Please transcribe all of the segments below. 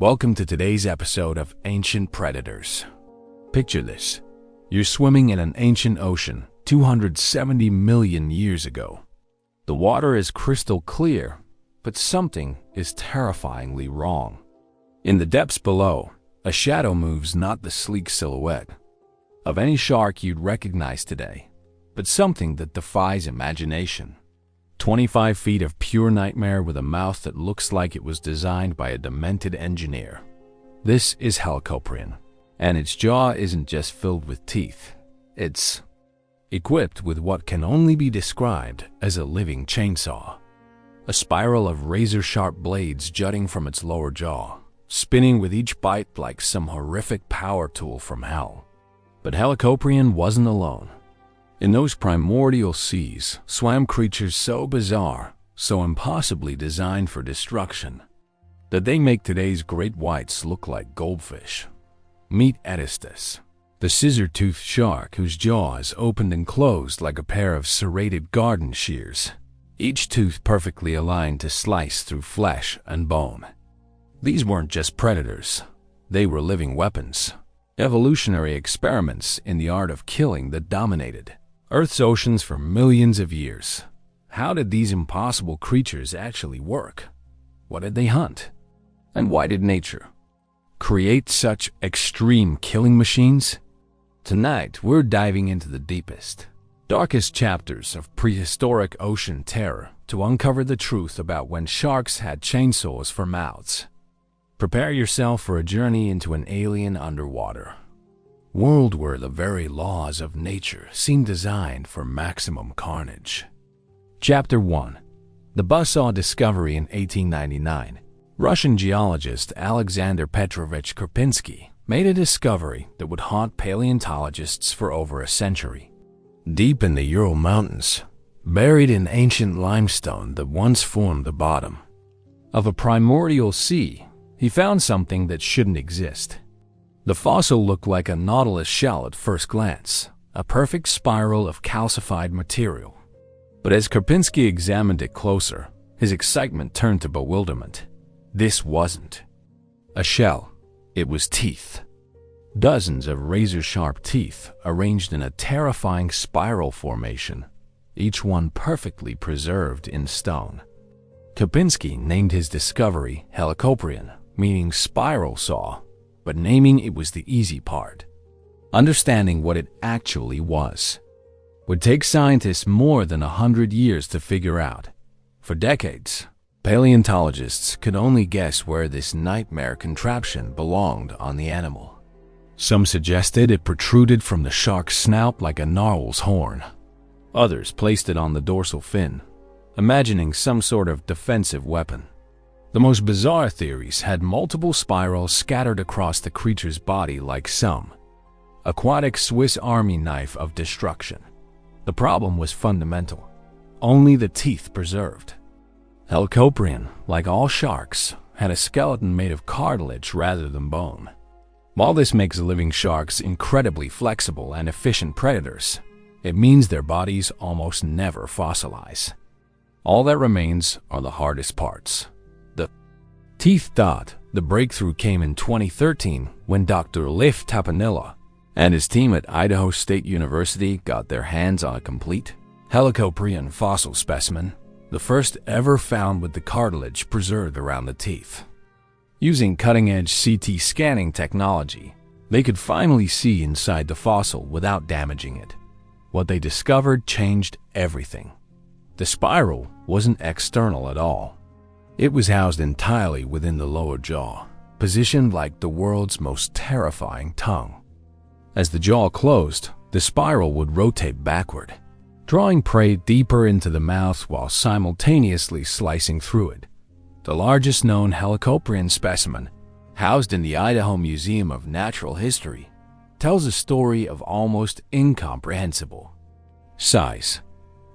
Welcome to today's episode of Ancient Predators. Picture this. You're swimming in an ancient ocean 270 million years ago. The water is crystal clear, but something is terrifyingly wrong. In the depths below, a shadow moves, not the sleek silhouette of any shark you'd recognize today, but something that defies imagination. 25 feet of pure nightmare with a mouth that looks like it was designed by a demented engineer. This is Helicoprion, and its jaw isn't just filled with teeth. It's equipped with what can only be described as a living chainsaw. A spiral of razor-sharp blades jutting from its lower jaw, spinning with each bite like some horrific power tool from hell. But Helicoprion wasn't alone. In those primordial seas swam creatures so bizarre, so impossibly designed for destruction, that they make today's great whites look like goldfish. Meet Edestus, the scissor-toothed shark whose jaws opened and closed like a pair of serrated garden shears, each tooth perfectly aligned to slice through flesh and bone. These weren't just predators, they were living weapons, evolutionary experiments in the art of killing that dominated Earth's oceans for millions of years. How did these impossible creatures actually work? What did they hunt? And why did nature create such extreme killing machines? Tonight, we're diving into the deepest, darkest chapters of prehistoric ocean terror to uncover the truth about when sharks had chainsaws for mouths. Prepare yourself for a journey into an alien underwater world where the very laws of nature seem designed for maximum carnage. Chapter 1. The Buzzsaw discovery in 1899. Russian geologist Alexander Petrovich Krupinski made a discovery that would haunt paleontologists for over a century. Deep in the Ural Mountains, buried in ancient limestone that once formed the bottom of a primordial sea, he found something that shouldn't exist. The fossil looked like a nautilus shell at first glance, a perfect spiral of calcified material. But as Krupinski examined it closer, his excitement turned to bewilderment. This wasn't a shell, it was teeth. Dozens of razor-sharp teeth arranged in a terrifying spiral formation, each one perfectly preserved in stone. Krupinski named his discovery Helicoprion, meaning spiral saw, but naming it was the easy part. Understanding what it actually was would take scientists more than 100 years to figure out. For decades, paleontologists could only guess where this nightmare contraption belonged on the animal. Some suggested it protruded from the shark's snout like a narwhal's horn. Others placed it on the dorsal fin, imagining some sort of defensive weapon. The most bizarre theories had multiple spirals scattered across the creature's body like some aquatic Swiss Army knife of destruction. The problem was fundamental. Only the teeth preserved. Helicoprion, like all sharks, had a skeleton made of cartilage rather than bone. While this makes living sharks incredibly flexible and efficient predators, it means their bodies almost never fossilize. All that remains are the hardest parts. Teeth. The breakthrough came in 2013 when Dr. Leif Tapanilla and his team at Idaho State University got their hands on a complete Helicoprion fossil specimen, the first ever found with the cartilage preserved around the teeth. Using cutting-edge CT scanning technology, they could finally see inside the fossil without damaging it. What they discovered changed everything. The spiral wasn't external at all. It was housed entirely within the lower jaw, positioned like the world's most terrifying tongue. As the jaw closed, the spiral would rotate backward, drawing prey deeper into the mouth while simultaneously slicing through it. The largest known Helicoprion specimen, housed in the Idaho Museum of Natural History, tells a story of almost incomprehensible size.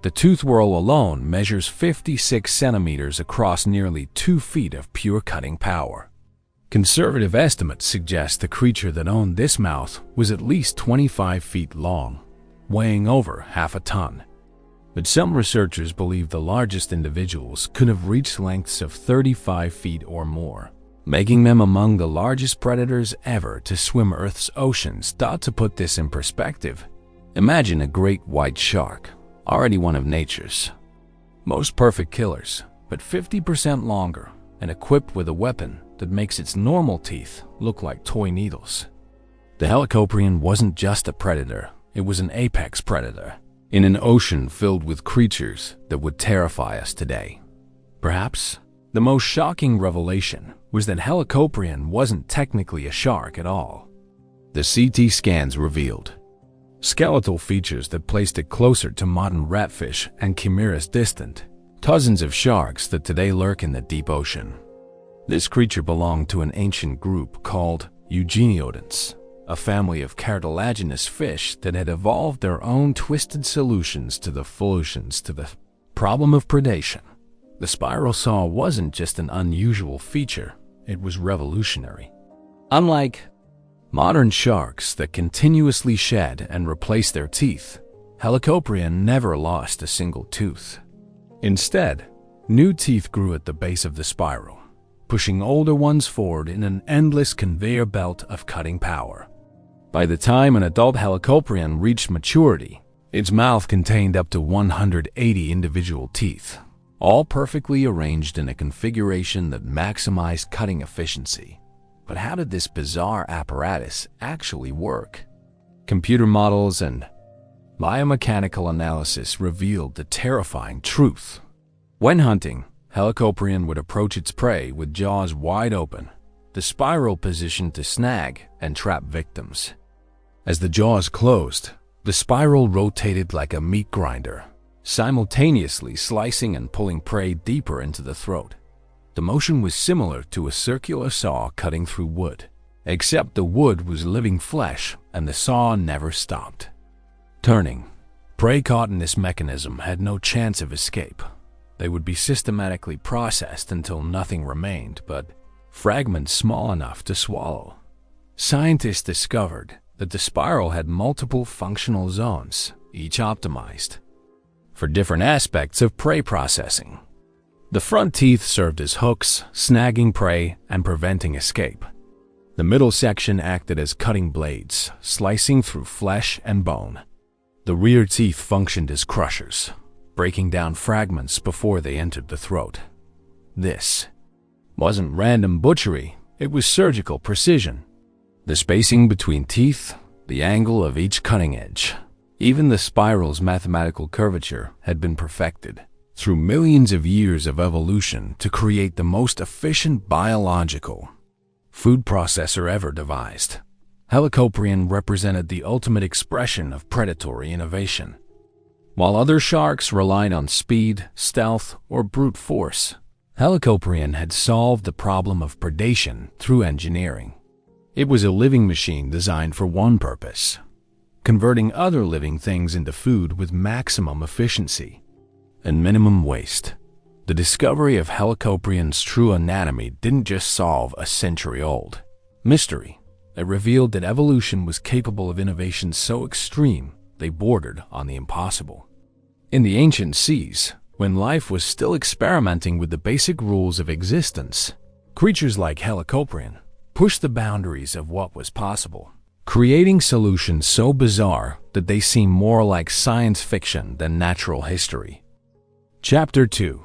The tooth whorl alone measures 56 centimeters across nearly 2 feet of pure cutting power. Conservative estimates suggest the creature that owned this mouth was at least 25 feet long, weighing over half a ton. But some researchers believe the largest individuals could have reached lengths of 35 feet or more. making them among the largest predators ever to swim Earth's oceans. To put this in perspective, imagine a great white shark, already one of nature's most perfect killers, but 50% longer and equipped with a weapon that makes its normal teeth look like toy needles. The Helicoprion wasn't just a predator, it was an apex predator in an ocean filled with creatures that would terrify us today. Perhaps the most shocking revelation was that Helicoprion wasn't technically a shark at all. The CT scans revealed skeletal features that placed it closer to modern ratfish and chimeras distant, cousins of sharks that today lurk in the deep ocean. This creature belonged to an ancient group called Eugeniodonts, a family of cartilaginous fish that had evolved their own twisted solutions to the problem of predation. The spiral saw wasn't just an unusual feature, it was revolutionary. Unlike modern sharks that continuously shed and replace their teeth, Helicoprion never lost a single tooth. Instead, new teeth grew at the base of the spiral, pushing older ones forward in an endless conveyor belt of cutting power. By the time an adult Helicoprion reached maturity, its mouth contained up to 180 individual teeth, all perfectly arranged in a configuration that maximized cutting efficiency. But how did this bizarre apparatus actually work? Computer models and biomechanical analysis revealed the terrifying truth. When hunting, Helicoprion would approach its prey with jaws wide open, the spiral positioned to snag and trap victims. As the jaws closed, the spiral rotated like a meat grinder, simultaneously slicing and pulling prey deeper into the throat. The motion was similar to a circular saw cutting through wood, except the wood was living flesh and the saw never stopped turning. Prey caught in this mechanism had no chance of escape. They would be systematically processed until nothing remained but fragments small enough to swallow. Scientists discovered that the spiral had multiple functional zones, each optimized for different aspects of prey processing. The front teeth served as hooks, snagging prey and preventing escape. The middle section acted as cutting blades, slicing through flesh and bone. The rear teeth functioned as crushers, breaking down fragments before they entered the throat. This wasn't random butchery, it was surgical precision. The spacing between teeth, the angle of each cutting edge, even the spiral's mathematical curvature had been perfected through millions of years of evolution to create the most efficient biological food processor ever devised. Helicoprion represented the ultimate expression of predatory innovation. While other sharks relied on speed, stealth, or brute force, Helicoprion had solved the problem of predation through engineering. It was a living machine designed for one purpose: converting other living things into food with maximum efficiency and minimum waste. The discovery of Helicoprion's true anatomy didn't just solve a century-old mystery. It revealed that evolution was capable of innovation so extreme they bordered on the impossible. In the ancient seas, when life was still experimenting with the basic rules of existence, creatures like Helicoprion pushed the boundaries of what was possible, creating solutions so bizarre that they seem more like science fiction than natural history. Chapter 2.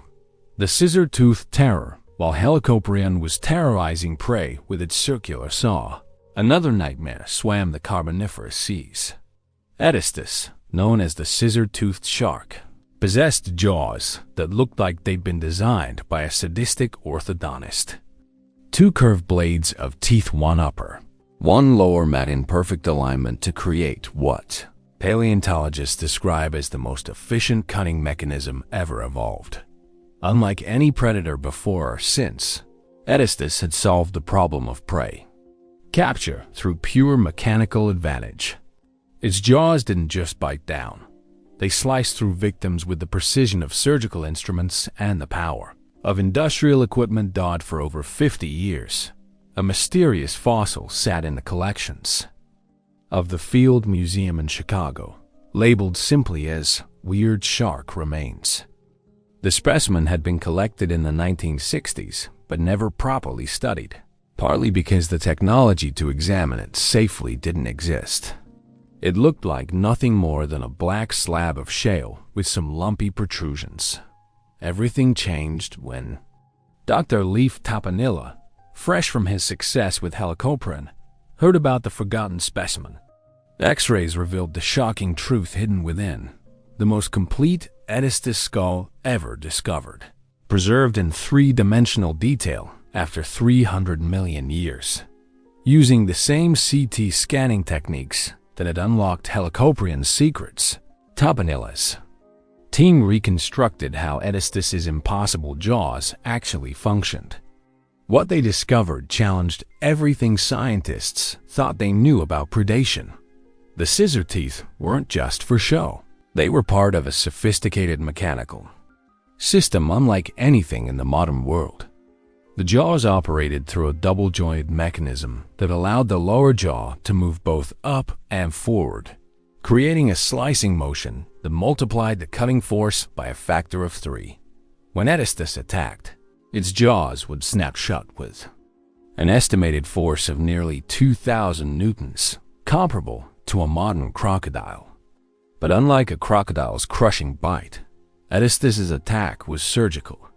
The Scissor-Toothed Terror. While Helicoprion was terrorizing prey with its circular saw, another nightmare swam the Carboniferous seas. Edestus, known as the scissor-toothed shark, possessed jaws that looked like they'd been designed by a sadistic orthodontist. Two curved blades of teeth, one upper, one lower, met in perfect alignment to create what paleontologists describe as the most efficient cutting mechanism ever evolved. Unlike any predator before or since, Edestus had solved the problem of prey capture through pure mechanical advantage. Its jaws didn't just bite down. They sliced through victims with the precision of surgical instruments and the power of industrial equipment dawed for over 50 years. A mysterious fossil sat in the collections of the Field Museum in Chicago, labeled simply as Weird Shark Remains. The specimen had been collected in the 1960s, but never properly studied. partly because the technology to examine it safely didn't exist. It looked like nothing more than a black slab of shale with some lumpy protrusions. Everything changed when Dr. Leif Tapanilla, fresh from his success with Helicoprion, heard about the forgotten specimen. X-rays revealed the shocking truth hidden within: the most complete Edestus skull ever discovered, preserved in three-dimensional detail after 300 million years. Using the same CT scanning techniques that had unlocked Helicoprion's secrets, Tapanilla's team reconstructed how Edestus's impossible jaws actually functioned. What they discovered challenged everything scientists thought they knew about predation. The scissor teeth weren't just for show. They were part of a sophisticated mechanical system unlike anything in the modern world. The jaws operated through a double-jointed mechanism that allowed the lower jaw to move both up and forward, creating a slicing motion that multiplied the cutting force by a factor of 3. When Edestus attacked, its jaws would snap shut with an estimated force of nearly 2,000 newtons, comparable to a modern crocodile. But unlike a crocodile's crushing bite, Edestus's attack was surgical.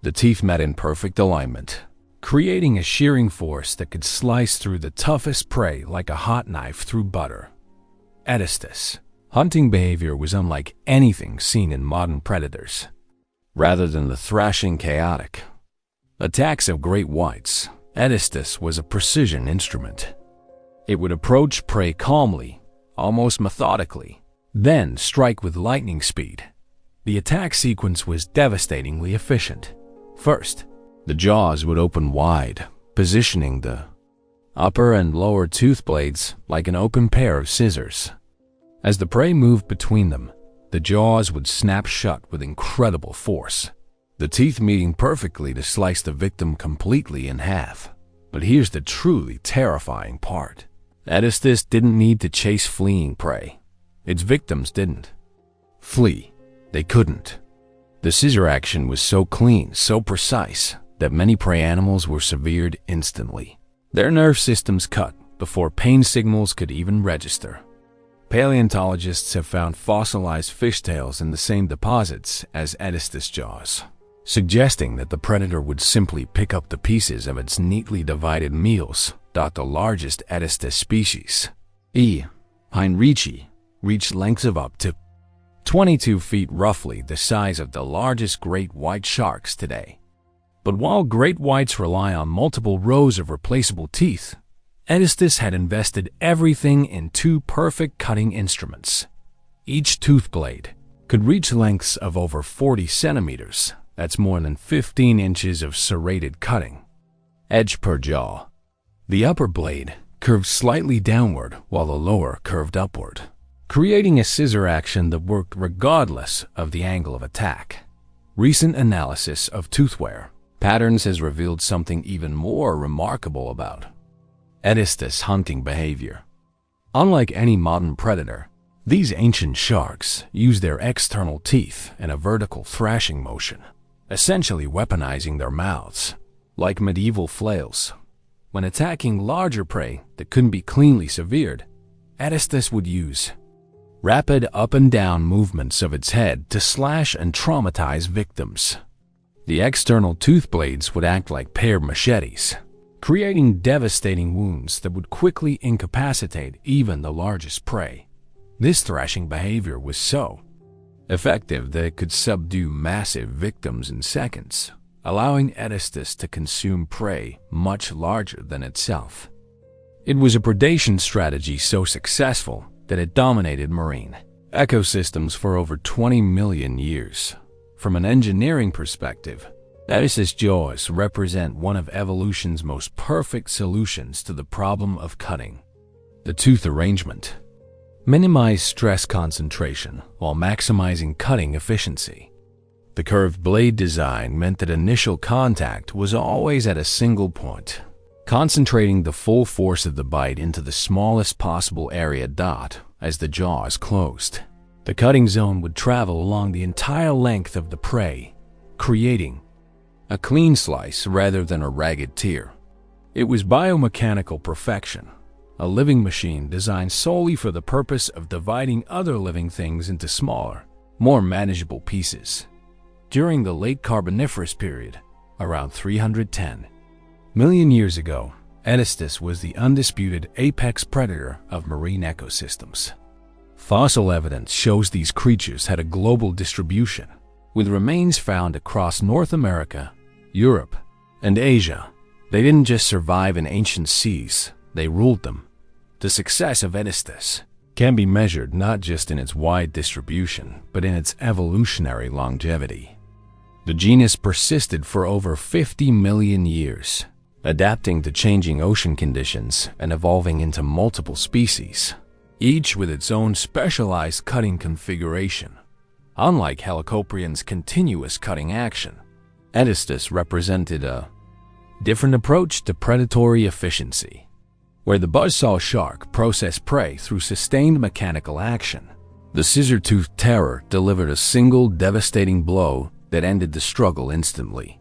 The teeth met in perfect alignment, creating a shearing force that could slice through the toughest prey like a hot knife through butter. Edestus' hunting behavior was unlike anything seen in modern predators. Rather than the thrashing chaotic attacks of great whites, Edestus was a precision instrument. It would approach prey calmly, almost methodically, then strike with lightning speed. The attack sequence was devastatingly efficient. First, the jaws would open wide, positioning the upper and lower tooth blades like an open pair of scissors. As the prey moved between them, the jaws would snap shut with incredible force, the teeth meeting perfectly to slice the victim completely in half. But here's the truly terrifying part. Edestus didn't need to chase fleeing prey. Its victims didn't flee. They couldn't. The scissor action was so clean, so precise, that many prey animals were severed instantly. Their nerve systems cut before pain signals could even register. Paleontologists have found fossilized fishtails in the same deposits as Edestus jaws, suggesting that the predator would simply pick up the pieces of its neatly divided meals. The largest Edestus species, E. heinrichi, reached lengths of up to 22 feet, roughly the size of the largest great white sharks today. But while great whites rely on multiple rows of replaceable teeth, Edestus had invested everything in 2 perfect cutting instruments. Each tooth blade could reach lengths of over 40 centimeters. That's more than 15 inches of serrated cutting edge per jaw. The upper blade curved slightly downward while the lower curved upward, creating a scissor action that worked regardless of the angle of attack. Recent analysis of tooth wear patterns has revealed something even more remarkable about Edestus' hunting behavior. Unlike any modern predator, these ancient sharks use their external teeth in a vertical thrashing motion, essentially weaponizing their mouths, like medieval flails. When attacking larger prey that couldn't be cleanly severed, Edestus would use rapid up and down movements of its head to slash and traumatize victims. The external tooth blades would act like paired machetes, creating devastating wounds that would quickly incapacitate even the largest prey. This thrashing behavior was so effective that it could subdue massive victims in seconds, allowing Edestus to consume prey much larger than itself. It was a predation strategy so successful that it dominated marine ecosystems for over 20 million years. From an engineering perspective, Edestus jaws represent one of evolution's most perfect solutions to the problem of cutting. The tooth arrangement minimized stress concentration while maximizing cutting efficiency. The curved blade design meant that initial contact was always at a single point, concentrating the full force of the bite into the smallest possible area. As the jaws closed, the cutting zone would travel along the entire length of the prey, creating a clean slice rather than a ragged tear. It was biomechanical perfection, a living machine designed solely for the purpose of dividing other living things into smaller, more manageable pieces. During the late Carboniferous period, around 310 million years ago, Edestus was the undisputed apex predator of marine ecosystems. Fossil evidence shows these creatures had a global distribution, with remains found across North America, Europe, and Asia. They didn't just survive in ancient seas, they ruled them. The success of Edestus can be measured not just in its wide distribution, but in its evolutionary longevity. The genus persisted for over 50 million years, adapting to changing ocean conditions and evolving into multiple species, each with its own specialized cutting configuration. Unlike Helicoprion's continuous cutting action, Edestus represented a different approach to predatory efficiency. Where the Buzzsaw shark processed prey through sustained mechanical action, the Scissor-Toothed terror delivered a single devastating blow that ended the struggle instantly.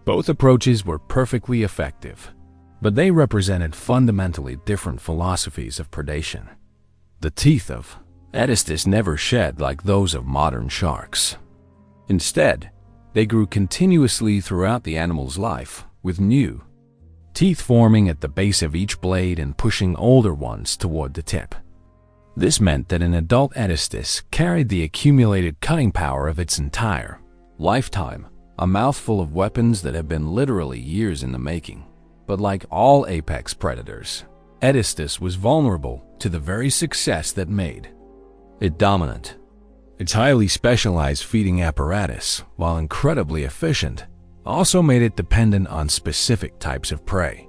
Both approaches were perfectly effective, but they represented fundamentally different philosophies of predation. The teeth of Edestus never shed like those of modern sharks. Instead, they grew continuously throughout the animal's life, with new teeth forming at the base of each blade and pushing older ones toward the tip. This meant that an adult Edestus carried the accumulated cutting power of its entire lifetime, a mouthful of weapons that have been literally years in the making. But like all apex predators, Edestus was vulnerable to the very success that made it dominant. Its highly specialized feeding apparatus, while incredibly efficient, also made it dependent on specific types of prey.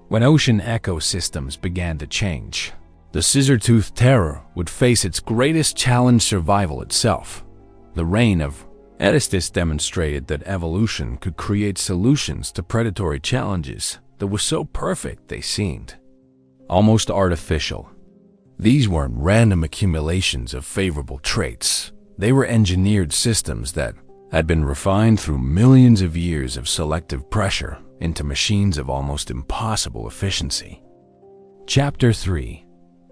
When ocean ecosystems began to change, the Scissor-Toothed terror would face its greatest challenge: survival itself. The reign of Edestus demonstrated that evolution could create solutions to predatory challenges that were so perfect they seemed almost artificial. These weren't random accumulations of favorable traits. They were engineered systems that had been refined through millions of years of selective pressure into machines of almost impossible efficiency. Chapter 3: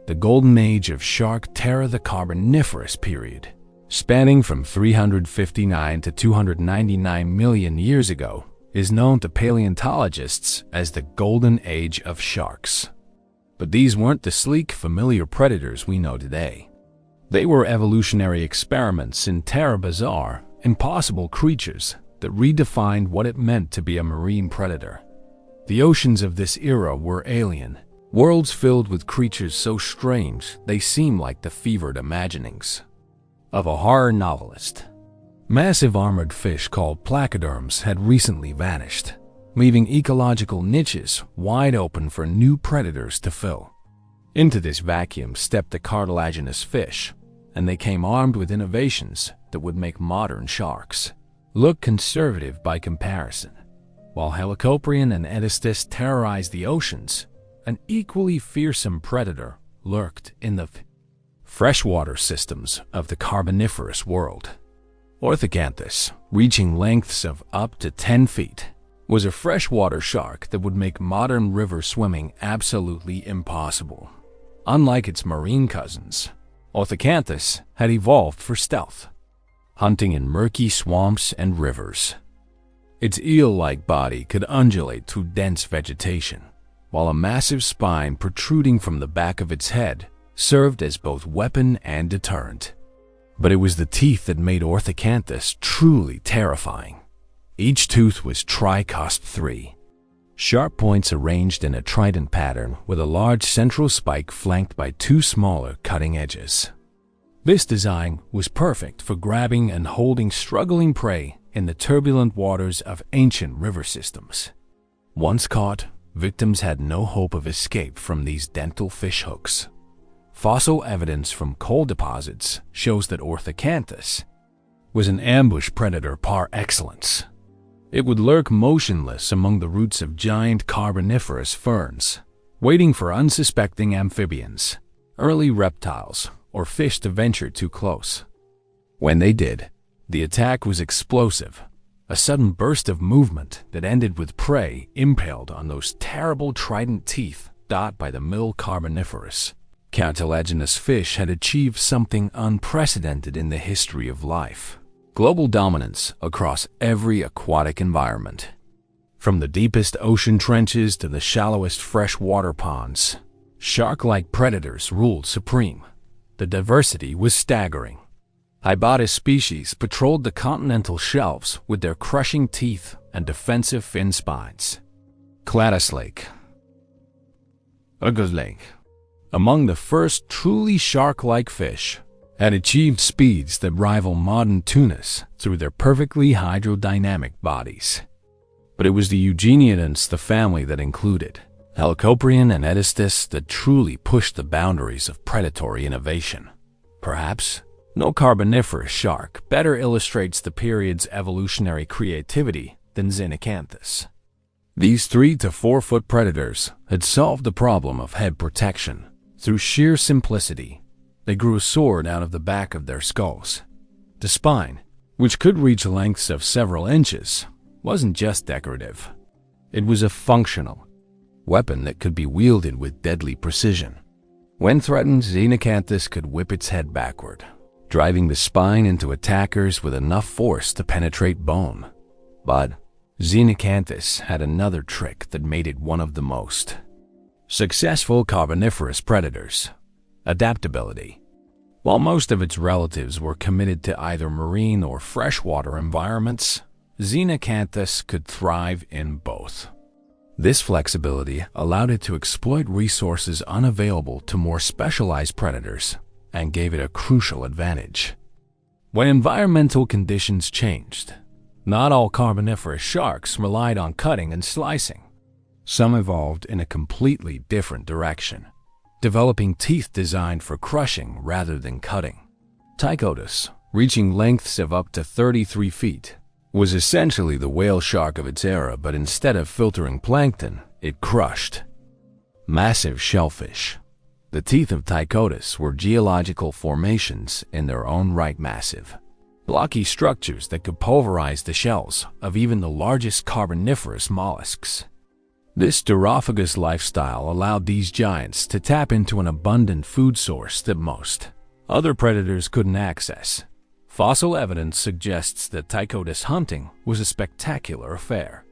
The Golden Age of Shark Terror. The Carboniferous period, spanning from 359 to 299 million years ago, is known to paleontologists as the Golden Age of Sharks. But these weren't the sleek, familiar predators we know today. They were evolutionary experiments in terror, bizarre, impossible creatures that redefined what it meant to be a marine predator. The oceans of this era were alien, worlds filled with creatures so strange they seem like the fevered imaginings of a horror novelist. Massive armored fish called placoderms had recently vanished, leaving ecological niches wide open for new predators to fill. Into this vacuum stepped the cartilaginous fish, and they came armed with innovations that would make modern sharks look conservative by comparison. While Helicoprion and Edestus terrorized the oceans, an equally fearsome predator lurked in the freshwater systems of the Carboniferous world. Orthocanthus, reaching lengths of up to 10 feet, was a freshwater shark that would make modern river swimming absolutely impossible. Unlike its marine cousins, Orthocanthus had evolved for stealth, hunting in murky swamps and rivers. Its eel-like body could undulate through dense vegetation, while a massive spine protruding from the back of its head served as both weapon and deterrent. But it was the teeth that made Orthocanthus truly terrifying. Each tooth was tricusped 3, sharp points arranged in a trident pattern with a large central spike flanked by 2 smaller cutting edges. This design was perfect for grabbing and holding struggling prey in the turbulent waters of ancient river systems. Once caught, victims had no hope of escape from these dental fish hooks. Fossil evidence from coal deposits shows that Orthocanthus was an ambush predator par excellence. It would lurk motionless among the roots of giant Carboniferous ferns, waiting for unsuspecting amphibians, early reptiles, or fish to venture too close. When they did, the attack was explosive, a sudden burst of movement that ended with prey impaled on those terrible trident teeth dotted by the Middle Carboniferous. Cartilaginous fish had achieved something unprecedented in the history of life: global dominance across every aquatic environment. From the deepest ocean trenches to the shallowest freshwater ponds, shark-like predators ruled supreme. The diversity was staggering. Edestus species patrolled the continental shelves with their crushing teeth and defensive fin spines. Cladoslake, among the first truly shark-like fish, had achieved speeds that rival modern tunas through their perfectly hydrodynamic bodies. But it was the Eugenians, the family that included Helicoprion and Edestus, that truly pushed the boundaries of predatory innovation. Perhaps no carboniferous shark better illustrates the period's evolutionary creativity than Xenacanthus. These 3 to 4 foot predators had solved the problem of head protection through sheer simplicity. They grew a sword out of the back of their skulls. The spine, which could reach lengths of several inches, wasn't just decorative. It was a functional weapon that could be wielded with deadly precision. When threatened, Xenacanthus could whip its head backward, driving the spine into attackers with enough force to penetrate bone. But Xenacanthus had another trick that made it one of the most successful carboniferous predators: adaptability. While most of its relatives were committed to either marine or freshwater environments, Xenacanthus could thrive in both. This flexibility allowed it to exploit resources unavailable to more specialized predators and gave it a crucial advantage. When environmental conditions changed, not all carboniferous sharks relied on cutting and slicing. Some evolved in a completely different direction, developing teeth designed for crushing rather than cutting. Tychodus, reaching lengths of up to 33 feet, was essentially the whale shark of its era, but instead of filtering plankton, it crushed massive shellfish. The teeth of Tychodus were geological formations in their own right, massive, blocky structures that could pulverize the shells of even the largest carboniferous mollusks. This durophagous lifestyle allowed these giants to tap into an abundant food source that most other predators couldn't access. Fossil evidence suggests that Tychodus hunting was a spectacular affair.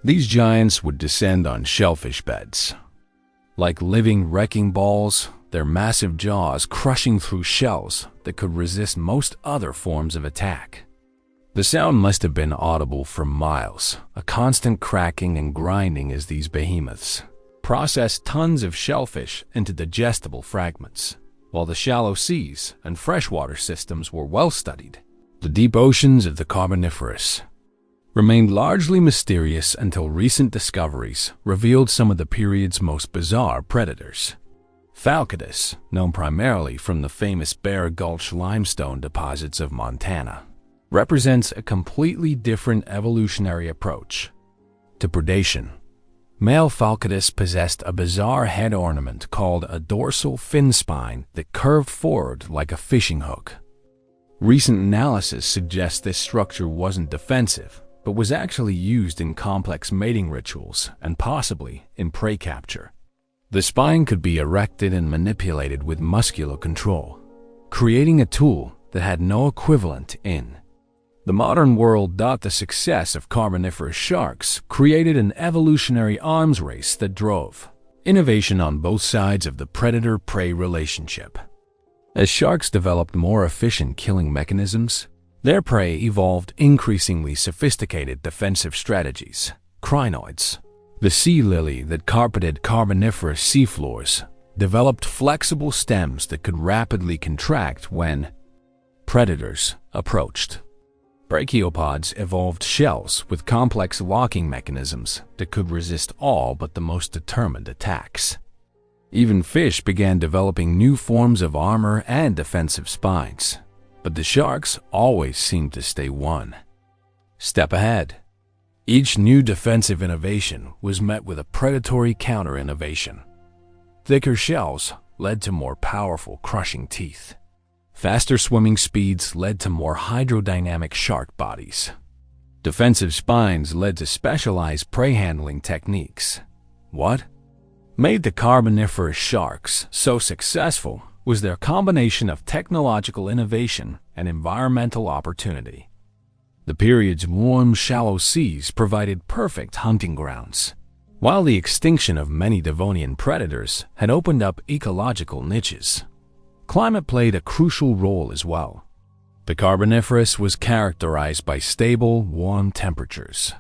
These giants would descend on shellfish beds. Like living wrecking balls, their massive jaws crushing through shells that could resist most other forms of attack. The sound must have been audible for miles, a constant cracking and grinding as these behemoths processed tons of shellfish into digestible fragments. While the shallow seas and freshwater systems were well studied, the deep oceans of the Carboniferous remained largely mysterious until recent discoveries revealed some of the period's most bizarre predators. Falcodus, known primarily from the famous Bear Gulch limestone deposits of Montana, represents a completely different evolutionary approach to predation. Male Falcodus possessed a bizarre head ornament called a dorsal fin spine that curved forward like a fishing hook. Recent analysis suggests this structure wasn't defensive, but was actually used in complex mating rituals and possibly in prey capture. The spine could be erected and manipulated with muscular control, creating a tool that had no equivalent in the modern world. The success of carboniferous sharks created an evolutionary arms race that drove innovation on both sides of the predator-prey relationship. As sharks developed more efficient killing mechanisms, their prey evolved increasingly sophisticated defensive strategies. Crinoids, the sea lily that carpeted carboniferous seafloors, developed flexible stems that could rapidly contract when predators approached. Brachiopods evolved shells with complex locking mechanisms that could resist all but the most determined attacks. Even fish began developing new forms of armor and defensive spines, but the sharks always seemed to stay one step ahead. Each new defensive innovation was met with a predatory counter-innovation. Thicker shells led to more powerful crushing teeth. Faster swimming speeds led to more hydrodynamic shark bodies. Defensive spines led to specialized prey handling techniques. What made the Carboniferous sharks so successful was their combination of technological innovation and environmental opportunity. The period's warm, shallow seas provided perfect hunting grounds, while the extinction of many Devonian predators had opened up ecological niches. Climate played a crucial role as well. The Carboniferous was characterized by stable, warm temperatures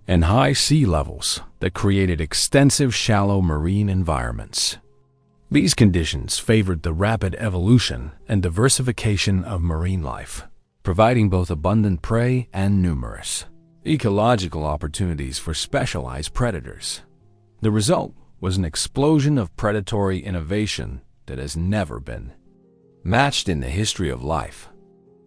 and high sea levels that created extensive shallow marine environments. These conditions favored the rapid evolution and diversification of marine life, providing both abundant prey and numerous ecological opportunities for specialized predators. The result was an explosion of predatory innovation that has never been matched in the history of life.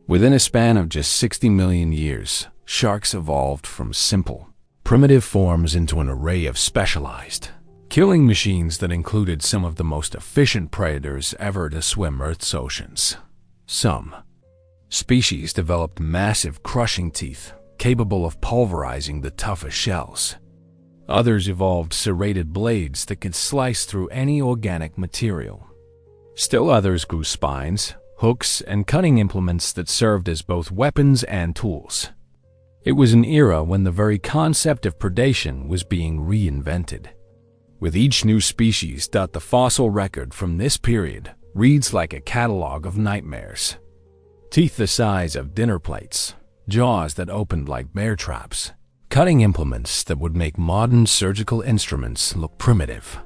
Within a span of just 60 million years, sharks evolved from simple, primitive forms into an array of specialized killing machines that included some of the most efficient predators ever to swim Earth's oceans. Some species developed massive crushing teeth capable of pulverizing the toughest shells. Others evolved serrated blades that could slice through any organic material. Still others grew spines, hooks, and cutting implements that served as both weapons and tools. It was an era when the very concept of predation was being reinvented. With each new species, the fossil record from this period reads like a catalog of nightmares. Teeth the size of dinner plates, jaws that opened like bear traps, cutting implements that would make modern surgical instruments look primitive.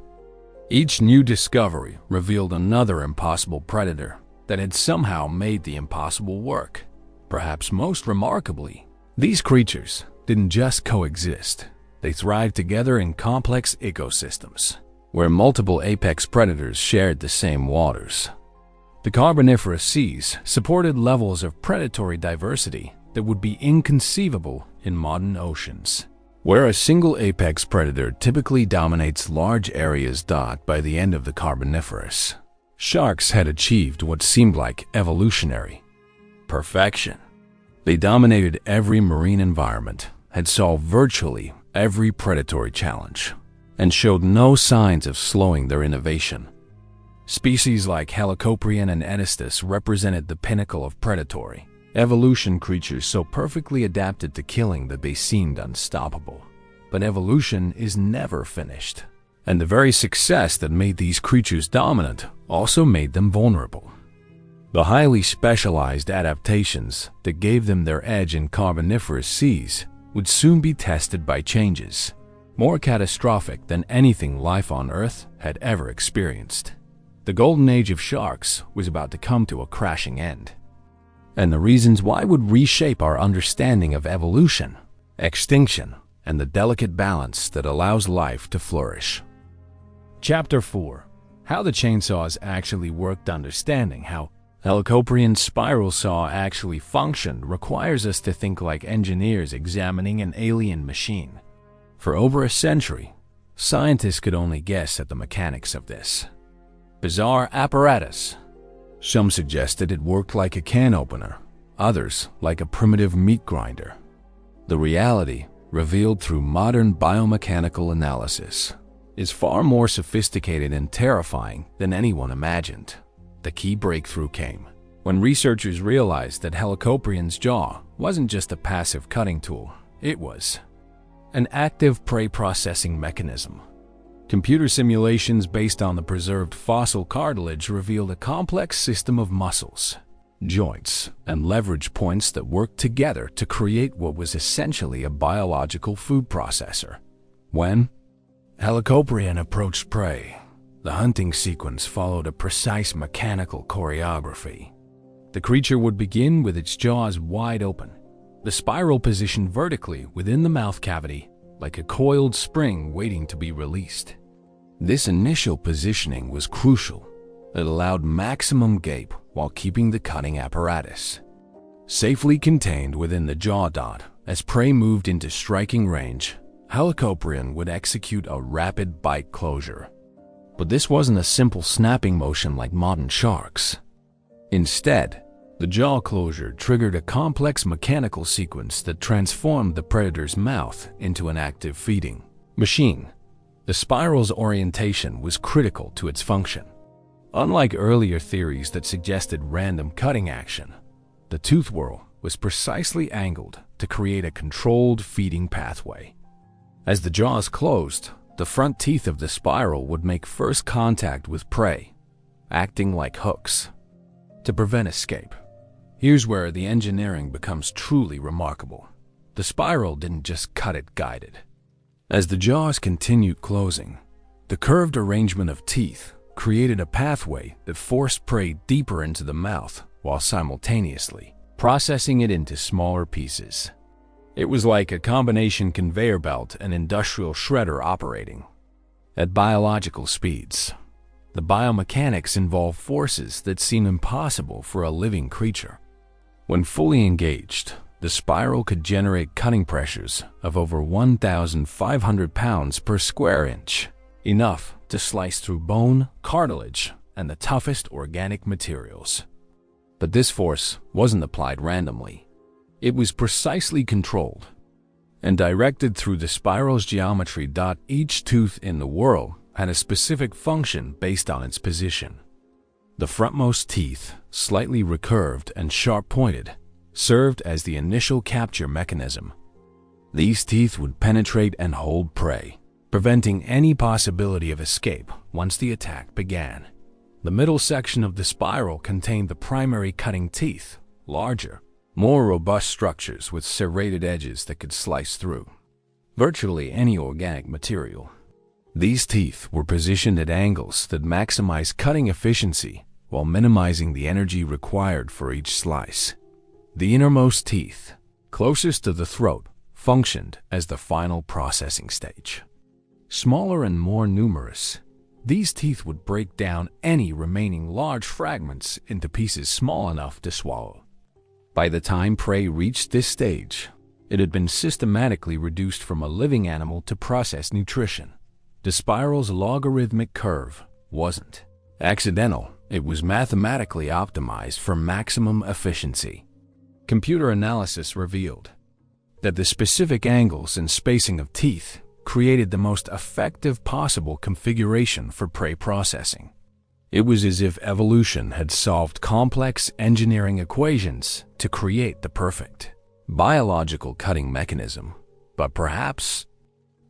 Each new discovery revealed another impossible predator that had somehow made the impossible work. Perhaps most remarkably, these creatures didn't just coexist. They thrived together in complex ecosystems, where multiple apex predators shared the same waters. The Carboniferous seas supported levels of predatory diversity that would be inconceivable in modern oceans. Where a single apex predator typically dominates large areas. By the end of the Carboniferous, sharks had achieved what seemed like evolutionary perfection. They dominated every marine environment, had solved virtually every predatory challenge, and showed no signs of slowing their innovation. Species like Helicoprion and Edestus represented the pinnacle of predatory evolution, creatures so perfectly adapted to killing that they seemed unstoppable. But evolution is never finished, and the very success that made these creatures dominant also made them vulnerable. The highly specialized adaptations that gave them their edge in Carboniferous seas would soon be tested by changes more catastrophic than anything life on Earth had ever experienced. The golden age of sharks was about to come to a crashing end, and the reasons why would reshape our understanding of evolution, extinction, and the delicate balance that allows life to flourish. Chapter 4. How the chainsaws actually worked. Understanding how Helicoprion's spiral saw actually functioned requires us to think like engineers examining an alien machine. For over a century, scientists could only guess at the mechanics of this bizarre apparatus. Some suggested it worked like a can opener, others like a primitive meat grinder. The reality, revealed through modern biomechanical analysis, is far more sophisticated and terrifying than anyone imagined. The key breakthrough came when researchers realized that Helicoprion's jaw wasn't just a passive cutting tool, it was an active prey processing mechanism. Computer simulations based on the preserved fossil cartilage revealed a complex system of muscles, joints, and leverage points that worked together to create what was essentially a biological food processor. When Helicoprion approached prey, the hunting sequence followed a precise mechanical choreography. The creature would begin with its jaws wide open, the spiral positioned vertically within the mouth cavity, like a coiled spring waiting to be released. This initial positioning was crucial. It allowed maximum gape while keeping the cutting apparatus safely contained within the jaw. As prey moved into striking range, Helicoprion would execute a rapid bite closure. But this wasn't a simple snapping motion like modern sharks. Instead, The jaw closure triggered a complex mechanical sequence that transformed the predator's mouth into an active feeding machine. The spiral's orientation was critical to its function. Unlike earlier theories that suggested random cutting action, the tooth whorl was precisely angled to create a controlled feeding pathway. As the jaws closed, the front teeth of the spiral would make first contact with prey, acting like hooks to prevent escape. Here's where the engineering becomes truly remarkable. The spiral didn't just cut, it guided. As the jaws continued closing, the curved arrangement of teeth created a pathway that forced prey deeper into the mouth while simultaneously processing it into smaller pieces. It was like a combination conveyor belt and industrial shredder operating at biological speeds. The biomechanics involve forces that seem impossible for a living creature. When fully engaged, the spiral could generate cutting pressures of over 1,500 pounds per square inch, enough to slice through bone, cartilage, and the toughest organic materials. But this force wasn't applied randomly. It was precisely controlled and directed through the spiral's geometry. Each tooth in the whorl had a specific function based on its position. The frontmost teeth, slightly recurved and sharp-pointed, served as the initial capture mechanism. These teeth would penetrate and hold prey, preventing any possibility of escape once the attack began. The middle section of the spiral contained the primary cutting teeth, larger, more robust structures with serrated edges that could slice through virtually any organic material. These teeth were positioned at angles that maximized cutting efficiency while minimizing the energy required for each slice. The innermost teeth, closest to the throat, functioned as the final processing stage. Smaller and more numerous, these teeth would break down any remaining large fragments into pieces small enough to swallow. By the time prey reached this stage, it had been systematically reduced from a living animal to process nutrition. The spiral's logarithmic curve wasn't accidental. It was mathematically optimized for maximum efficiency. Computer analysis revealed that the specific angles and spacing of teeth created the most effective possible configuration for prey processing. It was as if evolution had solved complex engineering equations to create the perfect biological cutting mechanism. But perhaps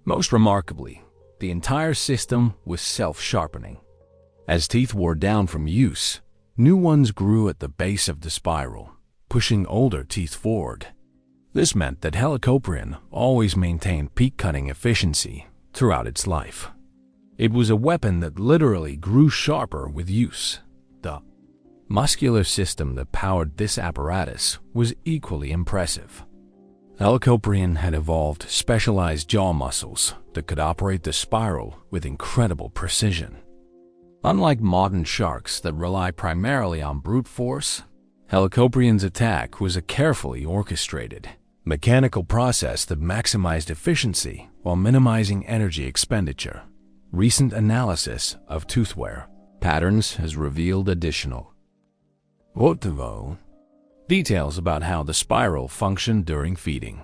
most remarkably, the entire system was self-sharpening. As teeth wore down from use, new ones grew at the base of the spiral, pushing older teeth forward. This meant that Helicoprion always maintained peak cutting efficiency throughout its life. It was a weapon that literally grew sharper with use. The muscular system that powered this apparatus was equally impressive. Helicoprion had evolved specialized jaw muscles that could operate the spiral with incredible precision. Unlike modern sharks that rely primarily on brute force, Helicoprion's attack was a carefully orchestrated, mechanical process that maximized efficiency while minimizing energy expenditure. Recent analysis of tooth wear patterns has revealed additional details about how the spiral functioned during feeding.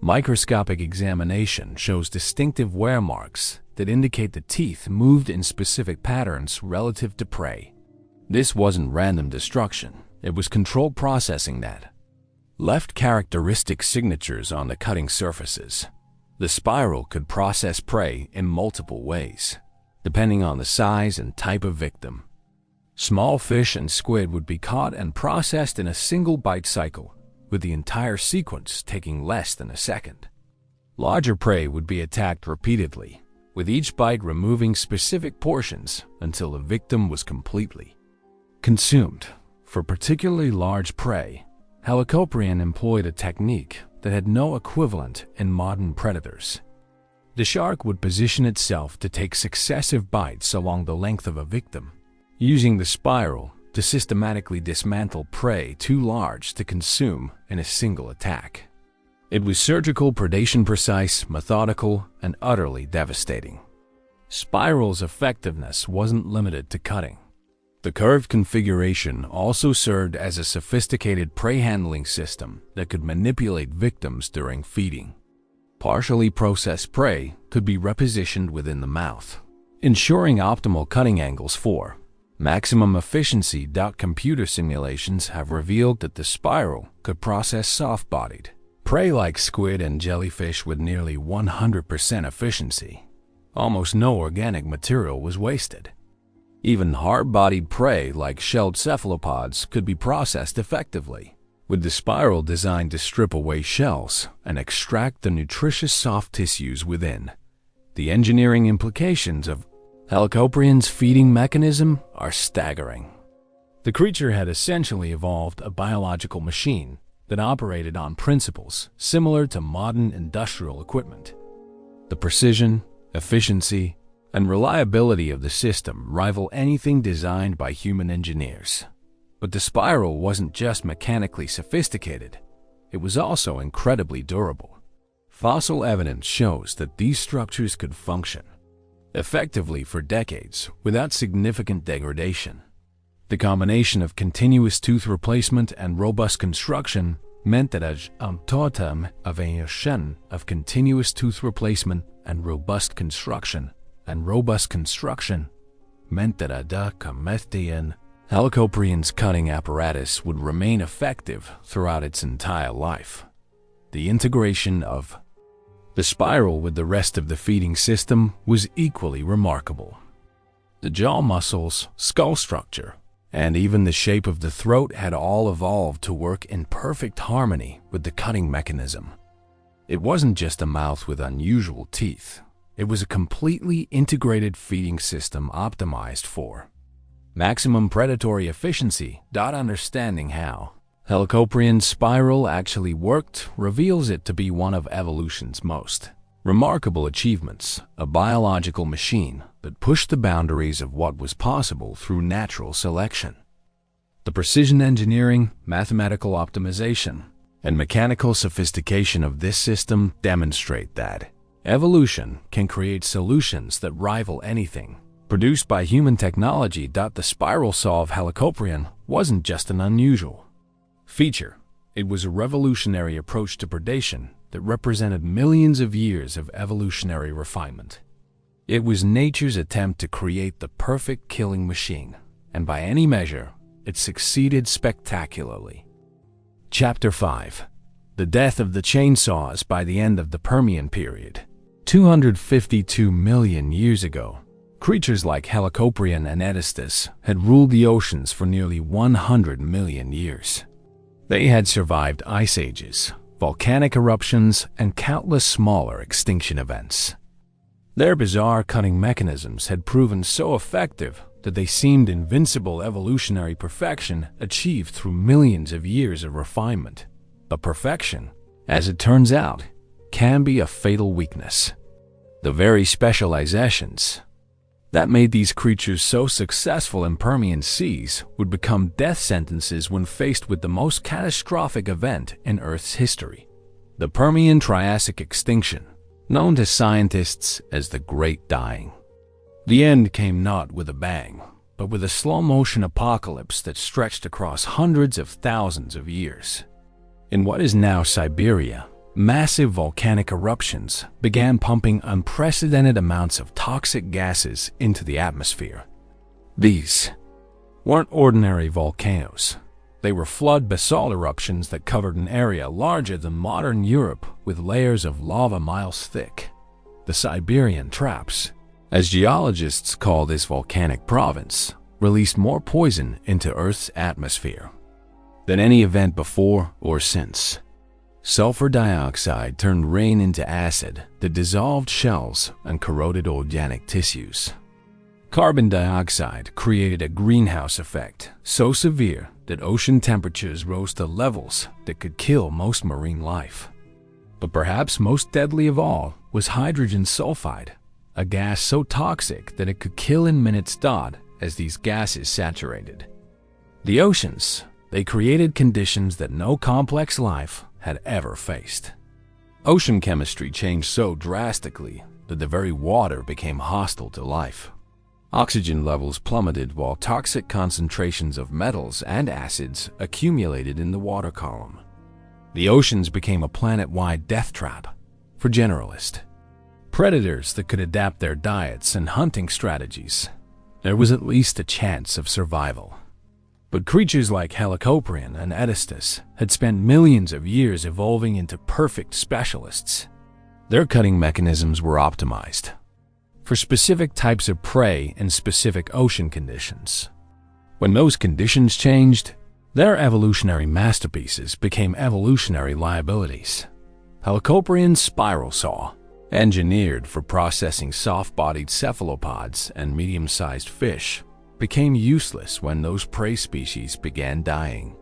Microscopic examination shows distinctive wear marks that indicate the teeth moved in specific patterns relative to prey. This wasn't random destruction, it was controlled processing that left characteristic signatures on the cutting surfaces. The spiral could process prey in multiple ways, depending on the size and type of victim. Small fish and squid would be caught and processed in a single bite cycle, with the entire sequence taking less than a second. Larger prey would be attacked repeatedly, with each bite removing specific portions until the victim was completely consumed. For particularly large prey, Helicoprion employed a technique that had no equivalent in modern predators. The shark would position itself to take successive bites along the length of a victim, using the spiral to systematically dismantle prey too large to consume in a single attack. It was surgical, predation precise, methodical, and utterly devastating. Spiral's effectiveness wasn't limited to cutting. The curved configuration also served as a sophisticated prey handling system that could manipulate victims during feeding. Partially processed prey could be repositioned within the mouth, ensuring optimal cutting angles for maximum efficiency. Computer simulations have revealed that the spiral could process soft-bodied prey like squid and jellyfish with nearly 100% efficiency. Almost no organic material was wasted. Even hard-bodied prey like shelled cephalopods could be processed effectively, with the spiral designed to strip away shells and extract the nutritious soft tissues within. The engineering implications of Helicoprion's feeding mechanism are staggering. The creature had essentially evolved a biological machine that operated on principles similar to modern industrial equipment. The precision, efficiency, and reliability of the system rival anything designed by human engineers. But the spiral wasn't just mechanically sophisticated, it was also incredibly durable. Fossil evidence shows that these structures could function effectively for decades without significant degradation. The combination of continuous tooth replacement and robust construction meant that a totem of continuous tooth replacement and robust construction meant that Helicoprion's cutting apparatus would remain effective throughout its entire life. The integration of the spiral with the rest of the feeding system was equally remarkable. The jaw muscles, skull structure, and even the shape of the throat had all evolved to work in perfect harmony with the cutting mechanism. It wasn't just a mouth with unusual teeth. It was a completely integrated feeding system optimized for maximum predatory efficiency. Understanding how Helicoprion's spiral actually worked reveals it to be one of evolution's most remarkable achievements, a biological machine that pushed the boundaries of what was possible through natural selection. The precision engineering, mathematical optimization, and mechanical sophistication of this system demonstrate that evolution can create solutions that rival anything produced by human technology. The spiral saw of Helicoprion wasn't just an unusual feature, it was a revolutionary approach to predation that represented millions of years of evolutionary refinement. It was nature's attempt to create the perfect killing machine, and by any measure, it succeeded spectacularly. Chapter 5. The Death of the Chainsaws. By the end of the Permian period, 252 million years ago, creatures like Helicoprion and Edestus had ruled the oceans for nearly 100 million years. They had survived ice ages, volcanic eruptions, and countless smaller extinction events. Their bizarre cutting mechanisms had proven so effective that they seemed invincible evolutionary perfection achieved through millions of years of refinement. But perfection, as it turns out, can be a fatal weakness. The very specializations that made these creatures so successful in Permian seas would become death sentences when faced with the most catastrophic event in Earth's history, the Permian Triassic extinction, known to scientists as the Great Dying. The end came not with a bang, but with a slow-motion apocalypse that stretched across hundreds of thousands of years. In what is now Siberia, massive volcanic eruptions began pumping unprecedented amounts of toxic gases into the atmosphere. These weren't ordinary volcanoes. They were flood basalt eruptions that covered an area larger than modern Europe with layers of lava miles thick. The Siberian traps, as geologists call this volcanic province, released more poison into Earth's atmosphere than any event before or since. Sulfur dioxide turned rain into acid that dissolved shells and corroded organic tissues. Carbon dioxide created a greenhouse effect so severe that ocean temperatures rose to levels that could kill most marine life. But perhaps most deadly of all was hydrogen sulfide, a gas so toxic that it could kill in minutes. As these gases saturated the oceans, they created conditions that no complex life had ever faced. Ocean chemistry changed so drastically that the very water became hostile to life. Oxygen levels plummeted while toxic concentrations of metals and acids accumulated in the water column. The oceans became a planet-wide death trap for generalists. Predators that could adapt their diets and hunting strategies. There was at least a chance of survival. But creatures like Helicoprion and Edestus had spent millions of years evolving into perfect specialists. Their cutting mechanisms were optimized for specific types of prey and specific ocean conditions. When those conditions changed, their evolutionary masterpieces became evolutionary liabilities. Helicoprion's spiral saw, engineered for processing soft-bodied cephalopods and medium-sized fish, became useless when those prey species began dying.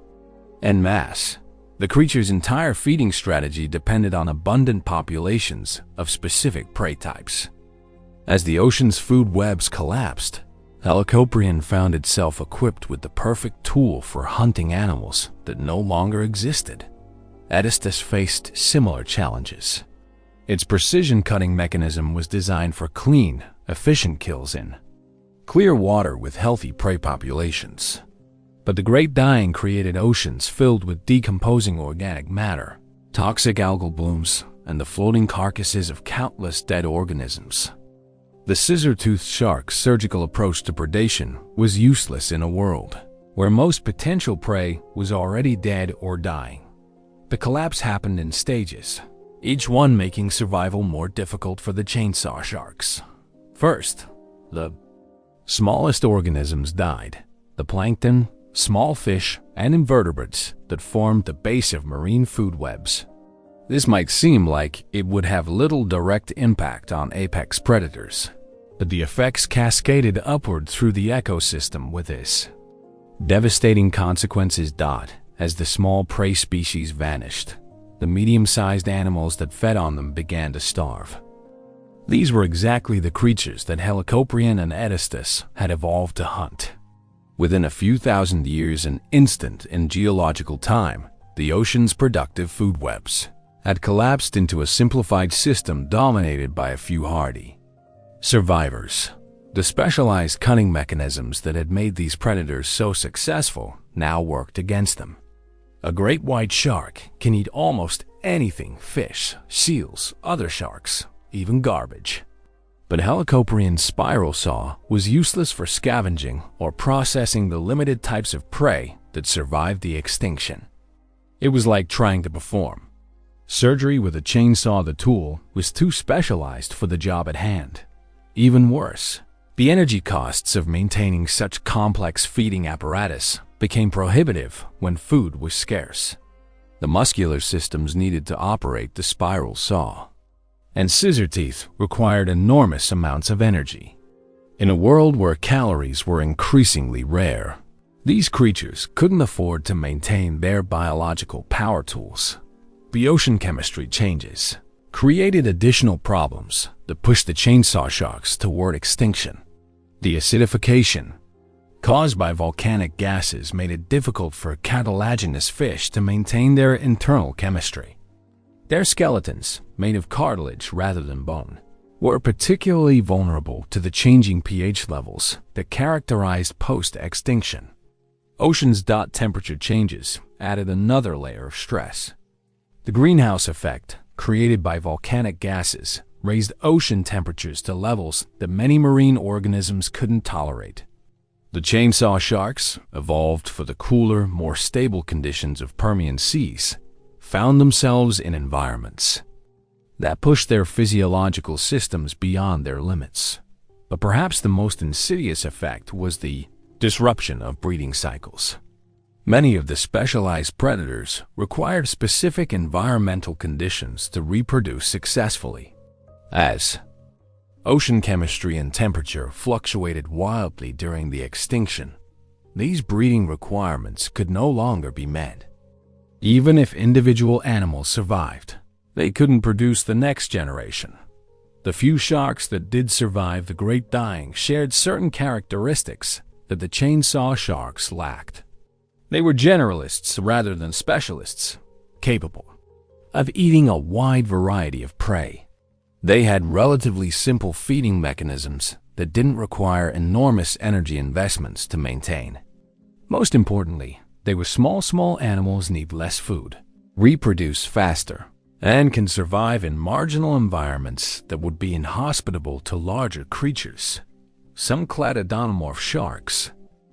En masse, the creature's entire feeding strategy depended on abundant populations of specific prey types. As the ocean's food webs collapsed, Helicoprion found itself equipped with the perfect tool for hunting animals that no longer existed. Edestus faced similar challenges. Its precision cutting mechanism was designed for clean, efficient kills in clear water with healthy prey populations. But the Great Dying created oceans filled with decomposing organic matter, toxic algal blooms, and the floating carcasses of countless dead organisms. The scissor-toothed shark's surgical approach to predation was useless in a world where most potential prey was already dead or dying. The collapse happened in stages, each one making survival more difficult for the chainsaw sharks. First, the smallest organisms died: the plankton, small fish, and invertebrates that formed the base of marine food webs. This might seem like it would have little direct impact on apex predators, but the effects cascaded upward through the ecosystem with this devastating consequences. As the small prey species vanished, the medium-sized animals that fed on them began to starve. These were exactly the creatures that Helicoprion and Edestus had evolved to hunt. Within a few thousand years, an instant in geological time, the ocean's productive food webs had collapsed into a simplified system dominated by a few hardy survivors. The specialized cunning mechanisms that had made these predators so successful now worked against them. A great white shark can eat almost anything: fish, seals, other sharks, even garbage. But Helicoprion's spiral saw was useless for scavenging or processing the limited types of prey that survived the extinction. It was like trying to perform surgery with a chainsaw. The tool was too specialized for the job at hand. Even worse, the energy costs of maintaining such complex feeding apparatus became prohibitive when food was scarce. The muscular systems needed to operate the spiral saw and scissor teeth required enormous amounts of energy. In a world where calories were increasingly rare, these creatures couldn't afford to maintain their biological power tools. The ocean chemistry changes created additional problems that pushed the chainsaw sharks toward extinction. The acidification caused by volcanic gases made it difficult for cartilaginous fish to maintain their internal chemistry. Their skeletons, made of cartilage rather than bone, were particularly vulnerable to the changing pH levels that characterized post-extinction. Ocean's temperature changes added another layer of stress. The greenhouse effect, created by volcanic gases, raised ocean temperatures to levels that many marine organisms couldn't tolerate. The chainsaw sharks, evolved for the cooler, more stable conditions of Permian seas, found themselves in environments that pushed their physiological systems beyond their limits. But perhaps the most insidious effect was the disruption of breeding cycles. Many of the specialized predators required specific environmental conditions to reproduce successfully. As ocean chemistry and temperature fluctuated wildly during the extinction, these breeding requirements could no longer be met. Even if individual animals survived, they couldn't produce the next generation. The few sharks that did survive the Great Dying shared certain characteristics that the chainsaw sharks lacked. They were generalists rather than specialists, capable of eating a wide variety of prey. They had relatively simple feeding mechanisms that didn't require enormous energy investments to maintain. Most importantly, they were small animals need less food, reproduce faster, and can survive in marginal environments that would be inhospitable to larger creatures. Some cladodomorph sharks,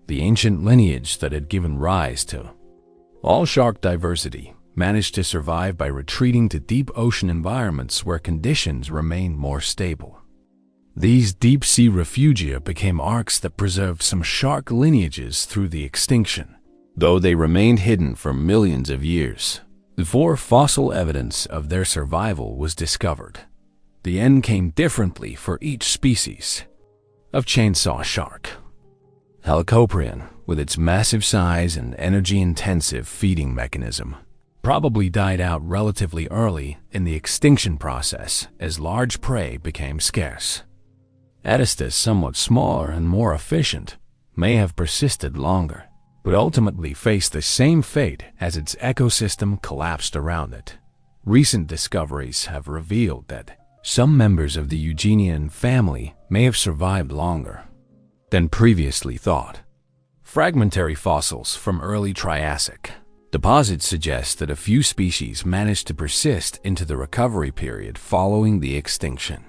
the ancient lineage that had given rise to all shark diversity, managed to survive by retreating to deep ocean environments where conditions remained more stable. These deep-sea refugia became arcs that preserved some shark lineages through the extinction, though they remained hidden for millions of years before fossil evidence of their survival was discovered. The end came differently for each species of chainsaw shark. Helicoprion, with its massive size and energy-intensive feeding mechanism, probably died out relatively early in the extinction process as large prey became scarce. Edestus, somewhat smaller and more efficient, may have persisted longer, but ultimately faced the same fate as its ecosystem collapsed around it. Recent discoveries have revealed that some members of the Eugenian family may have survived longer than previously thought. Fragmentary fossils from early Triassic deposits suggest that a few species managed to persist into the recovery period following the extinction.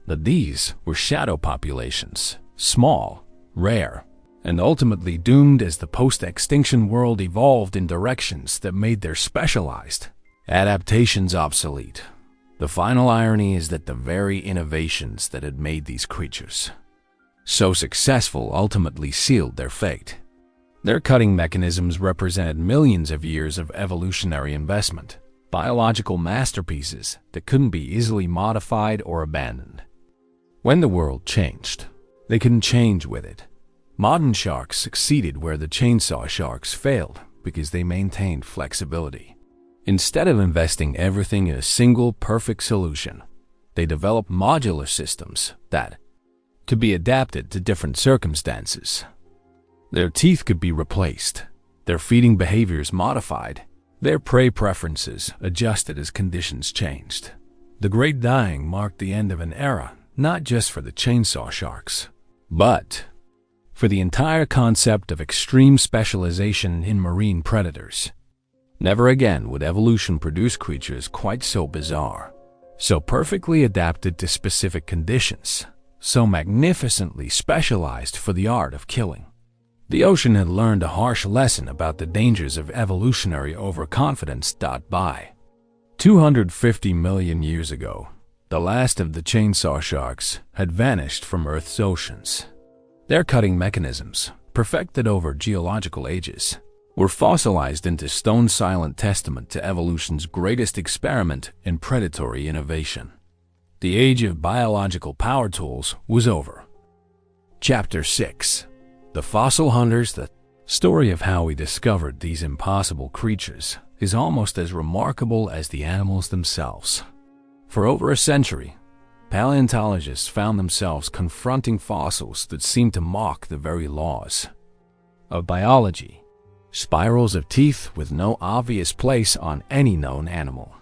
But these were shadow populations, small, rare, and ultimately doomed as the post-extinction world evolved in directions that made their specialized adaptations obsolete. The final irony is that the very innovations that had made these creatures so successful ultimately sealed their fate. Their cutting mechanisms represented millions of years of evolutionary investment, biological masterpieces that couldn't be easily modified or abandoned. When the world changed, they couldn't change with it. Modern sharks succeeded where the chainsaw sharks failed because they maintained flexibility. Instead of investing everything in a single perfect solution, they developed modular systems that could be adapted to different circumstances. Their teeth could be replaced, their feeding behaviors modified, their prey preferences adjusted as conditions changed. The Great Dying marked the end of an era, not just for the chainsaw sharks, but for the entire concept of extreme specialization in marine predators. Never again would evolution produce creatures quite so bizarre, so perfectly adapted to specific conditions, so magnificently specialized for the art of killing. The ocean had learned a harsh lesson about the dangers of evolutionary overconfidence. By 250 million years ago, the last of the chainsaw sharks had vanished from Earth's oceans. Their cutting mechanisms, perfected over geological ages, were fossilized into stone-silent testament to evolution's greatest experiment in predatory innovation. The age of biological power tools was over. Chapter 6. The Fossil Hunters. The story of how we discovered these impossible creatures is almost as remarkable as the animals themselves. For over a century, paleontologists found themselves confronting fossils that seemed to mock the very laws of biology. Spirals of teeth with no obvious place on any known animal.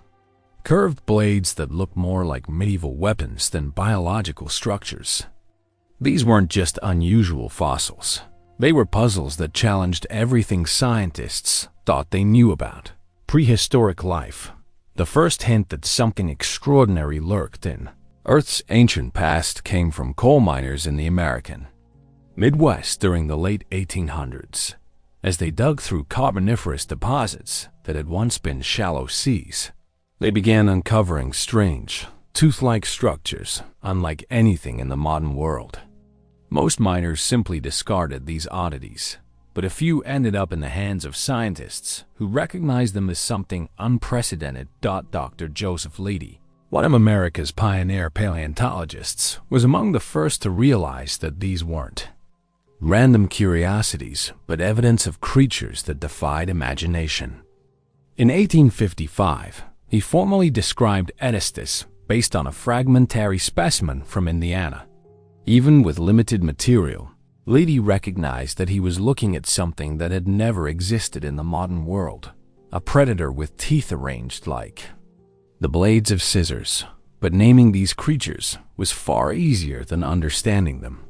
Curved blades that looked more like medieval weapons than biological structures. These weren't just unusual fossils. They were puzzles that challenged everything scientists thought they knew about prehistoric life. The first hint that something extraordinary lurked in Earth's ancient past came from coal miners in the American Midwest during the late 1800s. As they dug through carboniferous deposits that had once been shallow seas, they began uncovering strange, tooth-like structures unlike anything in the modern world. Most miners simply discarded these oddities, but a few ended up in the hands of scientists who recognized them as something unprecedented. Dr. Joseph Leidy, one of America's pioneer paleontologists, was among the first to realize that these weren't random curiosities, but evidence of creatures that defied imagination. In 1855, he formally described Edestus based on a fragmentary specimen from Indiana. Even with limited material, Leidy recognized that he was looking at something that had never existed in the modern world, a predator with teeth arranged like the blades of scissors, But naming these creatures was far easier than understanding them.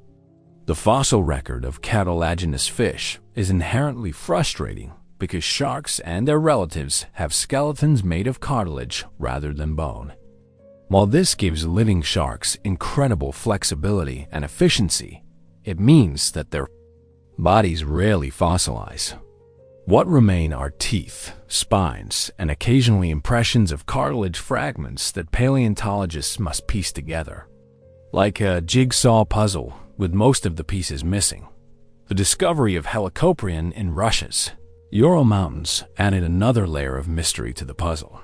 The fossil record of cartilaginous fish is inherently frustrating because sharks and their relatives have skeletons made of cartilage rather than bone. While this gives living sharks incredible flexibility and efficiency, it means that their bodies rarely fossilize. What remain are teeth, spines, and occasionally impressions of cartilage fragments that paleontologists must piece together. Like a jigsaw puzzle with most of the pieces missing. The discovery of Helicoprion in Russia's Ural Mountains added another layer of mystery to the puzzle.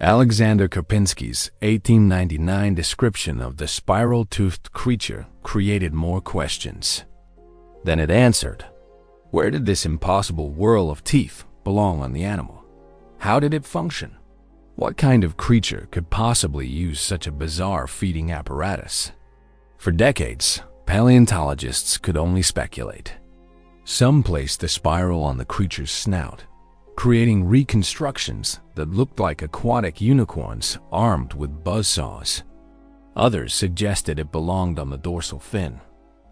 Alexander Karpinski's 1899 description of the spiral-toothed creature created more questions than it answered. Where did this impossible whirl of teeth belong on the animal? How did it function? What kind of creature could possibly use such a bizarre feeding apparatus? For decades, paleontologists could only speculate. Some placed the spiral on the creature's snout, creating reconstructions that looked like aquatic unicorns armed with buzzsaws. Others suggested it belonged on the dorsal fin,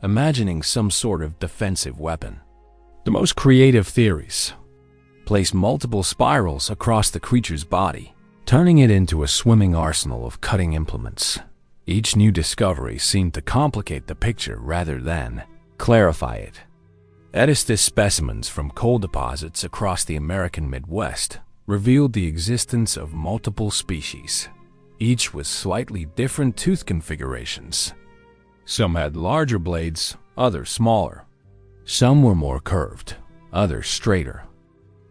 imagining some sort of defensive weapon. The most creative theories place multiple spirals across the creature's body, turning it into a swimming arsenal of cutting implements. Each new discovery seemed to complicate the picture rather than clarify it. Edestus specimens from coal deposits across the American Midwest revealed the existence of multiple species, each with slightly different tooth configurations. Some had larger blades, others smaller. Some were more curved, others straighter.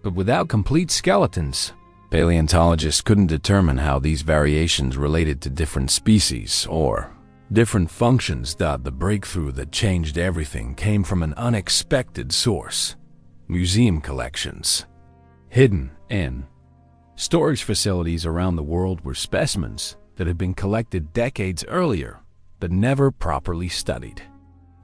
But without complete skeletons, paleontologists couldn't determine how these variations related to different species or different functions. The breakthrough that changed everything came from an unexpected source: museum collections. Hidden in storage facilities around the world were specimens that had been collected decades earlier but never properly studied.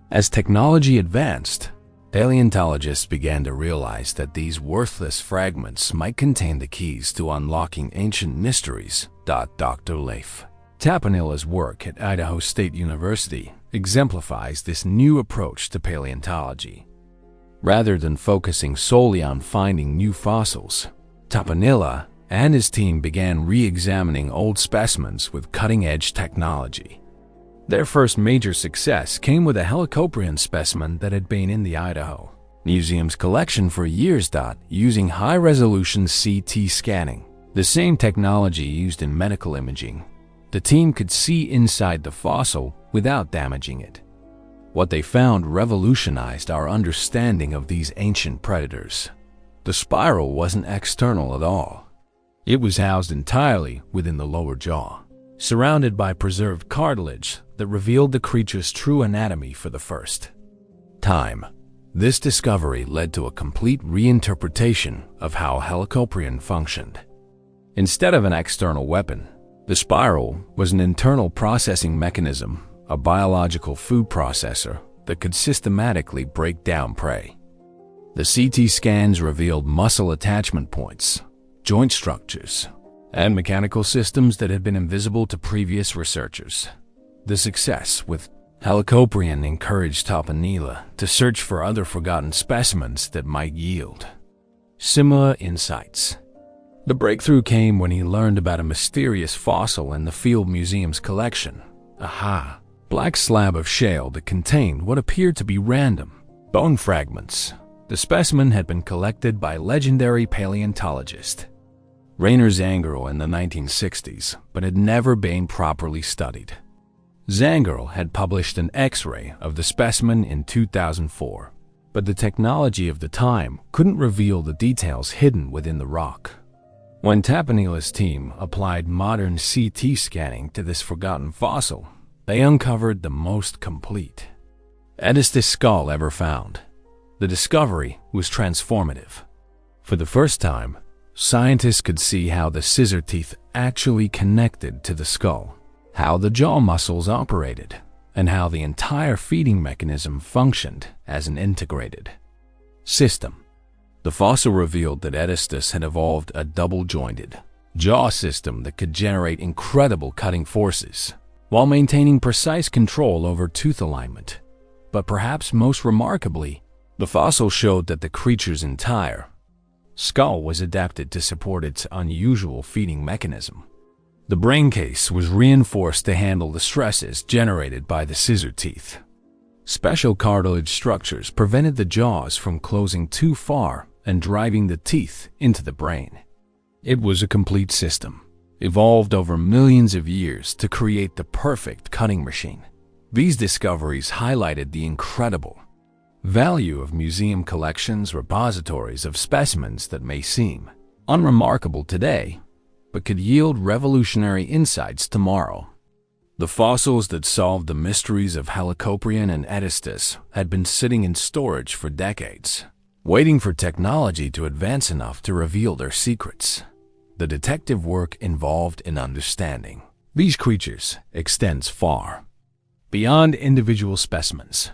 As technology advanced, paleontologists began to realize that these worthless fragments might contain the keys to unlocking ancient mysteries. Dr. Leif Tapanilla's work at Idaho State University exemplifies this new approach to paleontology. Rather than focusing solely on finding new fossils, Tapanilla and his team began re-examining old specimens with cutting-edge technology. Their first major success came with a Helicoprion specimen that had been in the Idaho Museum's collection for years. Using high-resolution CT scanning, the same technology used in medical imaging, the team could see inside the fossil without damaging it. What they found revolutionized our understanding of these ancient predators. The spiral wasn't external at all. It was housed entirely within the lower jaw, surrounded by preserved cartilage that revealed the creature's true anatomy for the first time. This discovery led to a complete reinterpretation of how Helicoprion functioned. Instead of an external weapon, the spiral was an internal processing mechanism, a biological food processor that could systematically break down prey. The CT scans revealed muscle attachment points, joint structures, and mechanical systems that had been invisible to previous researchers. The success with Helicoprion encouraged Tapanilla to search for other forgotten specimens that might yield similar insights. The breakthrough came when he learned about a mysterious fossil in the Field Museum's collection, a black slab of shale that contained what appeared to be random bone fragments. The specimen had been collected by legendary paleontologist Rainer Zangerl in the 1960s, but had never been properly studied. Zangerl had published an X-ray of the specimen in 2004, but the technology of the time couldn't reveal the details hidden within the rock. When Tapanilla's team applied modern CT scanning to this forgotten fossil, they uncovered the most complete Edestus skull ever found. The discovery was transformative. For the first time, scientists could see how the scissor teeth actually connected to the skull, how the jaw muscles operated, and how the entire feeding mechanism functioned as an integrated system. The fossil revealed that Edestus had evolved a double-jointed, jaw system that could generate incredible cutting forces while maintaining precise control over tooth alignment. But perhaps most remarkably, the fossil showed that the creature's entire skull was adapted to support its unusual feeding mechanism. The brain case was reinforced to handle the stresses generated by the scissor teeth. Special cartilage structures prevented the jaws from closing too far and driving the teeth into the brain. It was a complete system, evolved over millions of years to create the perfect cutting machine. These discoveries highlighted the incredible value of museum collections, repositories of specimens that may seem unremarkable today, but could yield revolutionary insights tomorrow. The fossils that solved the mysteries of Helicoprion and Edestus had been sitting in storage for decades, waiting for technology to advance enough to reveal their secrets. The detective work involved in understanding these creatures extends far beyond individual specimens.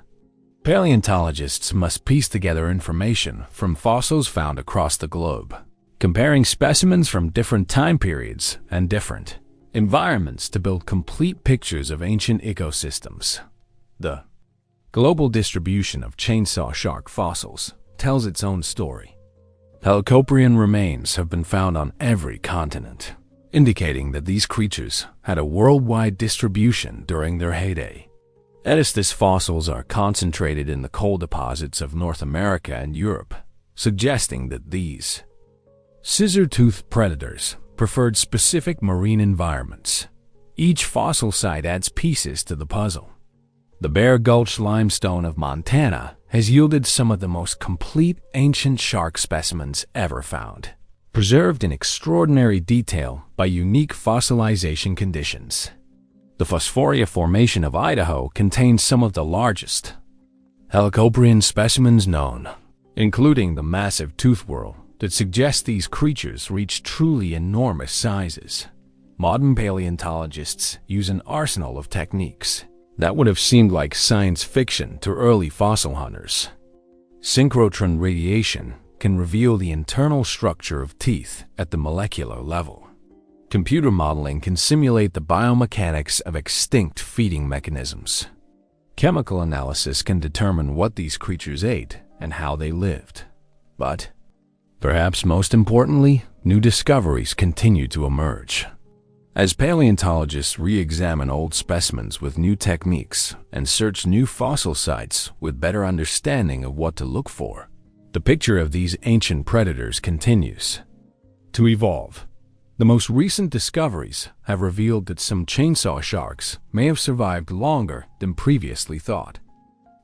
Paleontologists must piece together information from fossils found across the globe, comparing specimens from different time periods and different environments to build complete pictures of ancient ecosystems. The global distribution of chainsaw shark fossils tells its own story. Helicoprion remains have been found on every continent, indicating that these creatures had a worldwide distribution during their heyday. Edestus fossils are concentrated in the coal deposits of North America and Europe, suggesting that these scissor-toothed predators preferred specific marine environments. Each fossil site adds pieces to the puzzle. The Bear Gulch limestone of Montana has yielded some of the most complete ancient shark specimens ever found, preserved in extraordinary detail by unique fossilization conditions. The Phosphoria Formation of Idaho contains some of the largest Helicoprion specimens known, including the massive tooth whorl that suggests these creatures reach truly enormous sizes. Modern paleontologists use an arsenal of techniques that would have seemed like science fiction to early fossil hunters. Synchrotron radiation can reveal the internal structure of teeth at the molecular level. Computer modeling can simulate the biomechanics of extinct feeding mechanisms. Chemical analysis can determine what these creatures ate and how they lived. But perhaps most importantly, new discoveries continue to emerge. As paleontologists re-examine old specimens with new techniques and search new fossil sites with better understanding of what to look for, the picture of these ancient predators continues to evolve. The most recent discoveries have revealed that some chainsaw sharks may have survived longer than previously thought.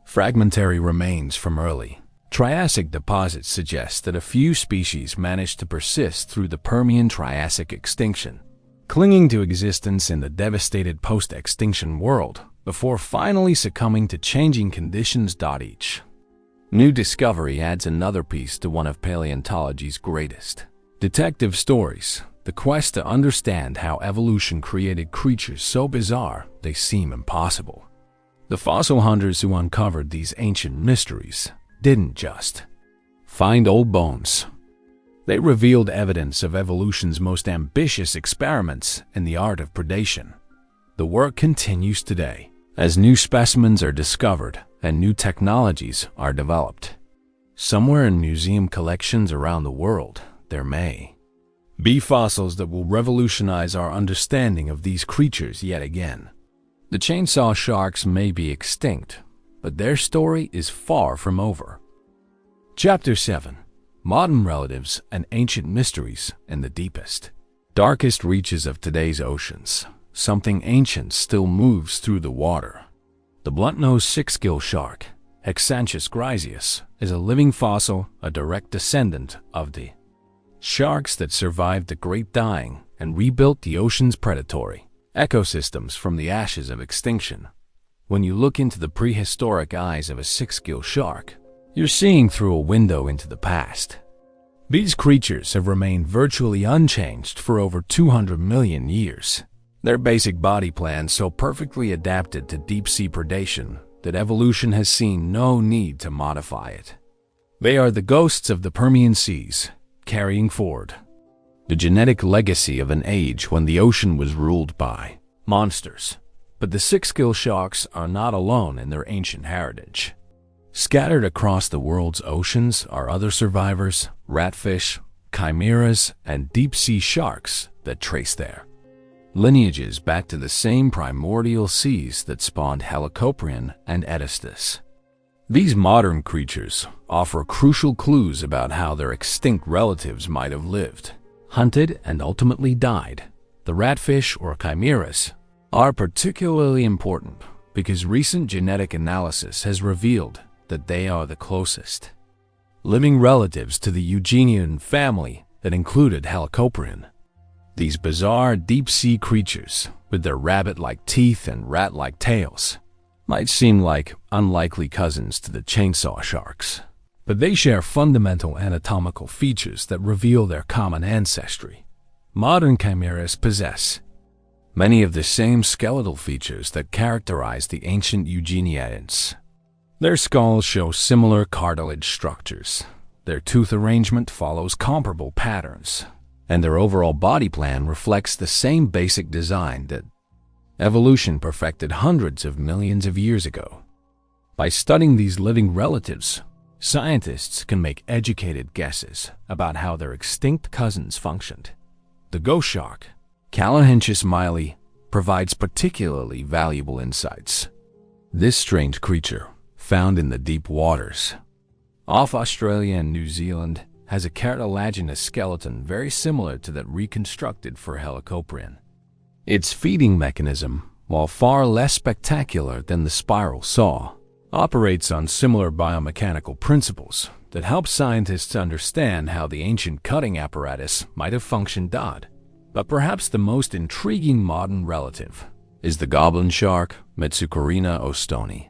Fragmentary remains from early Triassic deposits suggest that a few species managed to persist through the Permian-Triassic extinction, clinging to existence in the devastated post-extinction world before finally succumbing to changing conditions. Each new discovery adds another piece to one of paleontology's greatest detective stories, the quest to understand how evolution created creatures so bizarre they seem impossible. The fossil hunters who uncovered these ancient mysteries didn't just find old bones. They revealed evidence of evolution's most ambitious experiments in the art of predation. The work continues today as new specimens are discovered and new technologies are developed. Somewhere in museum collections around the world, there may be fossils that will revolutionize our understanding of these creatures yet again. The chainsaw sharks may be extinct, but their story is far from over. Chapter 7. Modern Relatives and Ancient Mysteries in the Deepest, Darkest Reaches of Today's Oceans. Something ancient still moves through the water. The blunt-nosed six-gill shark, Hexanchus griseus, is a living fossil, a direct descendant of the sharks that survived the Great Dying and rebuilt the ocean's predatory ecosystems from the ashes of extinction. When you look into the prehistoric eyes of a six-gill shark, you're seeing through a window into the past. These creatures have remained virtually unchanged for over 200 million years. Their basic body plan so perfectly adapted to deep-sea predation that evolution has seen no need to modify it. They are the ghosts of the Permian seas, carrying forward the genetic legacy of an age when the ocean was ruled by monsters. But the six-gill sharks are not alone in their ancient heritage. Scattered across the world's oceans are other survivors, ratfish, chimeras, and deep-sea sharks that trace their lineages back to the same primordial seas that spawned Helicoprion and Edestus. These modern creatures offer crucial clues about how their extinct relatives might have lived, hunted, and ultimately died. The ratfish or chimeras are particularly important because recent genetic analysis has revealed that they are the closest living relatives to the Eugenian family that included Helicoprion. These bizarre deep-sea creatures, with their rabbit-like teeth and rat-like tails, might seem like unlikely cousins to the chainsaw sharks, but they share fundamental anatomical features that reveal their common ancestry. Modern chimeras possess many of the same skeletal features that characterize the ancient Eugenians. Their skulls show similar cartilage structures, their tooth arrangement follows comparable patterns, and their overall body plan reflects the same basic design that evolution perfected hundreds of millions of years ago. By studying these living relatives, scientists can make educated guesses about how their extinct cousins functioned. The ghost shark, Calahinchus miley, provides particularly valuable insights. This strange creature, found in the deep waters off Australia and New Zealand, has a cartilaginous skeleton very similar to that reconstructed for Helicoprion. Its feeding mechanism, while far less spectacular than the spiral saw, operates on similar biomechanical principles that help scientists understand how the ancient cutting apparatus might have functioned. But perhaps the most intriguing modern relative is the goblin shark, Metsucorina ostoni.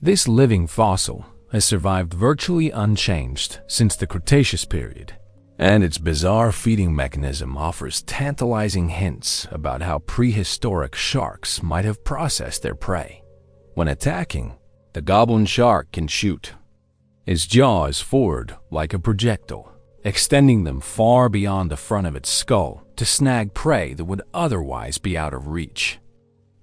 This living fossil has survived virtually unchanged since the Cretaceous period, and its bizarre feeding mechanism offers tantalizing hints about how prehistoric sharks might have processed their prey. When attacking, the goblin shark can shoot its jaws forward like a projectile, extending them far beyond the front of its skull to snag prey that would otherwise be out of reach.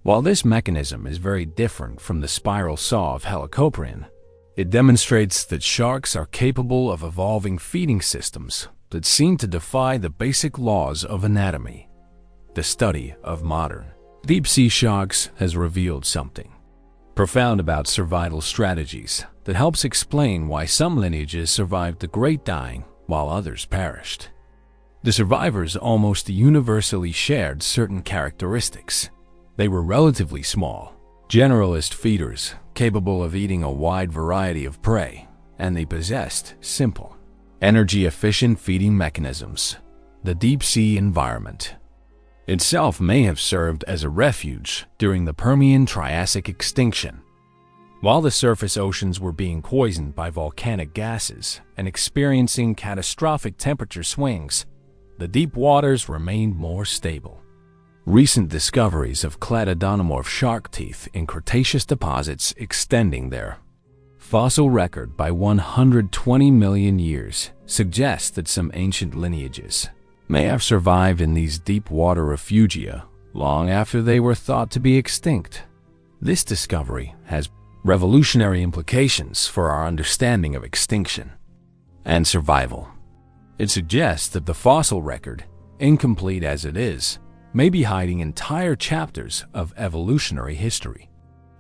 While this mechanism is very different from the spiral saw of Helicoprion, it demonstrates that sharks are capable of evolving feeding systems that seem to defy the basic laws of anatomy. The study of modern deep-sea sharks has revealed something profound about survival strategies that helps explain why some lineages survived the Great Dying while others perished. The survivors almost universally shared certain characteristics. They were relatively small, generalist feeders capable of eating a wide variety of prey, and they possessed simple, energy-efficient feeding mechanisms. The deep-sea environment itself may have served as a refuge during the Permian-Triassic extinction. While the surface oceans were being poisoned by volcanic gases and experiencing catastrophic temperature swings, the deep waters remained more stable. Recent discoveries of cladodonomorph shark teeth in Cretaceous deposits extending their fossil record by 120 million years suggest that some ancient lineages may have survived in these deep water refugia long after they were thought to be extinct. This discovery has revolutionary implications for our understanding of extinction and survival. It suggests that the fossil record, incomplete as it is, may be hiding entire chapters of evolutionary history.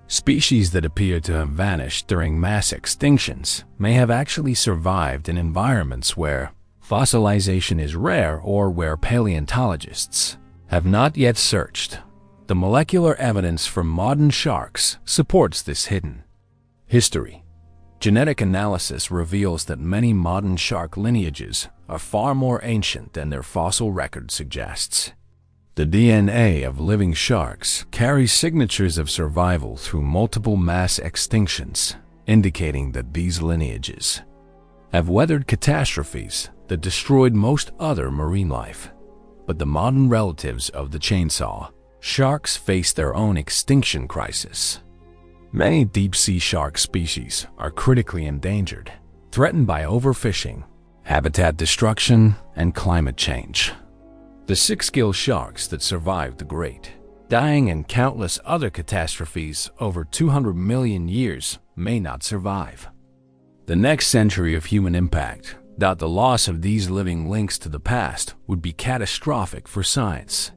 Species that appear to have vanished during mass extinctions may have actually survived in environments where fossilization is rare or where paleontologists have not yet searched. The molecular evidence from modern sharks supports this hidden history. Genetic analysis reveals that many modern shark lineages are far more ancient than their fossil record suggests. The DNA of living sharks carries signatures of survival through multiple mass extinctions, indicating that these lineages have weathered catastrophes that destroyed most other marine life. But the modern relatives of the chainsaw sharks face their own extinction crisis. Many deep-sea shark species are critically endangered, threatened by overfishing, habitat destruction, and climate change. The six-gill sharks that survived the Great Dying and countless other catastrophes over 200 million years may not survive. The next century of human impact, the loss of these living links to the past, would be catastrophic for science.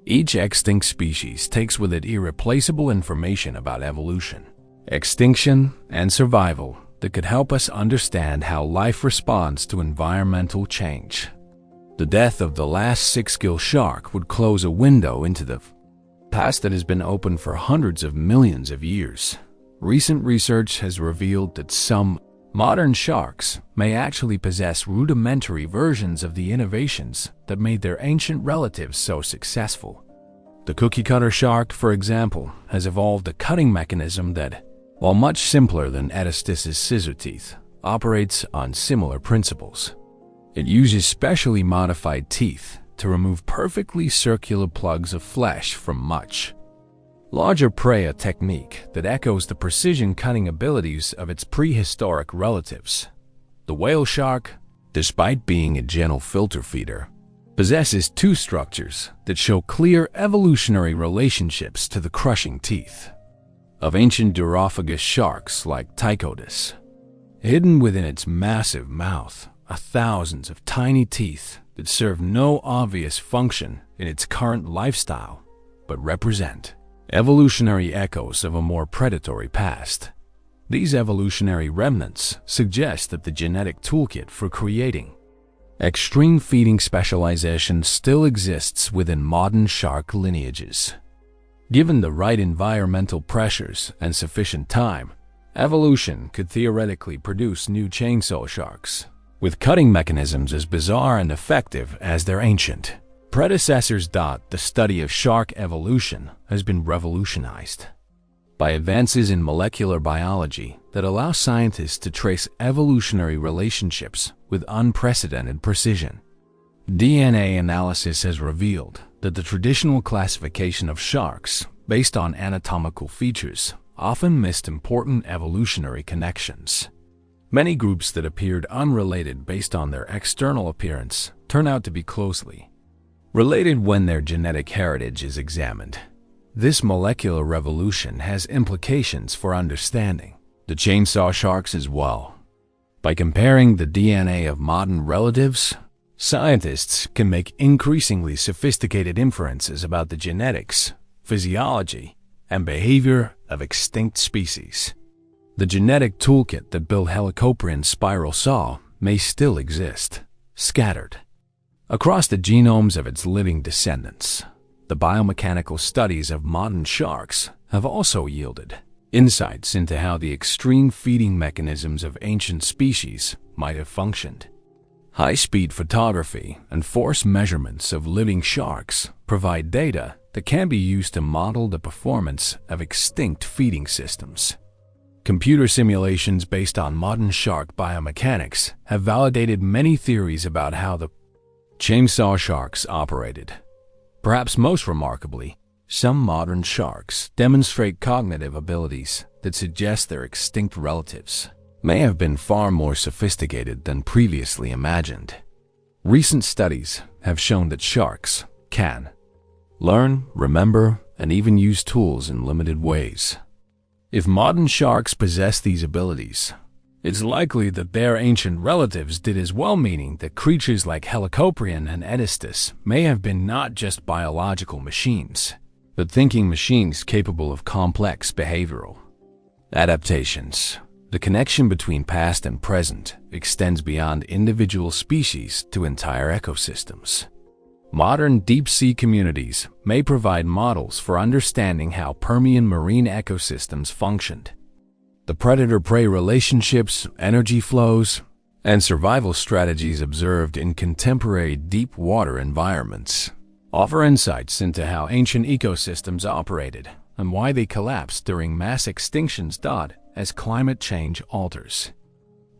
Each extinct species takes with it irreplaceable information about evolution, extinction, and survival that could help us understand how life responds to environmental change. The death of the last six-gill shark would close a window into the past that has been open for hundreds of millions of years. Recent research has revealed that some modern sharks may actually possess rudimentary versions of the innovations that made their ancient relatives so successful. The cookie-cutter shark, for example, has evolved a cutting mechanism that, while much simpler than Edestus's scissor teeth, operates on similar principles. It uses specially modified teeth to remove perfectly circular plugs of flesh from much larger prey, a technique that echoes the precision cutting abilities of its prehistoric relatives. The whale shark, despite being a gentle filter feeder, possesses two structures that show clear evolutionary relationships to the crushing teeth of ancient durophagous sharks like Edestus. Hidden within its massive mouth are thousands of tiny teeth that serve no obvious function in its current lifestyle, but represent evolutionary echoes of a more predatory past. These evolutionary remnants suggest that the genetic toolkit for creating extreme feeding specialization still exists within modern shark lineages. Given the right environmental pressures and sufficient time, evolution could theoretically produce new chainsaw sharks, with cutting mechanisms as bizarre and effective as their ancient predecessors. The study of shark evolution has been revolutionized by advances in molecular biology that allow scientists to trace evolutionary relationships with unprecedented precision. DNA analysis has revealed that the traditional classification of sharks based on anatomical features often missed important evolutionary connections. Many groups that appeared unrelated based on their external appearance turn out to be closely related when their genetic heritage is examined. This molecular revolution has implications for understanding the chainsaw sharks as well. By comparing the DNA of modern relatives, scientists can make increasingly sophisticated inferences about the genetics, physiology, and behavior of extinct species. The genetic toolkit that built Helicoprion's spiral saw may still exist, scattered across the genomes of its living descendants. The biomechanical studies of modern sharks have also yielded insights into how the extreme feeding mechanisms of ancient species might have functioned. High-speed photography and force measurements of living sharks provide data that can be used to model the performance of extinct feeding systems. Computer simulations based on modern shark biomechanics have validated many theories about how the chainsaw sharks operated. Perhaps most remarkably, some modern sharks demonstrate cognitive abilities that suggest their extinct relatives may have been far more sophisticated than previously imagined. Recent studies have shown that sharks can learn, remember, and even use tools in limited ways. If modern sharks possess these abilities, it's likely that their ancient relatives did as well, meaning that creatures like Helicoprion and Edestus may have been not just biological machines, but thinking machines capable of complex behavioral adaptations. The connection between past and present extends beyond individual species to entire ecosystems. Modern deep-sea communities may provide models for understanding how Permian marine ecosystems functioned. The predator-prey relationships, energy flows, and survival strategies observed in contemporary deep-water environments offer insights into how ancient ecosystems operated and why they collapsed during mass extinctions. As climate change alters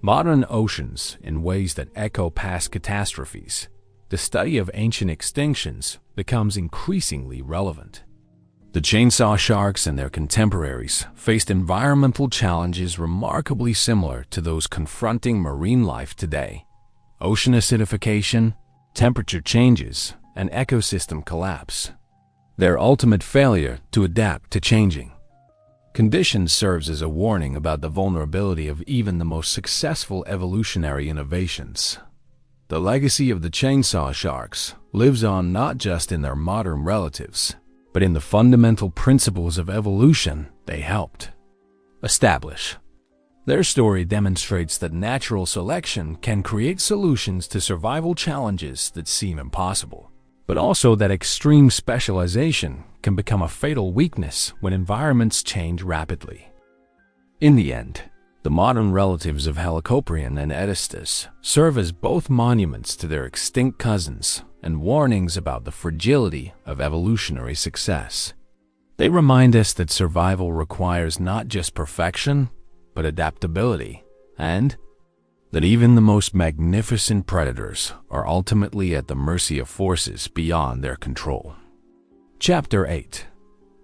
modern oceans in ways that echo past catastrophes, the study of ancient extinctions becomes increasingly relevant. The chainsaw sharks and their contemporaries faced environmental challenges remarkably similar to those confronting marine life today. Ocean acidification, temperature changes, and ecosystem collapse. Their ultimate failure to adapt to changing conditions serves as a warning about the vulnerability of even the most successful evolutionary innovations. The legacy of the chainsaw sharks lives on not just in their modern relatives, but in the fundamental principles of evolution they helped establish. Their story demonstrates that natural selection can create solutions to survival challenges that seem impossible, but also that extreme specialization can become a fatal weakness when environments change rapidly. In the end, the modern relatives of Helicoprion and Edestus serve as both monuments to their extinct cousins and warnings about the fragility of evolutionary success. They remind us that survival requires not just perfection, but adaptability, and that even the most magnificent predators are ultimately at the mercy of forces beyond their control. Chapter 8.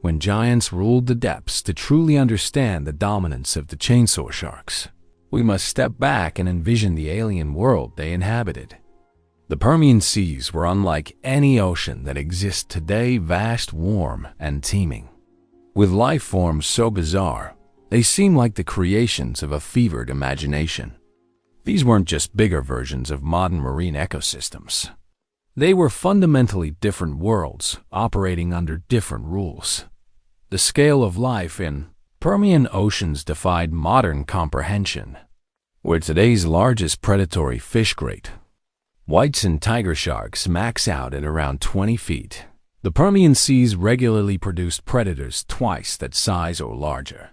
When giants ruled the depths. To truly understand the dominance of the chainsaw sharks, we must step back and envision the alien world they inhabited. The Permian seas were unlike any ocean that exists today, vast, warm, and teeming. With life forms so bizarre, they seem like the creations of a fevered imagination. These weren't just bigger versions of modern marine ecosystems. They were fundamentally different worlds operating under different rules. The scale of life in Permian oceans defied modern comprehension. Where today's largest predatory fish grate, whites and tiger sharks, max out at around 20 feet, the Permian seas regularly produced predators twice that size or larger.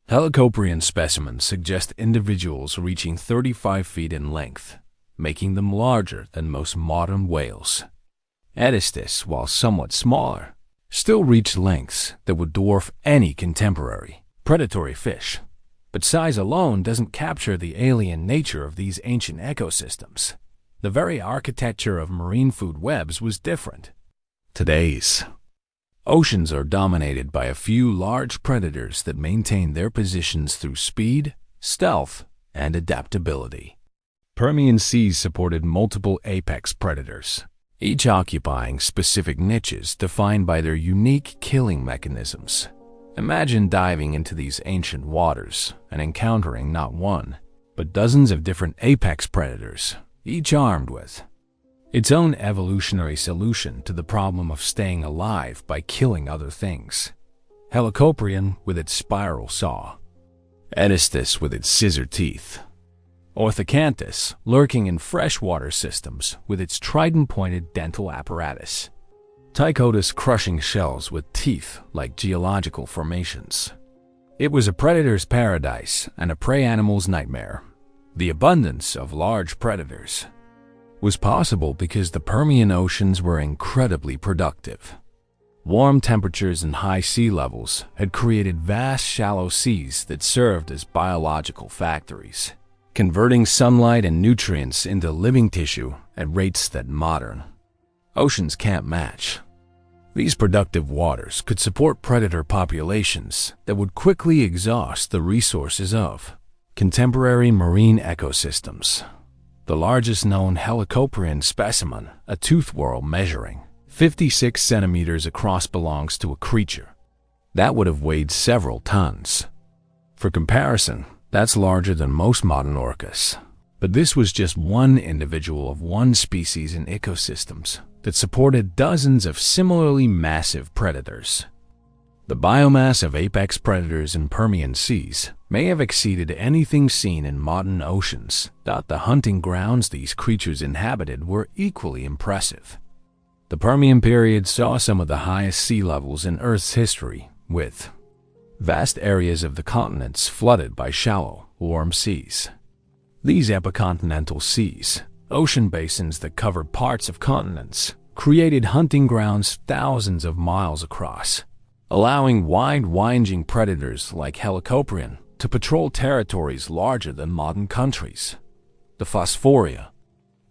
Helicoprion specimens suggest individuals reaching 35 feet in length, making them larger than most modern whales. Edestus, while somewhat smaller, still reached lengths that would dwarf any contemporary predatory fish. But size alone doesn't capture the alien nature of these ancient ecosystems. The very architecture of marine food webs was different. Today's oceans are dominated by a few large predators that maintain their positions through speed, stealth, and adaptability. Permian seas supported multiple apex predators, each occupying specific niches defined by their unique killing mechanisms. Imagine diving into these ancient waters and encountering not one, but dozens of different apex predators, each armed with its own evolutionary solution to the problem of staying alive by killing other things. Helicoprion with its spiral saw, Edestus with its scissor teeth, Orthocanthus lurking in freshwater systems with its trident-pointed dental apparatus, Tychodus crushing shells with teeth like geological formations. It was a predator's paradise and a prey animal's nightmare. The abundance of large predators was possible because the Permian oceans were incredibly productive. Warm temperatures and high sea levels had created vast shallow seas that served as biological factories, converting sunlight and nutrients into living tissue at rates that modern oceans can't match. These productive waters could support predator populations that would quickly exhaust the resources of contemporary marine ecosystems. The largest known Helicoprion specimen, a tooth whorl measuring 56 centimeters across, belongs to a creature that would have weighed several tons. For comparison, that's larger than most modern orcas. But this was just one individual of one species in ecosystems that supported dozens of similarly massive predators. The biomass of apex predators in Permian seas may have exceeded anything seen in modern oceans. The hunting grounds these creatures inhabited were equally impressive. The Permian period saw some of the highest sea levels in Earth's history, with vast areas of the continents flooded by shallow, warm seas. These epicontinental seas, ocean basins that covered parts of continents, created hunting grounds thousands of miles across, allowing wide-ranging predators like Helicoprion to patrol territories larger than modern countries. The Phosphoria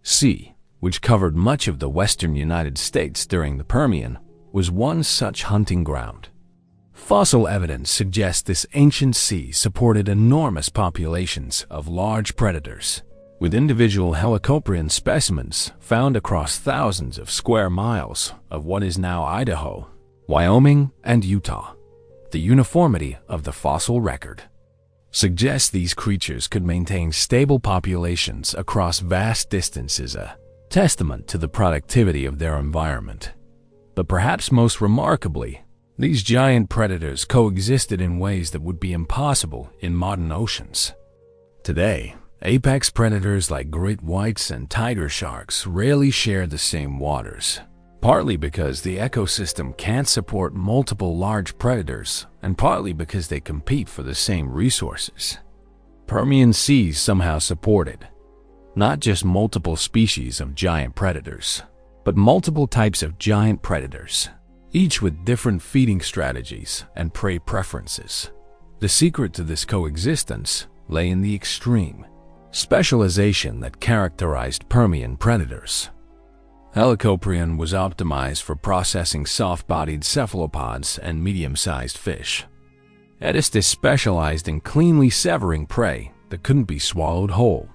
Sea, which covered much of the western United States during the Permian, was one such hunting ground. Fossil evidence suggests this ancient sea supported enormous populations of large predators, with individual Helicoprion specimens found across thousands of square miles of what is now Idaho, Wyoming, and Utah. The uniformity of the fossil record suggests these creatures could maintain stable populations across vast distances, a testament to the productivity of their environment. But perhaps most remarkably, these giant predators coexisted in ways that would be impossible in modern oceans. Today, apex predators like great whites and tiger sharks rarely share the same waters, partly because the ecosystem can't support multiple large predators, and partly because they compete for the same resources. Permian seas somehow supported not just multiple species of giant predators, but multiple types of giant predators, each with different feeding strategies and prey preferences. The secret to this coexistence lay in the extreme specialization that characterized Permian predators. Helicoprion was optimized for processing soft-bodied cephalopods and medium-sized fish. Edestus specialized in cleanly severing prey that couldn't be swallowed whole.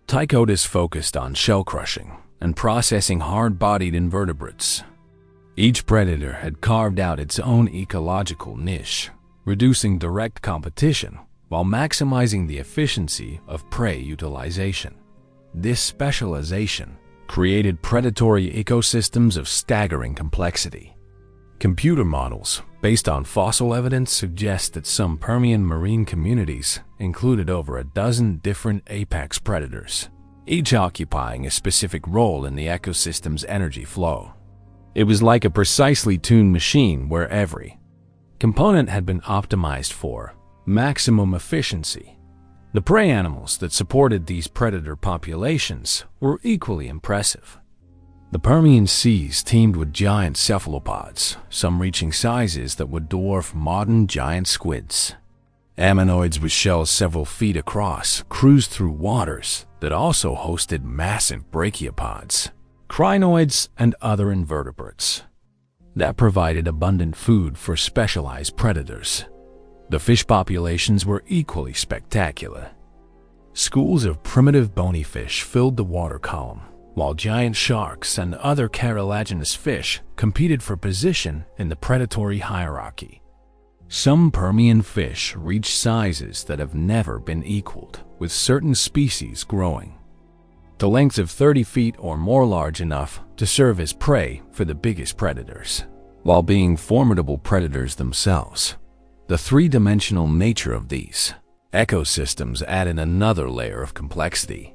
Tychotus focused on shell crushing and processing hard-bodied invertebrates. Each predator had carved out its own ecological niche, reducing direct competition while maximizing the efficiency of prey utilization. This specialization created predatory ecosystems of staggering complexity. Computer models based on fossil evidence suggest that some Permian marine communities included over a dozen different apex predators, each occupying a specific role in the ecosystem's energy flow. It was like a precisely tuned machine where every component had been optimized for maximum efficiency. The prey animals that supported these predator populations were equally impressive. The Permian seas teemed with giant cephalopods, some reaching sizes that would dwarf modern giant squids. Ammonoids with shells several feet across cruised through waters that also hosted massive brachiopods, crinoids, and other invertebrates that provided abundant food for specialized predators. The fish populations were equally spectacular. Schools of primitive bony fish filled the water column, while giant sharks and other cartilaginous fish competed for position in the predatory hierarchy. Some Permian fish reach sizes that have never been equaled, with certain species growing to lengths of 30 feet or more, large enough to serve as prey for the biggest predators, while being formidable predators themselves. The three-dimensional nature of these ecosystems added another layer of complexity.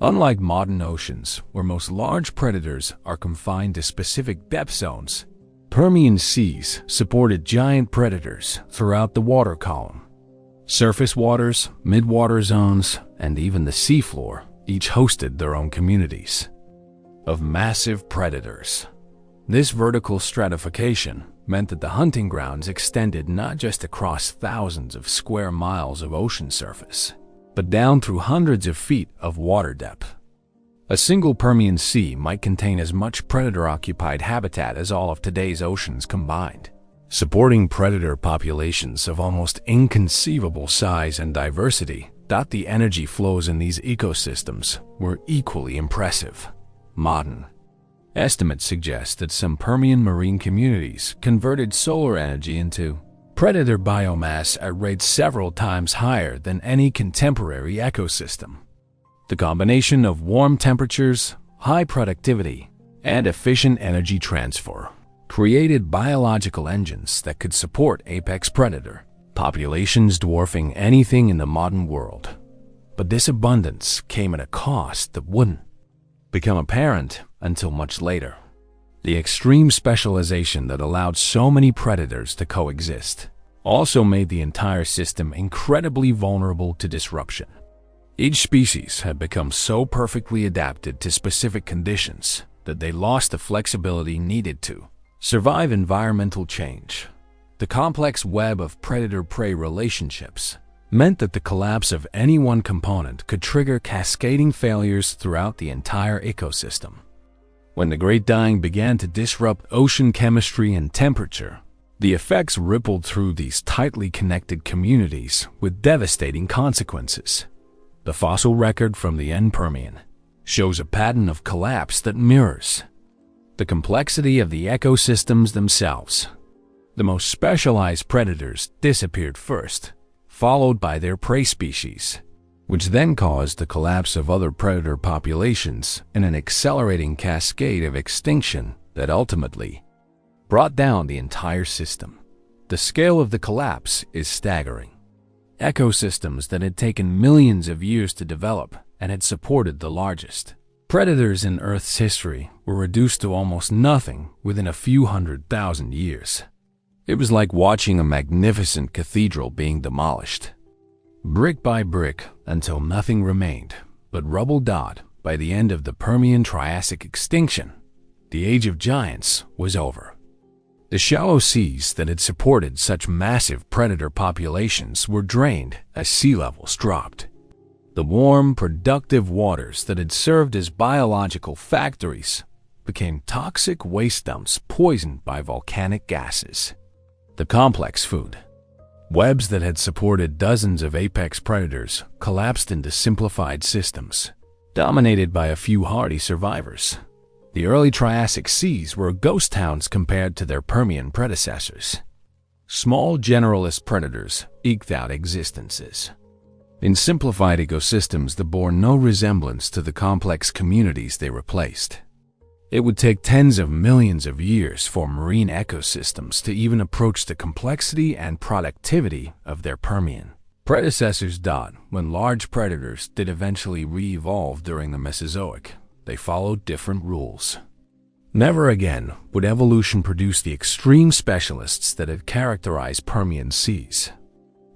Unlike modern oceans, where most large predators are confined to specific depth zones, Permian seas supported giant predators throughout the water column. Surface waters, mid-water zones, and even the seafloor each hosted their own communities of massive predators. This vertical stratification meant that the hunting grounds extended not just across thousands of square miles of ocean surface, but down through hundreds of feet of water depth. A single Permian sea might contain as much predator-occupied habitat as all of today's oceans combined, supporting predator populations of almost inconceivable size and diversity. The energy flows in these ecosystems were equally impressive. Modern estimates suggest that some Permian marine communities converted solar energy into predator biomass at rates several times higher than any contemporary ecosystem. The combination of warm temperatures, high productivity, and efficient energy transfer created biological engines that could support apex predator populations dwarfing anything in the modern world. But this abundance came at a cost that wouldn't become apparent until much later. The extreme specialization that allowed so many predators to coexist also made the entire system incredibly vulnerable to disruption. Each species had become so perfectly adapted to specific conditions that they lost the flexibility needed to survive environmental change. The complex web of predator-prey relationships meant that the collapse of any one component could trigger cascading failures throughout the entire ecosystem. When the Great Dying began to disrupt ocean chemistry and temperature, the effects rippled through these tightly connected communities with devastating consequences. The fossil record from the end Permian shows a pattern of collapse that mirrors the complexity of the ecosystems themselves. The most specialized predators disappeared first, followed by their prey species, which then caused the collapse of other predator populations in an accelerating cascade of extinction that ultimately brought down the entire system. The scale of the collapse is staggering. Ecosystems that had taken millions of years to develop and had supported the largest predators in Earth's history were reduced to almost nothing within a few 100,000 years. It was like watching a magnificent cathedral being demolished, brick by brick, until nothing remained but rubble. By the end of the Permian-Triassic extinction, the Age of Giants was over. The shallow seas that had supported such massive predator populations were drained as sea levels dropped. The warm, productive waters that had served as biological factories became toxic waste dumps poisoned by volcanic gases. The complex food webs that had supported dozens of apex predators collapsed into simplified systems, dominated by a few hardy survivors. The early Triassic seas were ghost towns compared to their Permian predecessors. Small generalist predators eked out existences in simplified ecosystems that bore no resemblance to the complex communities they replaced. It would take tens of millions of years for marine ecosystems to even approach the complexity and productivity of their Permian predecessors. When large predators did eventually re-evolve during the Mesozoic, they followed different rules. Never again would evolution produce the extreme specialists that had characterized Permian seas.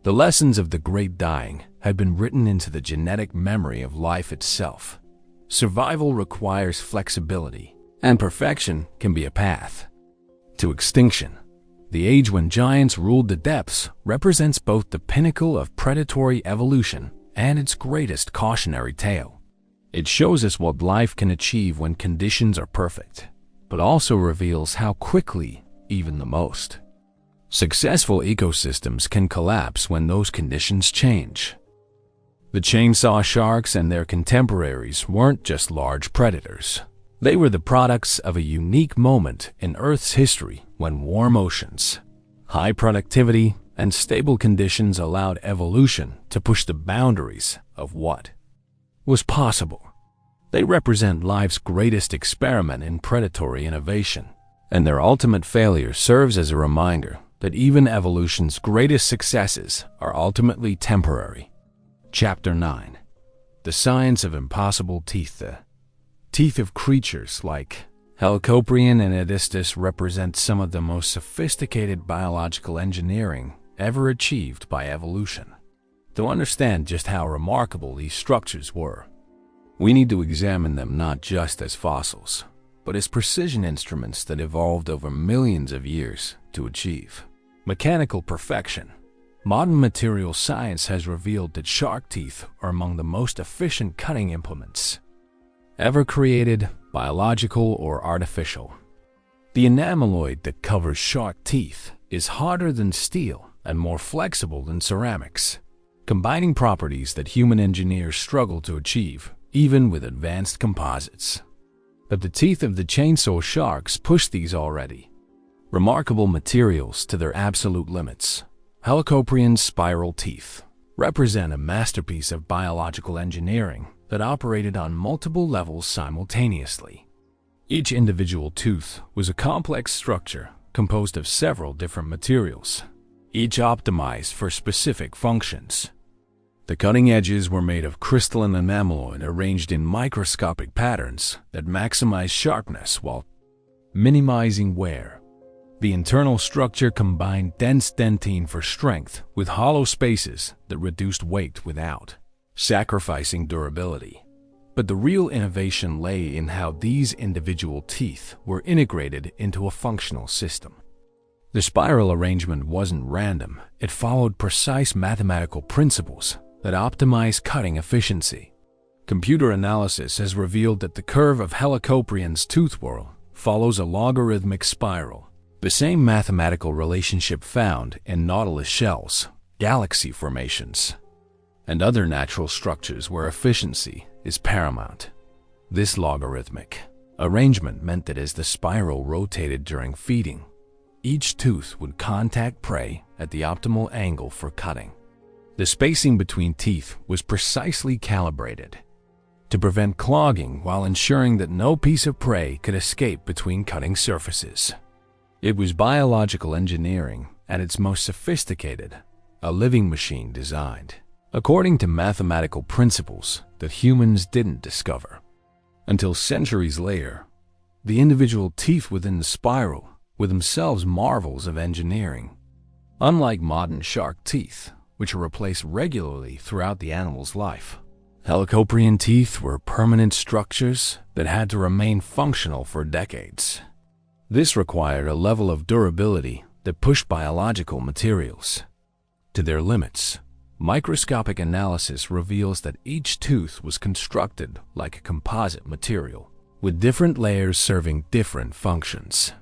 The lessons of the Great Dying had been written into the genetic memory of life itself. Survival requires flexibility, and perfection can be a path to extinction. The age when giants ruled the depths represents both the pinnacle of predatory evolution and its greatest cautionary tale. It shows us what life can achieve when conditions are perfect, but also reveals how quickly even the most successful ecosystems can collapse when those conditions change. The chainsaw sharks and their contemporaries weren't just large predators. They were the products of a unique moment in Earth's history when warm oceans, high productivity, and stable conditions allowed evolution to push the boundaries of what was possible. They represent life's greatest experiment in predatory innovation, and their ultimate failure serves as a reminder that even evolution's greatest successes are ultimately temporary. Chapter 9. The Science of Impossible Teeth. The teeth of creatures like Helicoprion and Edestus represent some of the most sophisticated biological engineering ever achieved by evolution. To understand just how remarkable these structures were, we need to examine them not just as fossils, but as precision instruments that evolved over millions of years to achieve mechanical perfection. Modern material science has revealed that shark teeth are among the most efficient cutting implements ever created, biological or artificial. The enameloid that covers shark teeth is harder than steel and more flexible than ceramics, combining properties that human engineers struggle to achieve, even with advanced composites. But the teeth of the chainsaw sharks push these already remarkable materials to their absolute limits. Helicoprion's spiral teeth represent a masterpiece of biological engineering that operated on multiple levels simultaneously. Each individual tooth was a complex structure composed of several different materials, each optimized for specific functions. The cutting edges were made of crystalline enameloid arranged in microscopic patterns that maximize sharpness while minimizing wear. The internal structure combined dense dentine for strength with hollow spaces that reduced weight without sacrificing durability. But the real innovation lay in how these individual teeth were integrated into a functional system. The spiral arrangement wasn't random. It followed precise mathematical principles that optimize cutting efficiency. Computer analysis has revealed that the curve of Helicoprion's tooth whorl follows a logarithmic spiral, the same mathematical relationship found in nautilus shells, galaxy formations, and other natural structures where efficiency is paramount. This logarithmic arrangement meant that as the spiral rotated during feeding, each tooth would contact prey at the optimal angle for cutting. The spacing between teeth was precisely calibrated to prevent clogging while ensuring that no piece of prey could escape between cutting surfaces. It was biological engineering at its most sophisticated, a living machine designed according to mathematical principles that humans didn't discover until centuries later. The individual teeth within the spiral were themselves marvels of engineering. Unlike modern shark teeth, which are replaced regularly throughout the animal's life, Helicoprion teeth were permanent structures that had to remain functional for decades. This required a level of durability that pushed biological materials to their limits. Microscopic analysis reveals that each tooth was constructed like a composite material, with different layers serving different functions.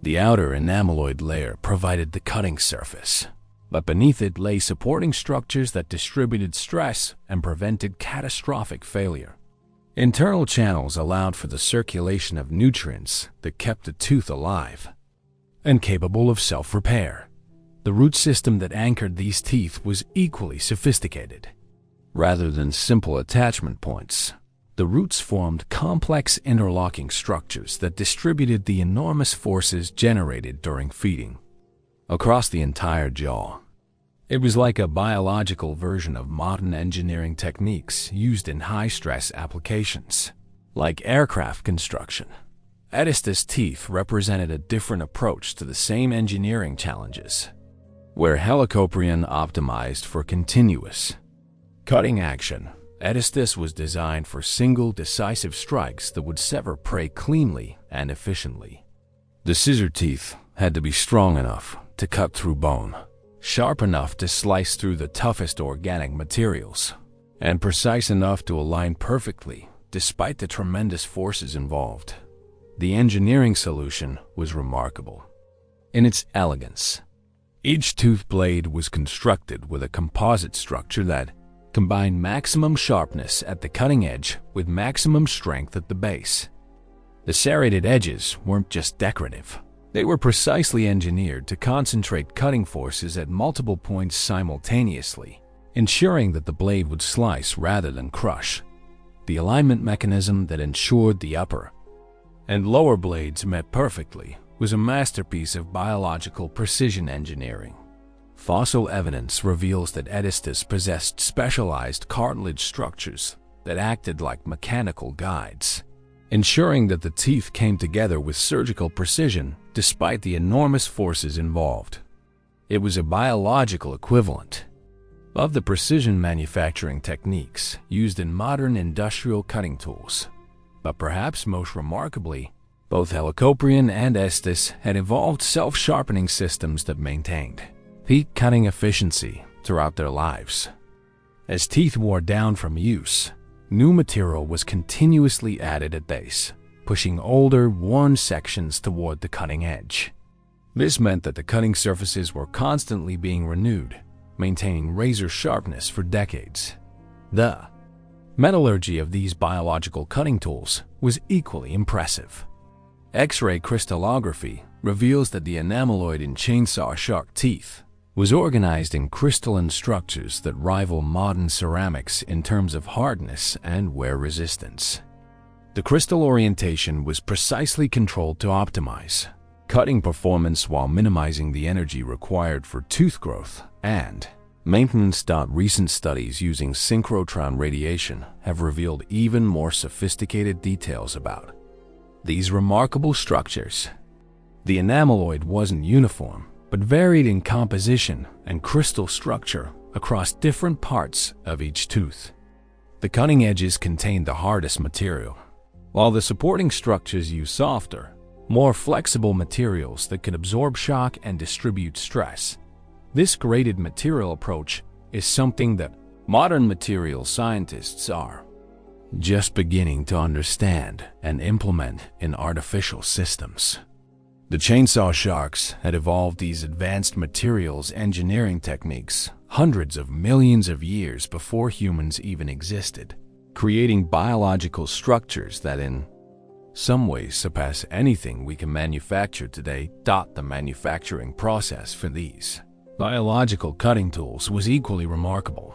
The outer enameloid layer provided the cutting surface, but beneath it lay supporting structures that distributed stress and prevented catastrophic failure. Internal channels allowed for the circulation of nutrients that kept the tooth alive and capable of self-repair. The root system that anchored these teeth was equally sophisticated. Rather than simple attachment points, the roots formed complex interlocking structures that distributed the enormous forces generated during feeding across the entire jaw. It was like a biological version of modern engineering techniques used in high-stress applications, like aircraft construction. Edestus teeth represented a different approach to the same engineering challenges, where Helicoprion optimized for continuous cutting action. Edestus was designed for single, decisive strikes that would sever prey cleanly and efficiently. The scissor teeth had to be strong enough to cut through bone, sharp enough to slice through the toughest organic materials, and precise enough to align perfectly despite the tremendous forces involved. The engineering solution was remarkable in its elegance. Each tooth blade was constructed with a composite structure that combined maximum sharpness at the cutting edge with maximum strength at the base. The serrated edges weren't just decorative. They were precisely engineered to concentrate cutting forces at multiple points simultaneously, ensuring that the blade would slice rather than crush. The alignment mechanism that ensured the upper and lower blades met perfectly was a masterpiece of biological precision engineering. Fossil evidence reveals that Edestus possessed specialized cartilage structures that acted like mechanical guides, ensuring that the teeth came together with surgical precision despite the enormous forces involved. It was a biological equivalent of the precision manufacturing techniques used in modern industrial cutting tools. But perhaps most remarkably, both Helicoprion and Edestus had evolved self-sharpening systems that maintained peak cutting efficiency throughout their lives. As teeth wore down from use, new material was continuously added at base, pushing older, worn sections toward the cutting edge. This meant that the cutting surfaces were constantly being renewed, maintaining razor sharpness for decades. The metallurgy of these biological cutting tools was equally impressive. X-ray crystallography reveals that the enameloid in chainsaw shark teeth was organized in crystalline structures that rival modern ceramics in terms of hardness and wear resistance. The crystal orientation was precisely controlled to optimize cutting performance while minimizing the energy required for tooth growth and maintenance. Recent studies using synchrotron radiation have revealed even more sophisticated details about these remarkable structures. The enameloid wasn't uniform, but varied in composition and crystal structure across different parts of each tooth. The cutting edges contained the hardest material, while the supporting structures used softer, more flexible materials that could absorb shock and distribute stress. This graded material approach is something that modern material scientists are just beginning to understand and implement in artificial systems. The chainsaw sharks had evolved these advanced materials engineering techniques hundreds of millions of years before humans even existed, creating biological structures that in some ways surpass anything we can manufacture today. The manufacturing process for these biological cutting tools was equally remarkable.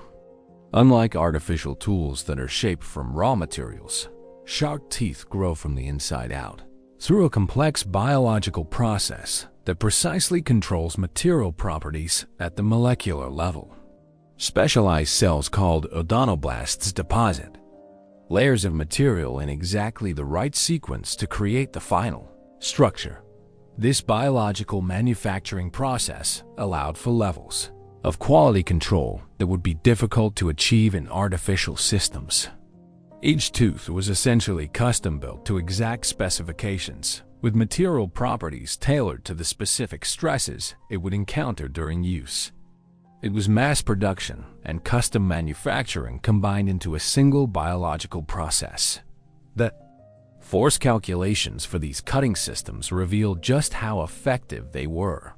Unlike artificial tools that are shaped from raw materials, shark teeth grow from the inside out through a complex biological process that precisely controls material properties at the molecular level. Specialized cells called odontoblasts deposit layers of material in exactly the right sequence to create the final structure. This biological manufacturing process allowed for levels of quality control that would be difficult to achieve in artificial systems. Each tooth was essentially custom-built to exact specifications, with material properties tailored to the specific stresses it would encounter during use. It was mass production and custom manufacturing combined into a single biological process. The force calculations for these cutting systems revealed just how effective they were.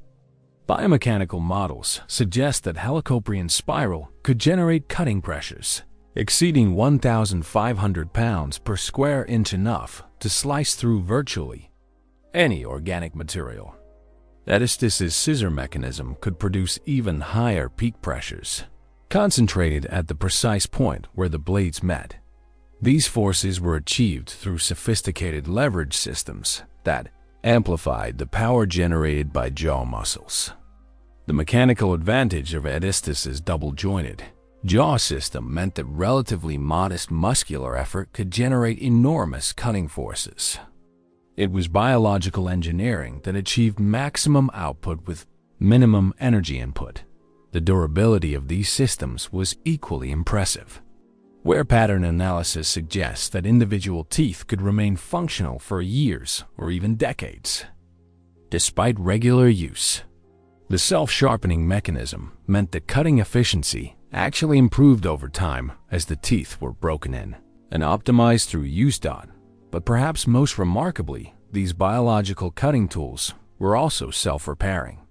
Biomechanical models suggest that Helicoprion spiral could generate cutting pressures exceeding 1,500 pounds per square inch, enough to slice through virtually any organic material. Edestus's scissor mechanism could produce even higher peak pressures, concentrated at the precise point where the blades met. These forces were achieved through sophisticated leverage systems that amplified the power generated by jaw muscles. The mechanical advantage of Edestus's double-jointed jaw system meant that relatively modest muscular effort could generate enormous cutting forces. It was biological engineering that achieved maximum output with minimum energy input. The durability of these systems was equally impressive. Wear pattern analysis suggests that individual teeth could remain functional for years or even decades, despite regular use. The self-sharpening mechanism meant that cutting efficiency actually improved over time as the teeth were broken in and optimized through use. But perhaps most remarkably, these biological cutting tools were also self-repairing.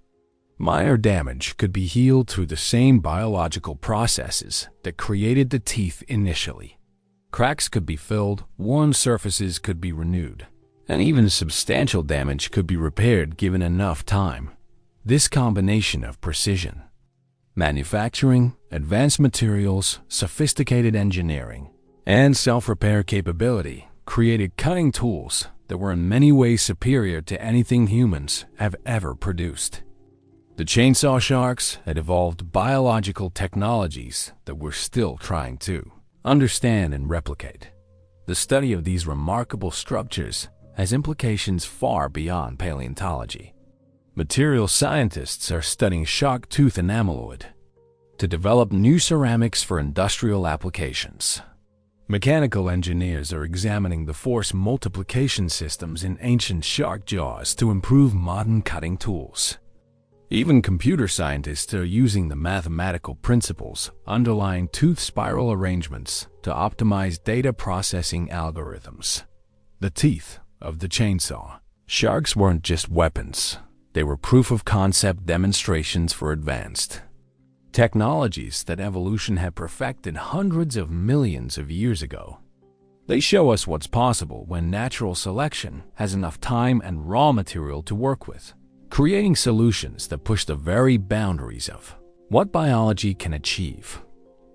Minor damage could be healed through the same biological processes that created the teeth initially. Cracks could be filled, worn surfaces could be renewed, and even substantial damage could be repaired given enough time. This combination of precision, manufacturing, advanced materials, sophisticated engineering, and self-repair capability created cutting tools that were in many ways superior to anything humans have ever produced. The chainsaw sharks had evolved biological technologies that we're still trying to understand and replicate. The study of these remarkable structures has implications far beyond paleontology. Material scientists are studying shark tooth enameloid to develop new ceramics for industrial applications. Mechanical engineers are examining the force multiplication systems in ancient shark jaws to improve modern cutting tools. Even computer scientists are using the mathematical principles underlying tooth spiral arrangements to optimize data processing algorithms. The teeth of the chainsaw sharks weren't just weapons. They were proof-of-concept demonstrations for advanced technologies that evolution had perfected hundreds of millions of years ago. They show us what's possible when natural selection has enough time and raw material to work with, creating solutions that push the very boundaries of what biology can achieve.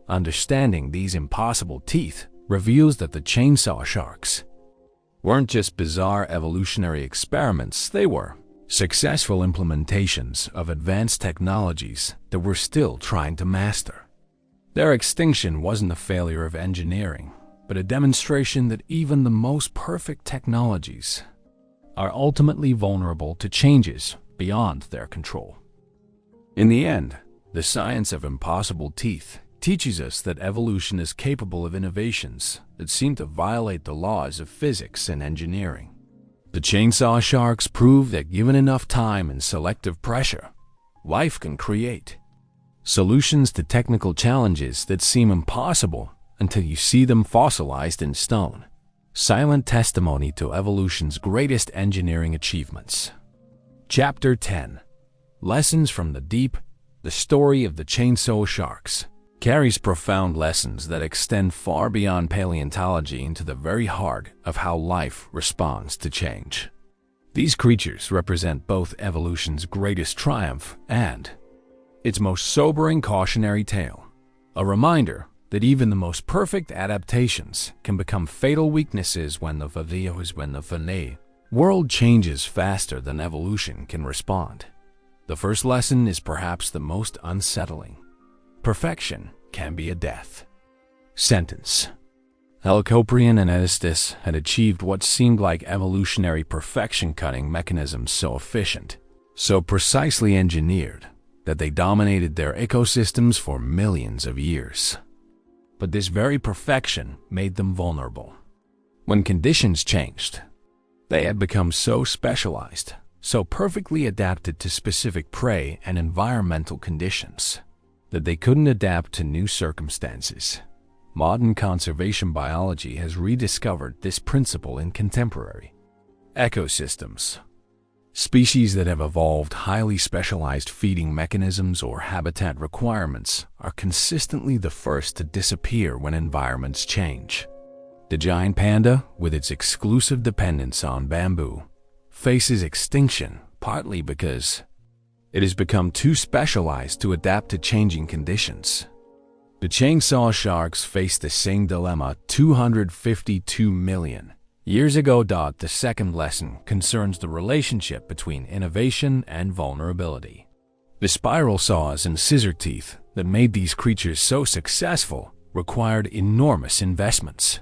Understanding these impossible teeth reveals that the chainsaw sharks weren't just bizarre evolutionary experiments, they were successful implementations of advanced technologies that we're still trying to master. Their extinction wasn't a failure of engineering, but a demonstration that even the most perfect technologies are ultimately vulnerable to changes beyond their control. In the end, the science of impossible teeth teaches us that evolution is capable of innovations that seem to violate the laws of physics and engineering. The chainsaw sharks prove that given enough time and selective pressure, life can create solutions to technical challenges that seem impossible until you see them fossilized in stone. Silent testimony to evolution's greatest engineering achievements. Chapter 10. Lessons from the Deep The story of the chainsaw sharks carries profound lessons that extend far beyond paleontology into the very heart of how life responds to change. These creatures represent both evolution's greatest triumph and its most sobering cautionary tale, a reminder that even the most perfect adaptations can become fatal weaknesses when the world changes faster than evolution can respond. The first lesson is perhaps the most unsettling. Perfection can be a death sentence. Helicoprion and Edestus had achieved what seemed like evolutionary perfection, cutting mechanisms so efficient, so precisely engineered, that they dominated their ecosystems for millions of years. But this very perfection made them vulnerable. When conditions changed, they had become so specialized, so perfectly adapted to specific prey and environmental conditions, that they couldn't adapt to new circumstances. Modern conservation biology has rediscovered this principle in contemporary ecosystems. Species that have evolved highly specialized feeding mechanisms or habitat requirements are consistently the first to disappear when environments change. The giant panda, with its exclusive dependence on bamboo, faces extinction partly because it has become too specialized to adapt to changing conditions. The chainsaw sharks face the same dilemma 252 million years ago. The second lesson concerns the relationship between innovation and vulnerability. The spiral saws and scissor teeth that made these creatures so successful required enormous investments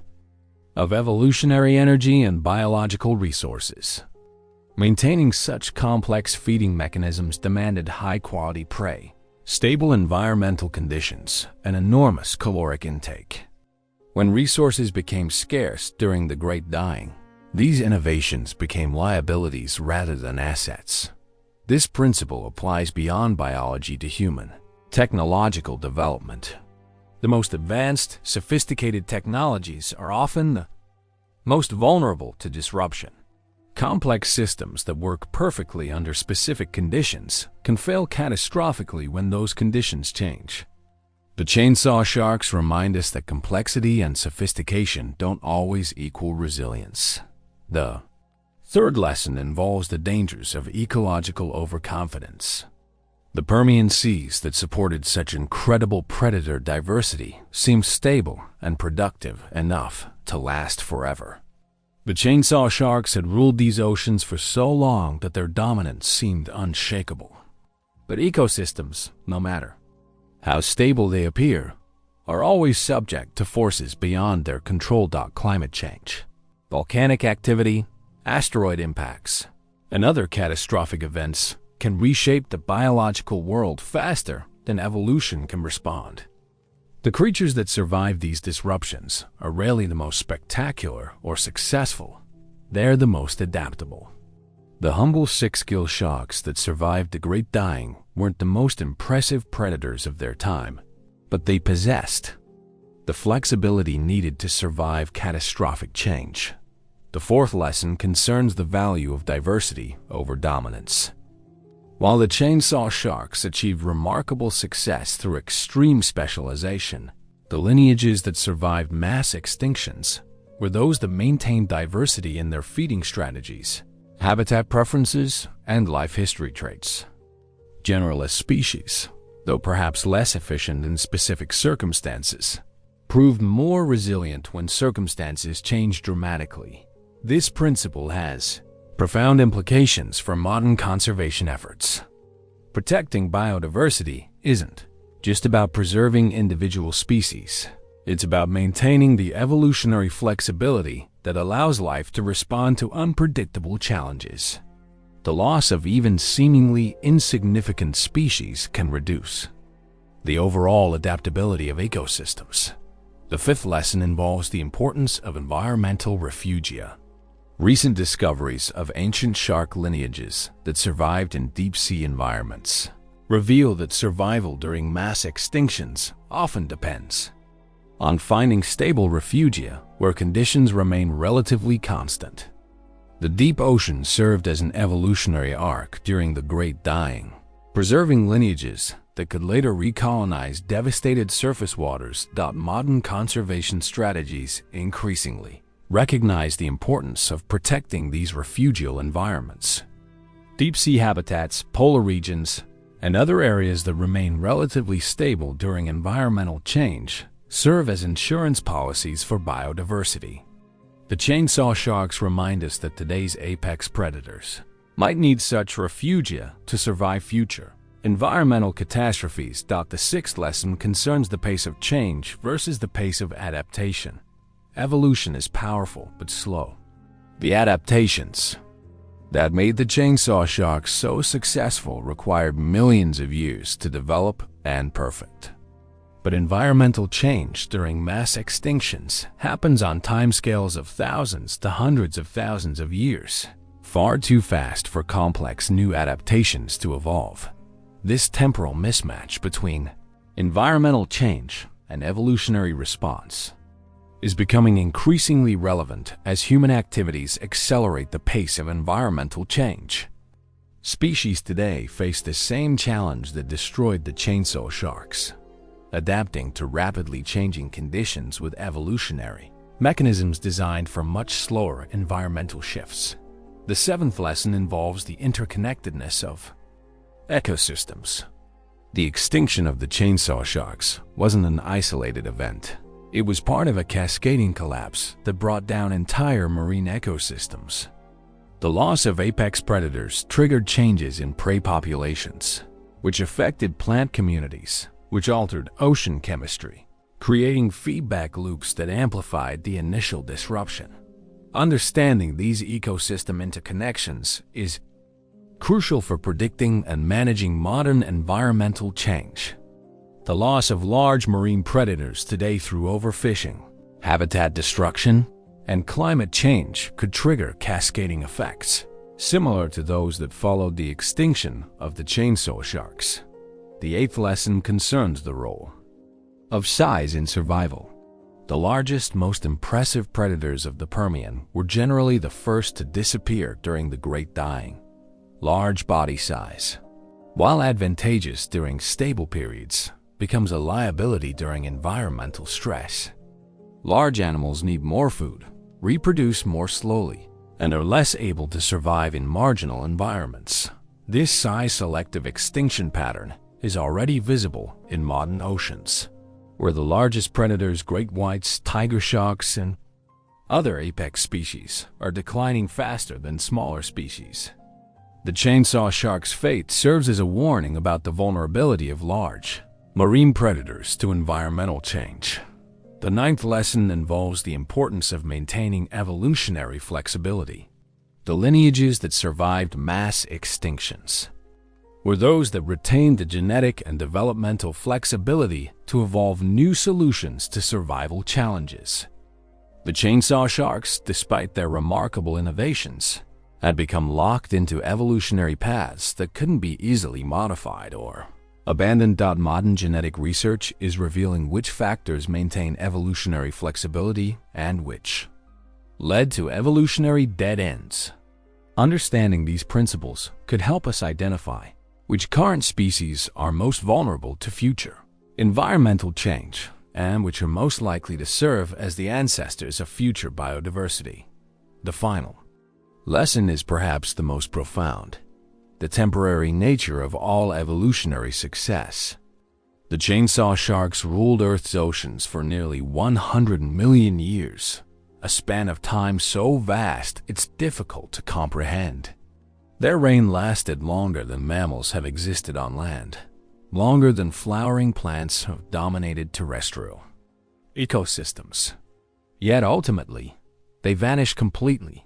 of evolutionary energy and biological resources. Maintaining such complex feeding mechanisms demanded high-quality prey, stable environmental conditions, and enormous caloric intake. When resources became scarce during the Great Dying, these innovations became liabilities rather than assets. This principle applies beyond biology to human technological development. The most advanced, sophisticated technologies are often the most vulnerable to disruption. Complex systems that work perfectly under specific conditions can fail catastrophically when those conditions change. The chainsaw sharks remind us that complexity and sophistication don't always equal resilience. The third lesson involves the dangers of ecological overconfidence. The Permian seas that supported such incredible predator diversity seemed stable and productive enough to last forever. The chainsaw sharks had ruled these oceans for so long that their dominance seemed unshakable. But ecosystems, no matter how stable they appear, are always subject to forces beyond their control. Climate change, volcanic activity, asteroid impacts, and other catastrophic events can reshape the biological world faster than evolution can respond. The creatures that survive these disruptions are rarely the most spectacular or successful. They're the most adaptable. The humble six-gill sharks that survived the Great Dying weren't the most impressive predators of their time, but they possessed the flexibility needed to survive catastrophic change. The fourth lesson concerns the value of diversity over dominance. While the chainsaw sharks achieved remarkable success through extreme specialization, the lineages that survived mass extinctions were those that maintained diversity in their feeding strategies, habitat preferences, and life history traits. Generalist species, though perhaps less efficient in specific circumstances, proved more resilient when circumstances changed dramatically. This principle has profound implications for modern conservation efforts. Protecting biodiversity isn't just about preserving individual species. It's about maintaining the evolutionary flexibility that allows life to respond to unpredictable challenges. The loss of even seemingly insignificant species can reduce the overall adaptability of ecosystems. The fifth lesson involves the importance of environmental refugia. Recent discoveries of ancient shark lineages that survived in deep-sea environments reveal that survival during mass extinctions often depends on finding stable refugia where conditions remain relatively constant. The deep ocean served as an evolutionary arc during the Great Dying, preserving lineages that could later recolonize devastated surface waters. Modern conservation strategies increasingly recognize the importance of protecting these refugial environments. Deep-sea habitats, polar regions, and other areas that remain relatively stable during environmental change serve as insurance policies for biodiversity. The chainsaw sharks remind us that today's apex predators might need such refugia to survive future environmental catastrophes. The sixth lesson concerns the pace of change versus the pace of adaptation. Evolution is powerful but slow. The adaptations that made the chainsaw sharks so successful required millions of years to develop and perfect. But environmental change during mass extinctions happens on timescales of thousands to hundreds of thousands of years, far too fast for complex new adaptations to evolve. This temporal mismatch between environmental change and evolutionary response is becoming increasingly relevant as human activities accelerate the pace of environmental change. Species today face the same challenge that destroyed the chainsaw sharks, adapting to rapidly changing conditions with evolutionary mechanisms designed for much slower environmental shifts. The seventh lesson involves the interconnectedness of ecosystems. The extinction of the chainsaw sharks wasn't an isolated event. It was part of a cascading collapse that brought down entire marine ecosystems. The loss of apex predators triggered changes in prey populations, which affected plant communities, which altered ocean chemistry, creating feedback loops that amplified the initial disruption. Understanding these ecosystem interconnections is crucial for predicting and managing modern environmental change. The loss of large marine predators today through overfishing, habitat destruction, and climate change could trigger cascading effects, similar to those that followed the extinction of the chainsaw sharks. The eighth lesson concerns the role of size in survival. The largest, most impressive predators of the Permian were generally the first to disappear during the Great Dying. Large body size, while advantageous during stable periods, becomes a liability during environmental stress. Large animals need more food, reproduce more slowly, and are less able to survive in marginal environments. This size-selective extinction pattern is already visible in modern oceans, where the largest predators, great whites, tiger sharks, and other apex species are declining faster than smaller species. The chainsaw shark's fate serves as a warning about the vulnerability of large marine predators to environmental change. The ninth lesson involves the importance of maintaining evolutionary flexibility. The lineages that survived mass extinctions were those that retained the genetic and developmental flexibility to evolve new solutions to survival challenges. The chainsaw sharks, despite their remarkable innovations, had become locked into evolutionary paths that couldn't be easily modified or abandoned. Modern genetic research is revealing which factors maintain evolutionary flexibility and which led to evolutionary dead ends. Understanding these principles could help us identify which current species are most vulnerable to future environmental change and which are most likely to serve as the ancestors of future biodiversity. The final lesson is perhaps the most profound: the temporary nature of all evolutionary success. The chainsaw sharks ruled Earth's oceans for nearly 100 million years, a span of time so vast it's difficult to comprehend. Their reign lasted longer than mammals have existed on land, longer than flowering plants have dominated terrestrial ecosystems. Yet ultimately, they vanished completely,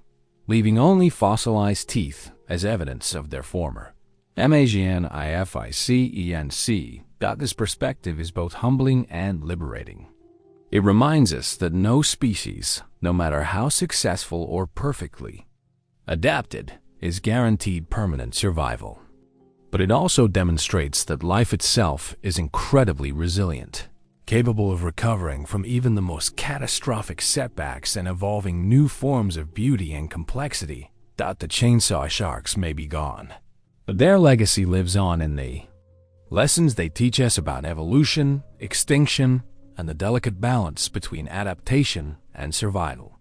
leaving only fossilized teeth as evidence of their former magnificence. This perspective is both humbling and liberating. It reminds us that no species, no matter how successful or perfectly adapted, is guaranteed permanent survival. But it also demonstrates that life itself is incredibly resilient, capable of recovering from even the most catastrophic setbacks and evolving new forms of beauty and complexity. The chainsaw sharks may be gone, but their legacy lives on in the Lessons they teach us about evolution, extinction, and the delicate balance between adaptation and survival.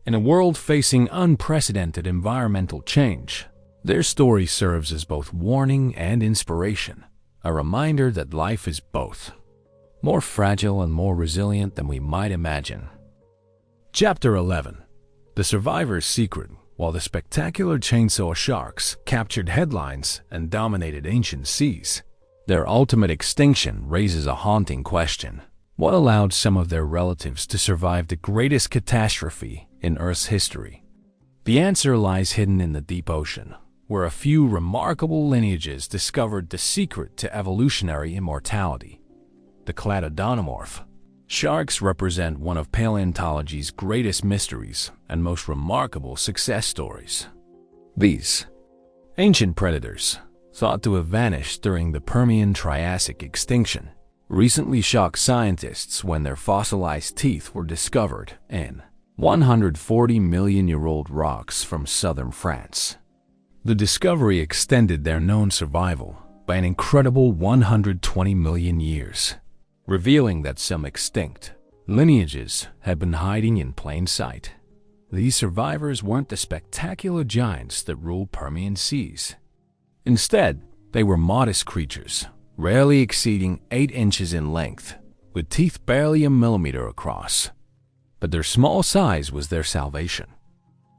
In a world facing unprecedented environmental change, their story serves as both warning and inspiration, a reminder that life is both more fragile and more resilient than we might imagine. Chapter 11. The Survivor's Secret. While the spectacular chainsaw sharks captured headlines and dominated ancient seas, their ultimate extinction raises a haunting question. What allowed some of their relatives to survive the greatest catastrophe in Earth's history? The answer lies hidden in the deep ocean, where a few remarkable lineages discovered the secret to evolutionary immortality. The cladodonomorph. Sharks represent one of paleontology's greatest mysteries and most remarkable success stories. These ancient predators, thought to have vanished during the Permian-Triassic extinction, recently shocked scientists when their fossilized teeth were discovered in 140-million-year-old rocks from southern France. The discovery extended their known survival by an incredible 120 million years, revealing that some extinct lineages had been hiding in plain sight. These survivors weren't the spectacular giants that ruled Permian seas. Instead, they were modest creatures, rarely exceeding 8 inches in length, with teeth barely a millimeter across. But their small size was their salvation.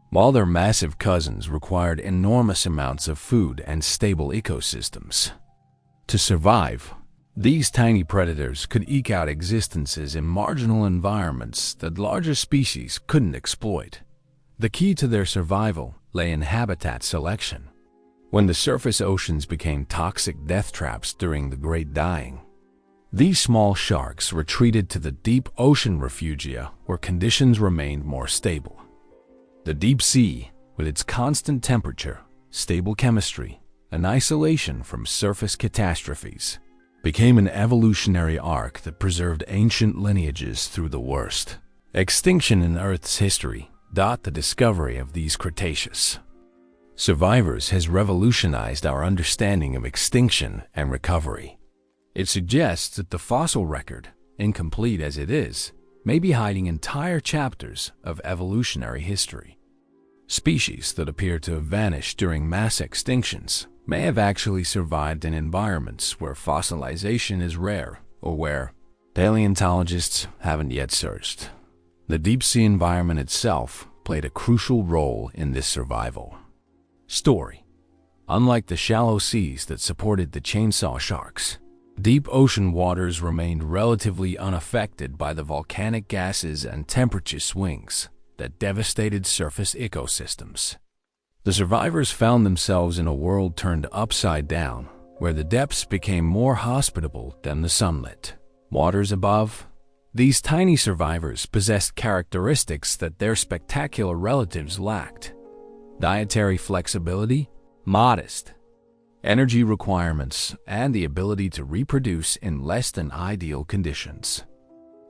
While their massive cousins required enormous amounts of food and stable ecosystems to survive, these tiny predators could eke out existences in marginal environments that larger species couldn't exploit. The key to their survival lay in habitat selection. When the surface oceans became toxic death traps during the Great Dying, these small sharks retreated to the deep ocean refugia where conditions remained more stable. The deep sea, with its constant temperature, stable chemistry, and isolation from surface catastrophes, became an evolutionary arc that preserved ancient lineages through the worst extinction in Earth's history. The discovery of these Cretaceous survivors has revolutionized our understanding of extinction and recovery. It suggests that the fossil record, incomplete as it is, may be hiding entire chapters of evolutionary history. Species that appear to have vanished during mass extinctions may have actually survived in environments where fossilization is rare or where paleontologists haven't yet searched. The deep-sea environment itself played a crucial role in this survival story. Unlike the shallow seas that supported the chainsaw sharks, deep ocean waters remained relatively unaffected by the volcanic gases and temperature swings that devastated surface ecosystems. The survivors found themselves in a world turned upside down, where the depths became more hospitable than the sunlit waters above. These tiny survivors possessed characteristics that their spectacular relatives lacked: dietary flexibility, modest energy requirements, and the ability to reproduce in less than ideal conditions.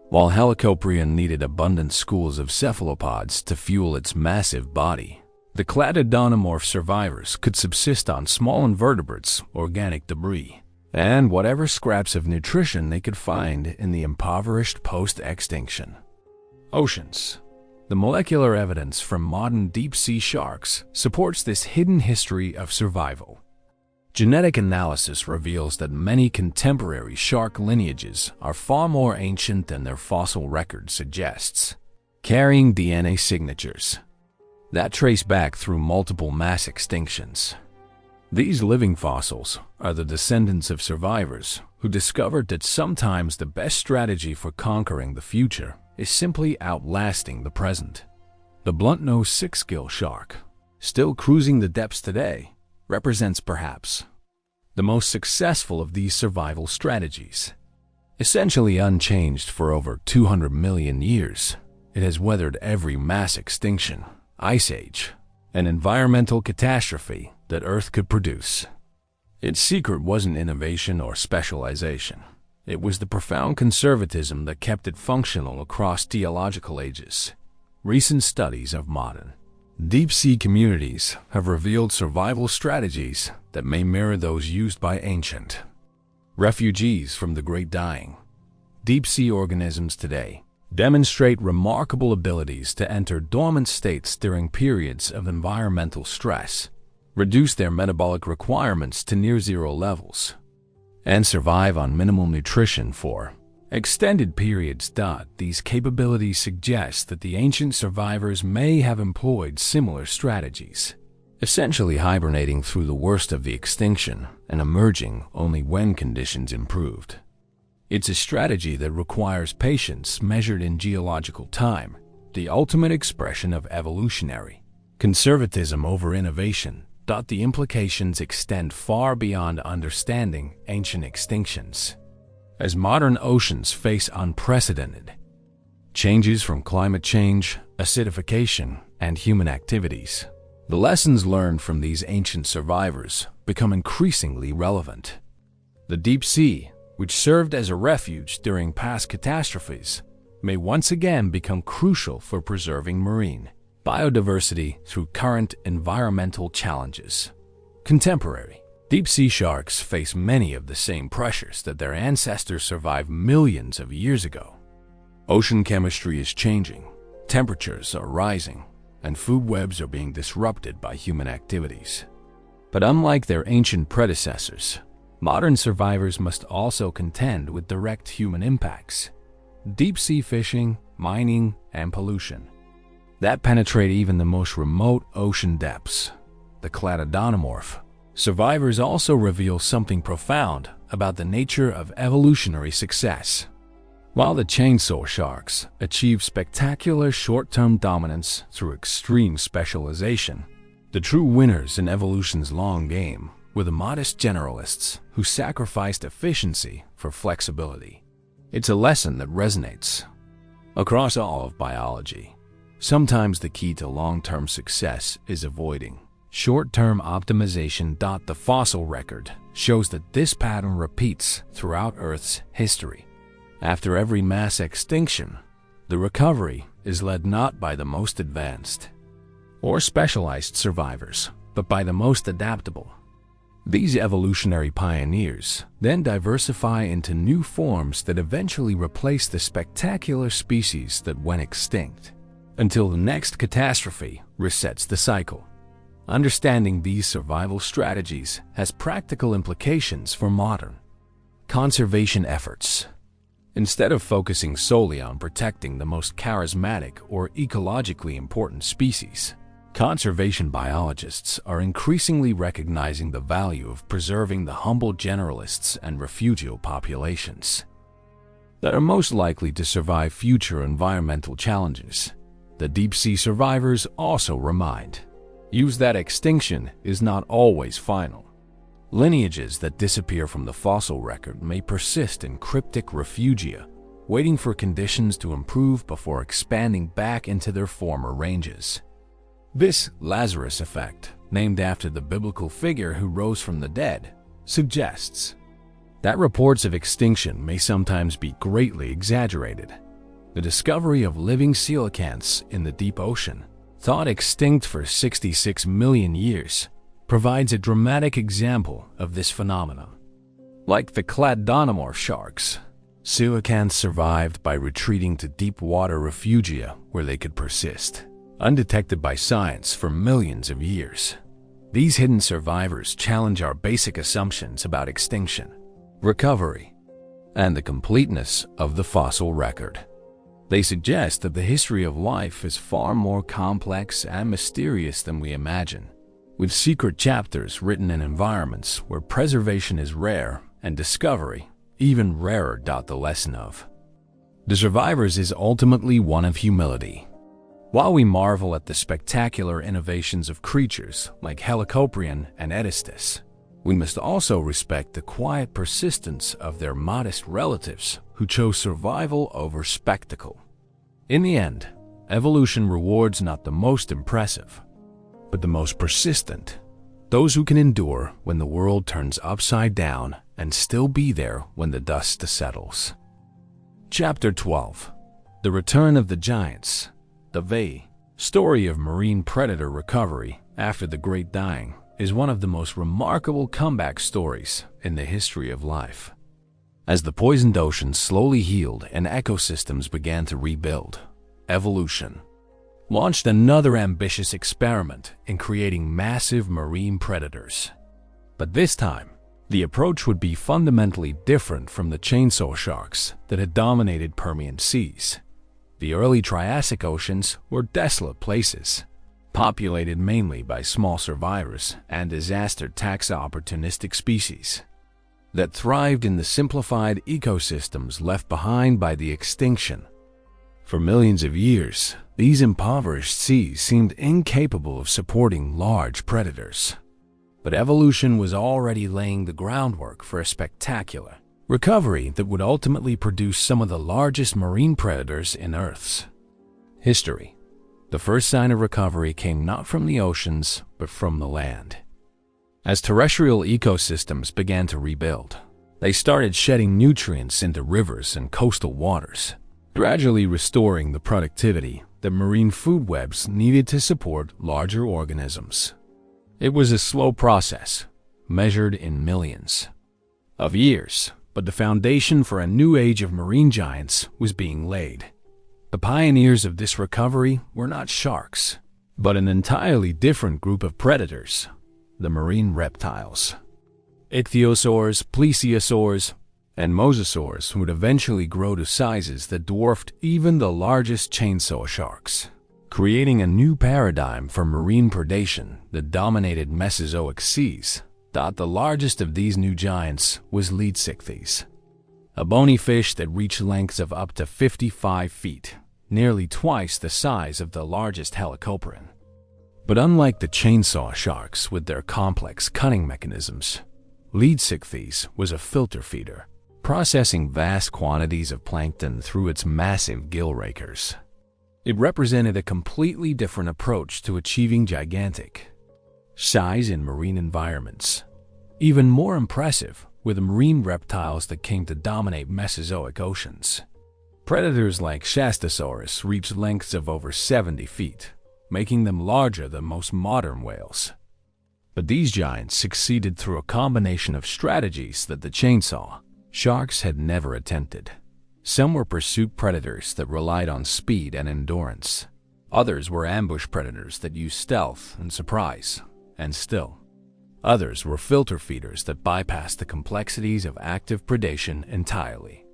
While Helicoprion needed abundant schools of cephalopods to fuel its massive body, the cladodonomorph survivors could subsist on small invertebrates, organic debris, and whatever scraps of nutrition they could find in the impoverished post-extinction oceans. The molecular evidence from modern deep-sea sharks supports this hidden history of survival. Genetic analysis reveals that many contemporary shark lineages are far more ancient than their fossil record suggests, carrying DNA signatures that trace back through multiple mass extinctions. These living fossils are the descendants of survivors who discovered that sometimes the best strategy for conquering the future is simply outlasting the present. The blunt-nosed six-gill shark, still cruising the depths today, represents perhaps the most successful of these survival strategies. Essentially unchanged for over 200 million years, it has weathered every mass extinction, ice age, and environmental catastrophe that Earth could produce. Its secret wasn't innovation or specialization. It was the profound conservatism that kept it functional across geological ages. Recent studies of modern deep-sea communities have revealed survival strategies that may mirror those used by ancient Refugees from the Great Dying. Deep-sea organisms today demonstrate remarkable abilities to enter dormant states during periods of environmental stress, reduce their metabolic requirements to near-zero levels, and survive on minimal nutrition for extended periods. These capabilities suggest that the ancient survivors may have employed similar strategies, essentially hibernating through the worst of the extinction and emerging only when conditions improved. It's a strategy that requires patience measured in geological time, the ultimate expression of evolutionary conservatism over innovation. The implications extend far beyond understanding ancient extinctions. As modern oceans face unprecedented changes from climate change, acidification, and human activities, the lessons learned from these ancient survivors become increasingly relevant. The deep sea, which served as a refuge during past catastrophes, may once again become crucial for preserving marine biodiversity through current environmental challenges. Contemporary deep-sea sharks face many of the same pressures that their ancestors survived millions of years ago. Ocean chemistry is changing, temperatures are rising, and food webs are being disrupted by human activities. But unlike their ancient predecessors, modern survivors must also contend with direct human impacts: deep-sea fishing, mining, and pollution that penetrate even the most remote ocean depths. The cladodomorph survivors also reveal something profound about the nature of evolutionary success. While the chainsaw sharks achieve spectacular short-term dominance through extreme specialization, the true winners in evolution's long game were the modest generalists who sacrificed efficiency for flexibility. It's a lesson that resonates across all of biology. Sometimes the key to long-term success is avoiding short-term optimization. The fossil record shows that this pattern repeats throughout Earth's history. After every mass extinction, the recovery is led not by the most advanced or specialized survivors, but by the most adaptable. These evolutionary pioneers then diversify into new forms that eventually replace the spectacular species that went extinct, until the next catastrophe resets the cycle. Understanding these survival strategies has practical implications for modern conservation efforts. Instead of focusing solely on protecting the most charismatic or ecologically important species, conservation biologists are increasingly recognizing the value of preserving the humble generalists and refugial populations that are most likely to survive future environmental challenges. The deep-sea survivors also use that extinction is not always final. Lineages that disappear from the fossil record may persist in cryptic refugia, waiting for conditions to improve before expanding back into their former ranges. This Lazarus effect, named after the biblical figure who rose from the dead, suggests that reports of extinction may sometimes be greatly exaggerated. The discovery of living coelacanths in the deep ocean, thought extinct for 66 million years, provides a dramatic example of this phenomenon. Like the cladodomorph sharks, coelacanths survived by retreating to deep water refugia where they could persist undetected by science for millions of years. These hidden survivors challenge our basic assumptions about extinction, recovery, and the completeness of the fossil record. They suggest that the history of life is far more complex and mysterious than we imagine, with secret chapters written in environments where preservation is rare and discovery even rarer. The lesson of the survivors is ultimately one of humility. While we marvel at the spectacular innovations of creatures like Helicoprion and Edestus, we must also respect the quiet persistence of their modest relatives who chose survival over spectacle. In the end, evolution rewards not the most impressive, but the most persistent, those who can endure when the world turns upside down and still be there when the dust settles. Chapter 12. The Return of the Giants. The story of marine predator recovery after the Great Dying is one of the most remarkable comeback stories in the history of life. As the poisoned ocean slowly healed and ecosystems began to rebuild, evolution launched another ambitious experiment in creating massive marine predators. But this time, the approach would be fundamentally different from the chainsaw sharks that had dominated Permian seas. The early Triassic oceans were desolate places, populated mainly by small survivors and disaster-taxa opportunistic species that thrived in the simplified ecosystems left behind by the extinction. For millions of years, these impoverished seas seemed incapable of supporting large predators. But evolution was already laying the groundwork for a spectacular recovery that would ultimately produce some of the largest marine predators in Earth's history. The first sign of recovery came not from the oceans, but from the land. As terrestrial ecosystems began to rebuild, they started shedding nutrients into rivers and coastal waters, gradually restoring the productivity that marine food webs needed to support larger organisms. It was a slow process, measured in millions of years, but the foundation for a new age of marine giants was being laid. The pioneers of this recovery were not sharks, but an entirely different group of predators, the marine reptiles. Ichthyosaurs, plesiosaurs, and mosasaurs would eventually grow to sizes that dwarfed even the largest chainsaw sharks, creating a new paradigm for marine predation that dominated Mesozoic seas. The largest of these new giants was Scissor-Toothed, a bony fish that reached lengths of up to 55 feet, nearly twice the size of the largest Helicoprion. But unlike the chainsaw sharks with their complex cutting mechanisms, Scissor-Toothed was a filter feeder, processing vast quantities of plankton through its massive gill rakers. It represented a completely different approach to achieving gigantic size in marine environments. Even more impressive were the marine reptiles that came to dominate Mesozoic oceans. Predators like Shastasaurus reached lengths of over 70 feet, making them larger than most modern whales. But these giants succeeded through a combination of strategies that the chainsaw sharks had never attempted. Some were pursuit predators that relied on speed and endurance. Others were ambush predators that used stealth and surprise. And still, others were filter feeders that bypassed the complexities of active predation entirely.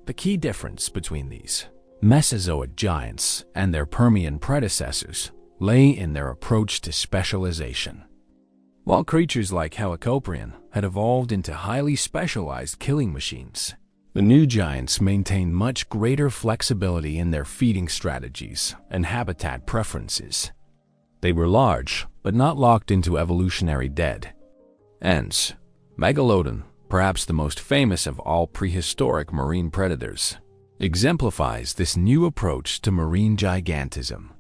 The key difference between these Mesozoic giants and their Permian predecessors lay in their approach to specialization. While creatures like Helicoprion had evolved into highly specialized killing machines, the new giants maintained much greater flexibility in their feeding strategies and habitat preferences. They were large, but not locked into evolutionary dead ends. Megalodon, perhaps the most famous of all prehistoric marine predators, exemplifies this new approach to marine gigantism.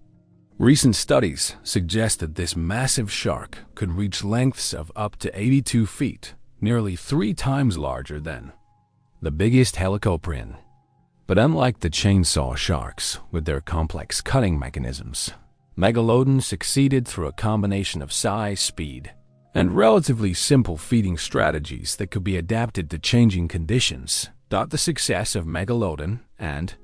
Recent studies suggest that this massive shark could reach lengths of up to 82 feet, nearly 3 times larger than the biggest Helicoprion. But unlike the chainsaw sharks with their complex cutting mechanisms, Megalodon succeeded through a combination of size, speed, and relatively simple feeding strategies that could be adapted to changing conditions. The success of Megalodon and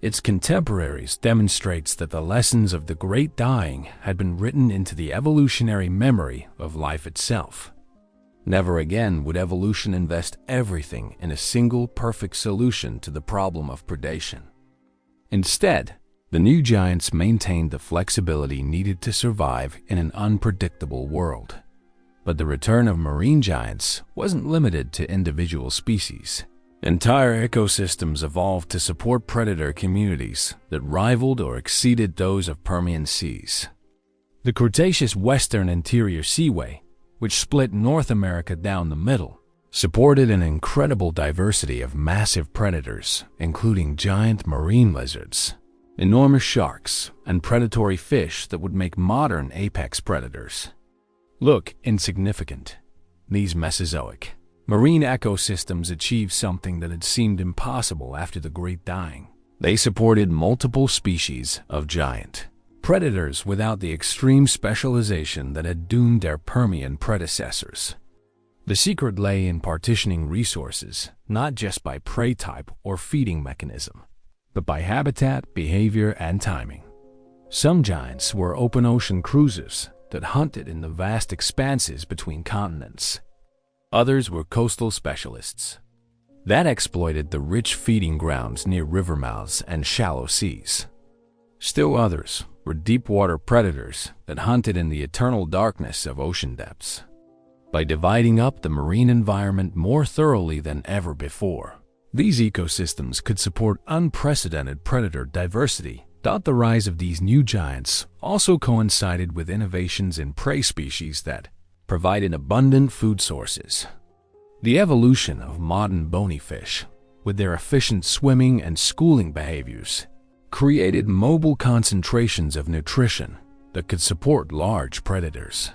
its contemporaries demonstrates that the lessons of the Great Dying had been written into the evolutionary memory of life itself. Never again would evolution invest everything in a single perfect solution to the problem of predation. Instead, the new giants maintained the flexibility needed to survive in an unpredictable world. But the return of marine giants wasn't limited to individual species. Entire ecosystems evolved to support predator communities that rivaled or exceeded those of Permian seas. The Cretaceous Western Interior Seaway, which split North America down the middle, supported an incredible diversity of massive predators, including giant marine lizards, enormous sharks, and predatory fish that would make modern apex predators look insignificant. These Mesozoic marine ecosystems achieved something that had seemed impossible after the Great Dying. They supported multiple species of giant predators without the extreme specialization that had doomed their Permian predecessors. The secret lay in partitioning resources, not just by prey type or feeding mechanism, but by habitat, behavior, and timing. Some giants were open ocean cruisers that hunted in the vast expanses between continents. Others were coastal specialists that exploited the rich feeding grounds near river mouths and shallow seas. Still others were deep-water predators that hunted in the eternal darkness of ocean depths. By dividing up the marine environment more thoroughly than ever before, these ecosystems could support unprecedented predator diversity. The rise of these new giants also coincided with innovations in prey species that provided abundant food sources. The evolution of modern bony fish, with their efficient swimming and schooling behaviors, created mobile concentrations of nutrition that could support large predators.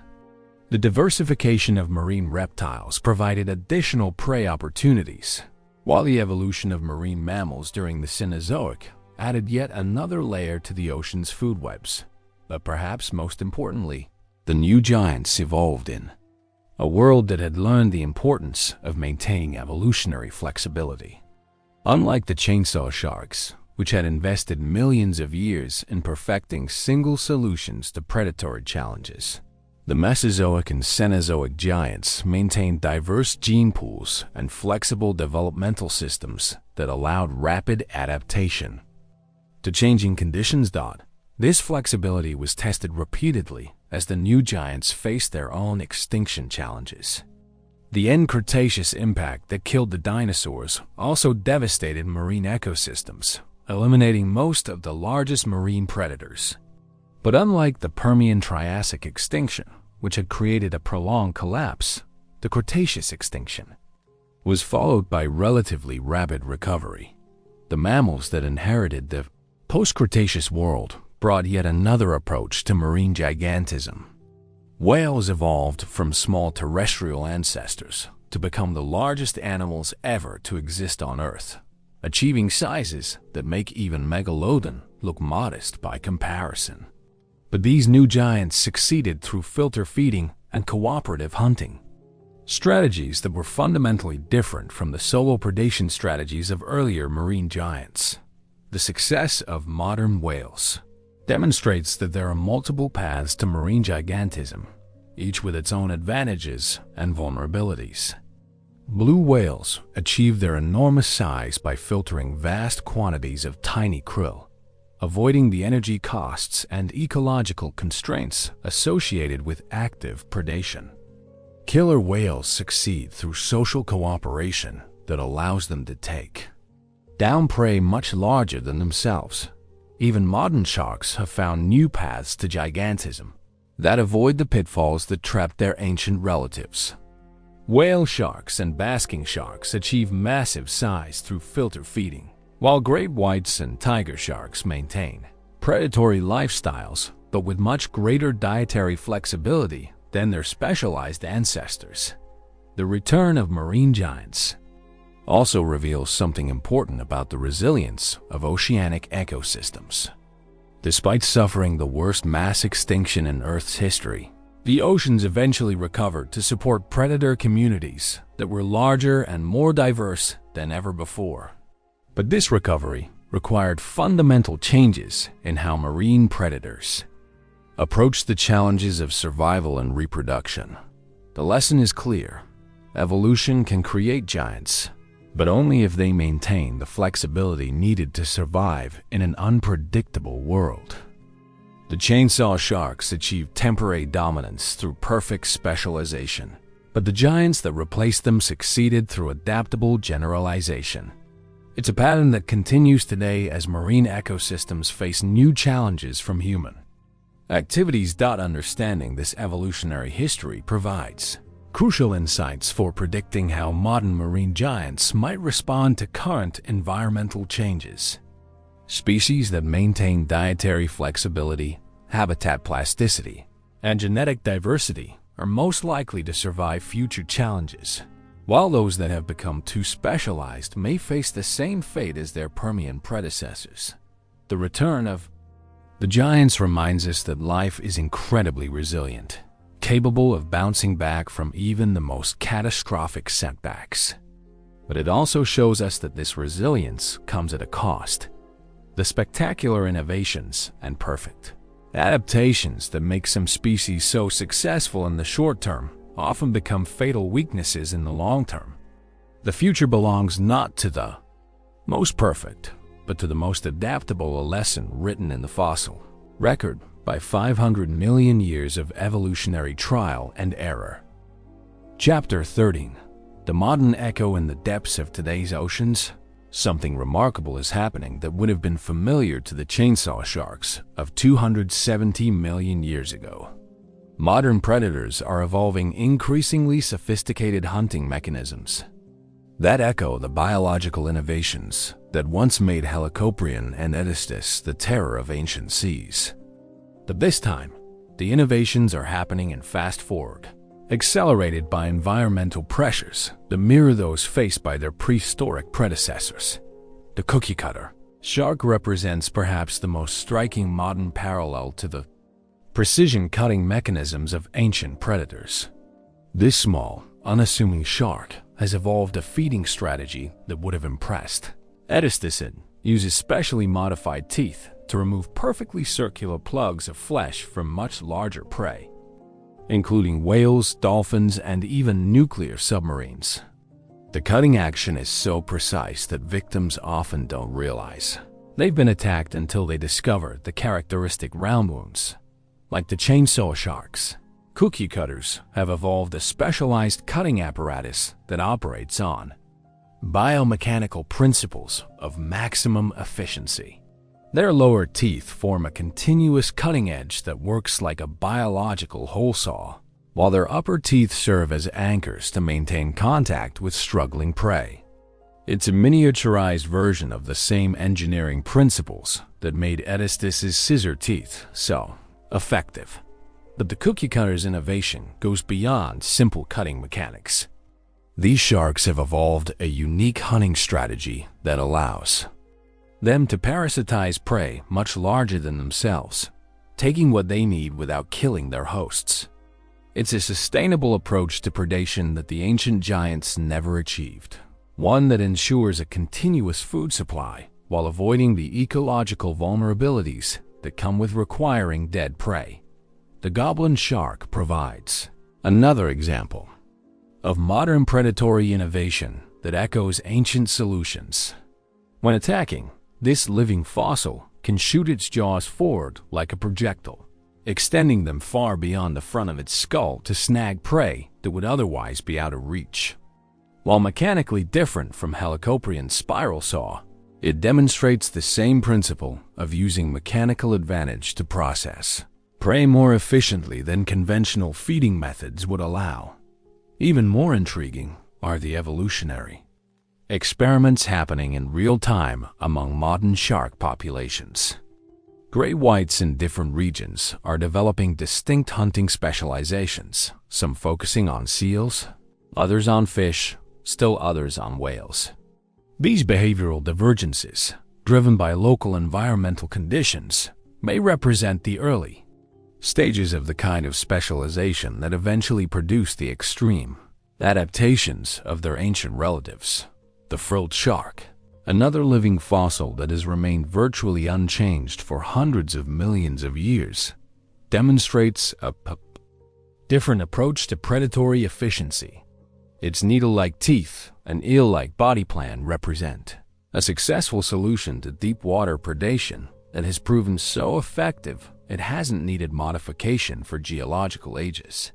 The diversification of marine reptiles provided additional prey opportunities, while the evolution of marine mammals during the Cenozoic added yet another layer to the ocean's food webs. But perhaps most importantly, the new giants evolved in a world that had learned the importance of maintaining evolutionary flexibility. Unlike the chainsaw sharks, which had invested millions of years in perfecting single solutions to predatory challenges, the Mesozoic and Cenozoic giants maintained diverse gene pools and flexible developmental systems that allowed rapid adaptation to changing conditions. This flexibility was tested repeatedly as the new giants faced their own extinction challenges. The end Cretaceous impact that killed the dinosaurs also devastated marine ecosystems, eliminating most of the largest marine predators. But unlike the Permian-Triassic extinction, which had created a prolonged collapse, the Cretaceous extinction was followed by relatively rapid recovery. The mammals that inherited the post-Cretaceous world brought yet another approach to marine gigantism. Whales evolved from small terrestrial ancestors to become the largest animals ever to exist on Earth, achieving sizes that make even Megalodon look modest by comparison. But these new giants succeeded through filter feeding and cooperative hunting, strategies that were fundamentally different from the solo predation strategies of earlier marine giants. The success of modern whales demonstrates that there are multiple paths to marine gigantism, each with its own advantages and vulnerabilities. Blue whales achieve their enormous size by filtering vast quantities of tiny krill, avoiding the energy costs and ecological constraints associated with active predation. Killer whales succeed through social cooperation that allows them to take down prey much larger than themselves. Even modern sharks have found new paths to gigantism that avoid the pitfalls that trapped their ancient relatives. Whale sharks and basking sharks achieve massive size through filter feeding, while great whites and tiger sharks maintain predatory lifestyles but with much greater dietary flexibility than their specialized ancestors. The return of marine giants also reveals something important about the resilience of oceanic ecosystems. Despite suffering the worst mass extinction in Earth's history, the oceans eventually recovered to support predator communities that were larger and more diverse than ever before. But this recovery required fundamental changes in how marine predators approach the challenges of survival and reproduction. The lesson is clear: evolution can create giants, but only if they maintain the flexibility needed to survive in an unpredictable world. The chainsaw sharks achieved temporary dominance through perfect specialization, but the giants that replaced them succeeded through adaptable generalization. It's a pattern that continues today as marine ecosystems face new challenges from human activities. Understanding this evolutionary history provides crucial insights for predicting how modern marine giants might respond to current environmental changes. Species that maintain dietary flexibility, habitat plasticity, and genetic diversity are most likely to survive future challenges, while those that have become too specialized may face the same fate as their Permian predecessors. The return of the giants reminds us that life is incredibly resilient, capable of bouncing back from even the most catastrophic setbacks. But it also shows us that this resilience comes at a cost. The spectacular innovations and perfect adaptations that make some species so successful in the short term often become fatal weaknesses in the long term. The future belongs not to the most perfect, but to the most adaptable, a lesson written in the fossil record by 500 million years of evolutionary trial and error. Chapter 13. The modern echo in the depths of today's oceans. Something remarkable is happening that would have been familiar to the chainsaw sharks of 270 million years ago. Modern predators are evolving increasingly sophisticated hunting mechanisms that echo the biological innovations that once made Helicoprion and Edestus the terror of ancient seas. But this time, the innovations are happening in fast forward, accelerated by environmental pressures that mirror those faced by their prehistoric predecessors. The cookie cutter shark represents perhaps the most striking modern parallel to the precision cutting mechanisms of ancient predators. This small, unassuming shark has evolved a feeding strategy that would have impressed Edestus. It uses specially modified teeth to remove perfectly circular plugs of flesh from much larger prey, including whales, dolphins, and even nuclear submarines. The cutting action is so precise that victims often don't realize they've been attacked until they discover the characteristic round wounds. Like the chainsaw sharks, cookie cutters have evolved a specialized cutting apparatus that operates on biomechanical principles of maximum efficiency. Their lower teeth form a continuous cutting edge that works like a biological hole saw, while their upper teeth serve as anchors to maintain contact with struggling prey. It's a miniaturized version of the same engineering principles that made Edestus's scissor teeth so effective. But the cookie cutter's innovation goes beyond simple cutting mechanics. These sharks have evolved a unique hunting strategy that allows them to parasitize prey much larger than themselves, taking what they need without killing their hosts. It's a sustainable approach to predation that the ancient giants never achieved, one that ensures a continuous food supply while avoiding the ecological vulnerabilities that come with requiring dead prey. The goblin shark provides another example of modern predatory innovation that echoes ancient solutions. When attacking, this living fossil can shoot its jaws forward like a projectile, extending them far beyond the front of its skull to snag prey that would otherwise be out of reach. While mechanically different from Helicoprion's spiral saw, it demonstrates the same principle of using mechanical advantage to process prey more efficiently than conventional feeding methods would allow. Even more intriguing are the evolutionary experiments happening in real time among modern shark populations. Gray whites in different regions are developing distinct hunting specializations, some focusing on seals, others on fish, still others on whales. These behavioral divergences, driven by local environmental conditions, may represent the early stages of the kind of specialization that eventually produced the extreme adaptations of their ancient relatives. The frilled shark, another living fossil that has remained virtually unchanged for hundreds of millions of years, demonstrates a different approach to predatory efficiency. Its needle-like teeth and eel-like body plan represent a successful solution to deep-water predation that has proven so effective it hasn't needed modification for geological ages.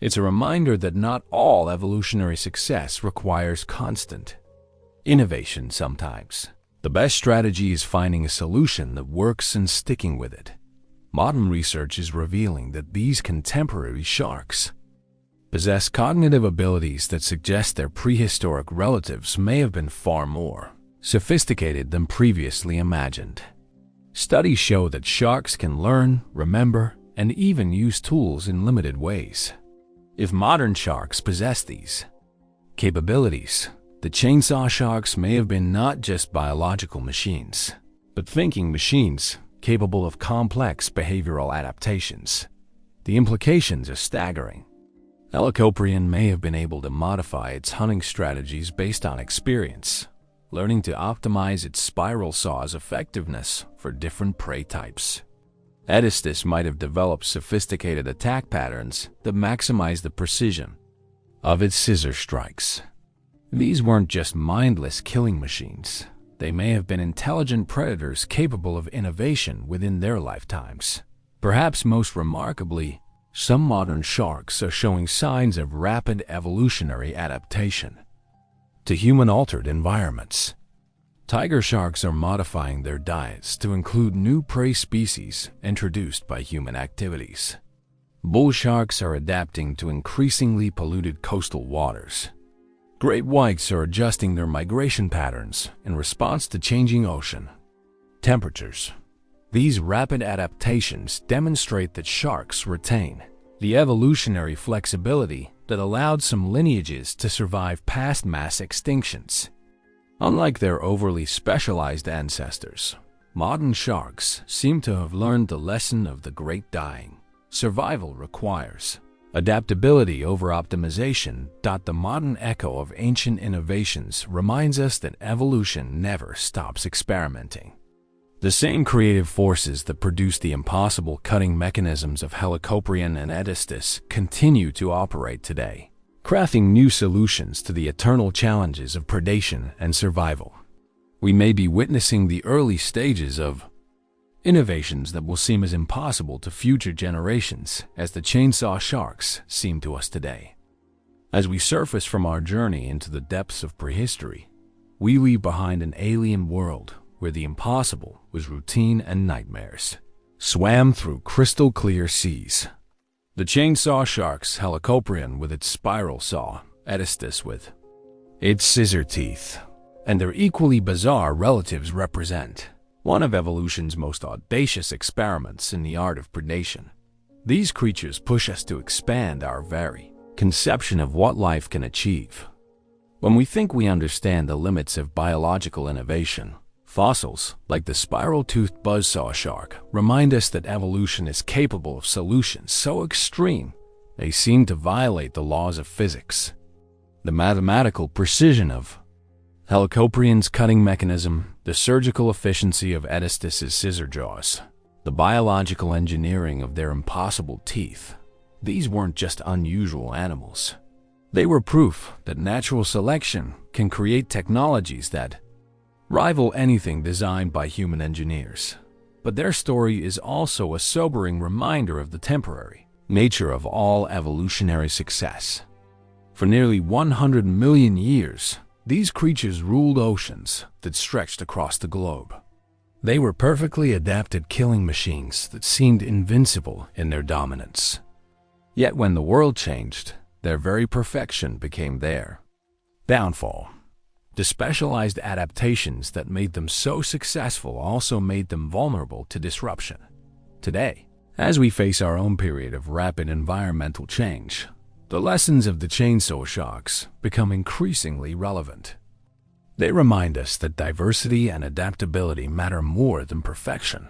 It's a reminder that not all evolutionary success requires constant innovation. Sometimes the best strategy is finding a solution that works and sticking with it. Modern research is revealing that these contemporary sharks possess cognitive abilities that suggest their prehistoric relatives may have been far more sophisticated than previously imagined. Studies show that sharks can learn, remember, and even use tools in limited ways. If modern sharks possess these capabilities, the chainsaw sharks may have been not just biological machines, but thinking machines capable of complex behavioral adaptations. The implications are staggering. Helicoprion may have been able to modify its hunting strategies based on experience, learning to optimize its spiral saw's effectiveness for different prey types. Edestus might have developed sophisticated attack patterns that maximize the precision of its scissor strikes. These weren't just mindless killing machines. They may have been intelligent predators capable of innovation within their lifetimes. Perhaps most remarkably, some modern sharks are showing signs of rapid evolutionary adaptation to human-altered environments. Tiger sharks are modifying their diets to include new prey species introduced by human activities. Bull sharks are adapting to increasingly polluted coastal waters. Great whites are adjusting their migration patterns in response to changing ocean temperatures. These rapid adaptations demonstrate that sharks retain the evolutionary flexibility that allowed some lineages to survive past mass extinctions. Unlike their overly specialized ancestors, modern sharks seem to have learned the lesson of the great dying. Survival requires adaptability over optimization. The modern echo of ancient innovations reminds us that evolution never stops experimenting. The same creative forces that produced the impossible cutting mechanisms of Helicoprion and Edestus continue to operate today, crafting new solutions to the eternal challenges of predation and survival. We may be witnessing the early stages of innovations that will seem as impossible to future generations as the chainsaw sharks seem to us today. As we surface from our journey into the depths of prehistory, we leave behind an alien world where the impossible was routine and nightmares swam through crystal-clear seas. The chainsaw sharks, Helicoprion with its spiral saw, Edestus with its scissor teeth, and their equally bizarre relatives represent one of evolution's most audacious experiments in the art of predation. These creatures push us to expand our very conception of what life can achieve. When we think we understand the limits of biological innovation, fossils, like the spiral-toothed buzzsaw shark, remind us that evolution is capable of solutions so extreme they seem to violate the laws of physics. The mathematical precision of Helicoprion's cutting mechanism, the surgical efficiency of Edestus's scissor jaws, the biological engineering of their impossible teeth. These weren't just unusual animals. They were proof that natural selection can create technologies that rival anything designed by human engineers. But their story is also a sobering reminder of the temporary nature of all evolutionary success. For nearly 100 million years, these creatures ruled oceans that stretched across the globe. They were perfectly adapted killing machines that seemed invincible in their dominance. Yet when the world changed, their very perfection became their downfall. The specialized adaptations that made them so successful also made them vulnerable to disruption. Today, as we face our own period of rapid environmental change, the lessons of the chainsaw sharks become increasingly relevant. They remind us that diversity and adaptability matter more than perfection,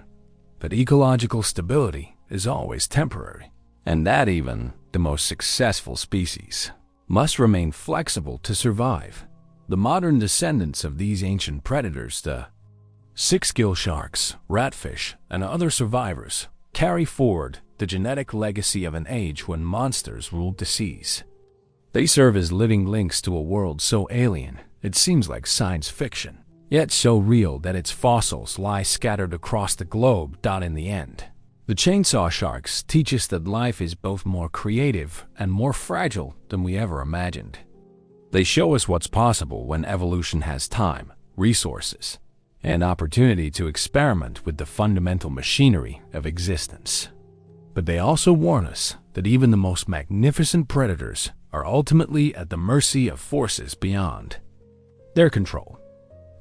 that ecological stability is always temporary, and that even the most successful species must remain flexible to survive. The modern descendants of these ancient predators, the six-gill sharks, ratfish, and other survivors, carry forward the genetic legacy of an age when monsters ruled the seas. They serve as living links to a world so alien it seems like science fiction, yet so real that its fossils lie scattered across the globe. In the end, the chainsaw sharks teach us that life is both more creative and more fragile than we ever imagined. They show us what's possible when evolution has time, resources, and opportunity to experiment with the fundamental machinery of existence. But they also warn us that even the most magnificent predators are ultimately at the mercy of forces beyond their control.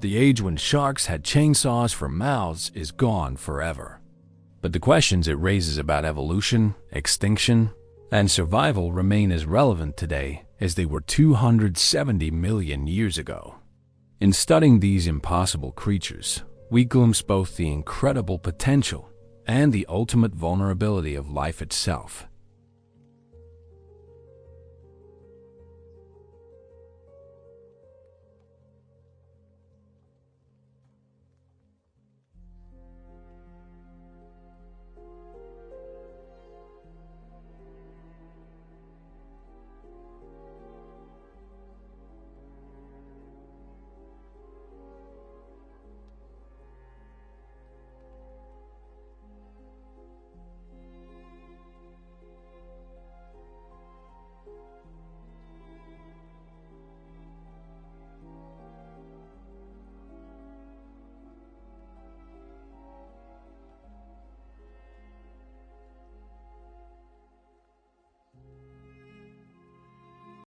The age when sharks had chainsaws for mouths is gone forever. But the questions it raises about evolution, extinction, and survival remain as relevant today as they were 270 million years ago. In studying these impossible creatures, we glimpse both the incredible potential and the ultimate vulnerability of life itself.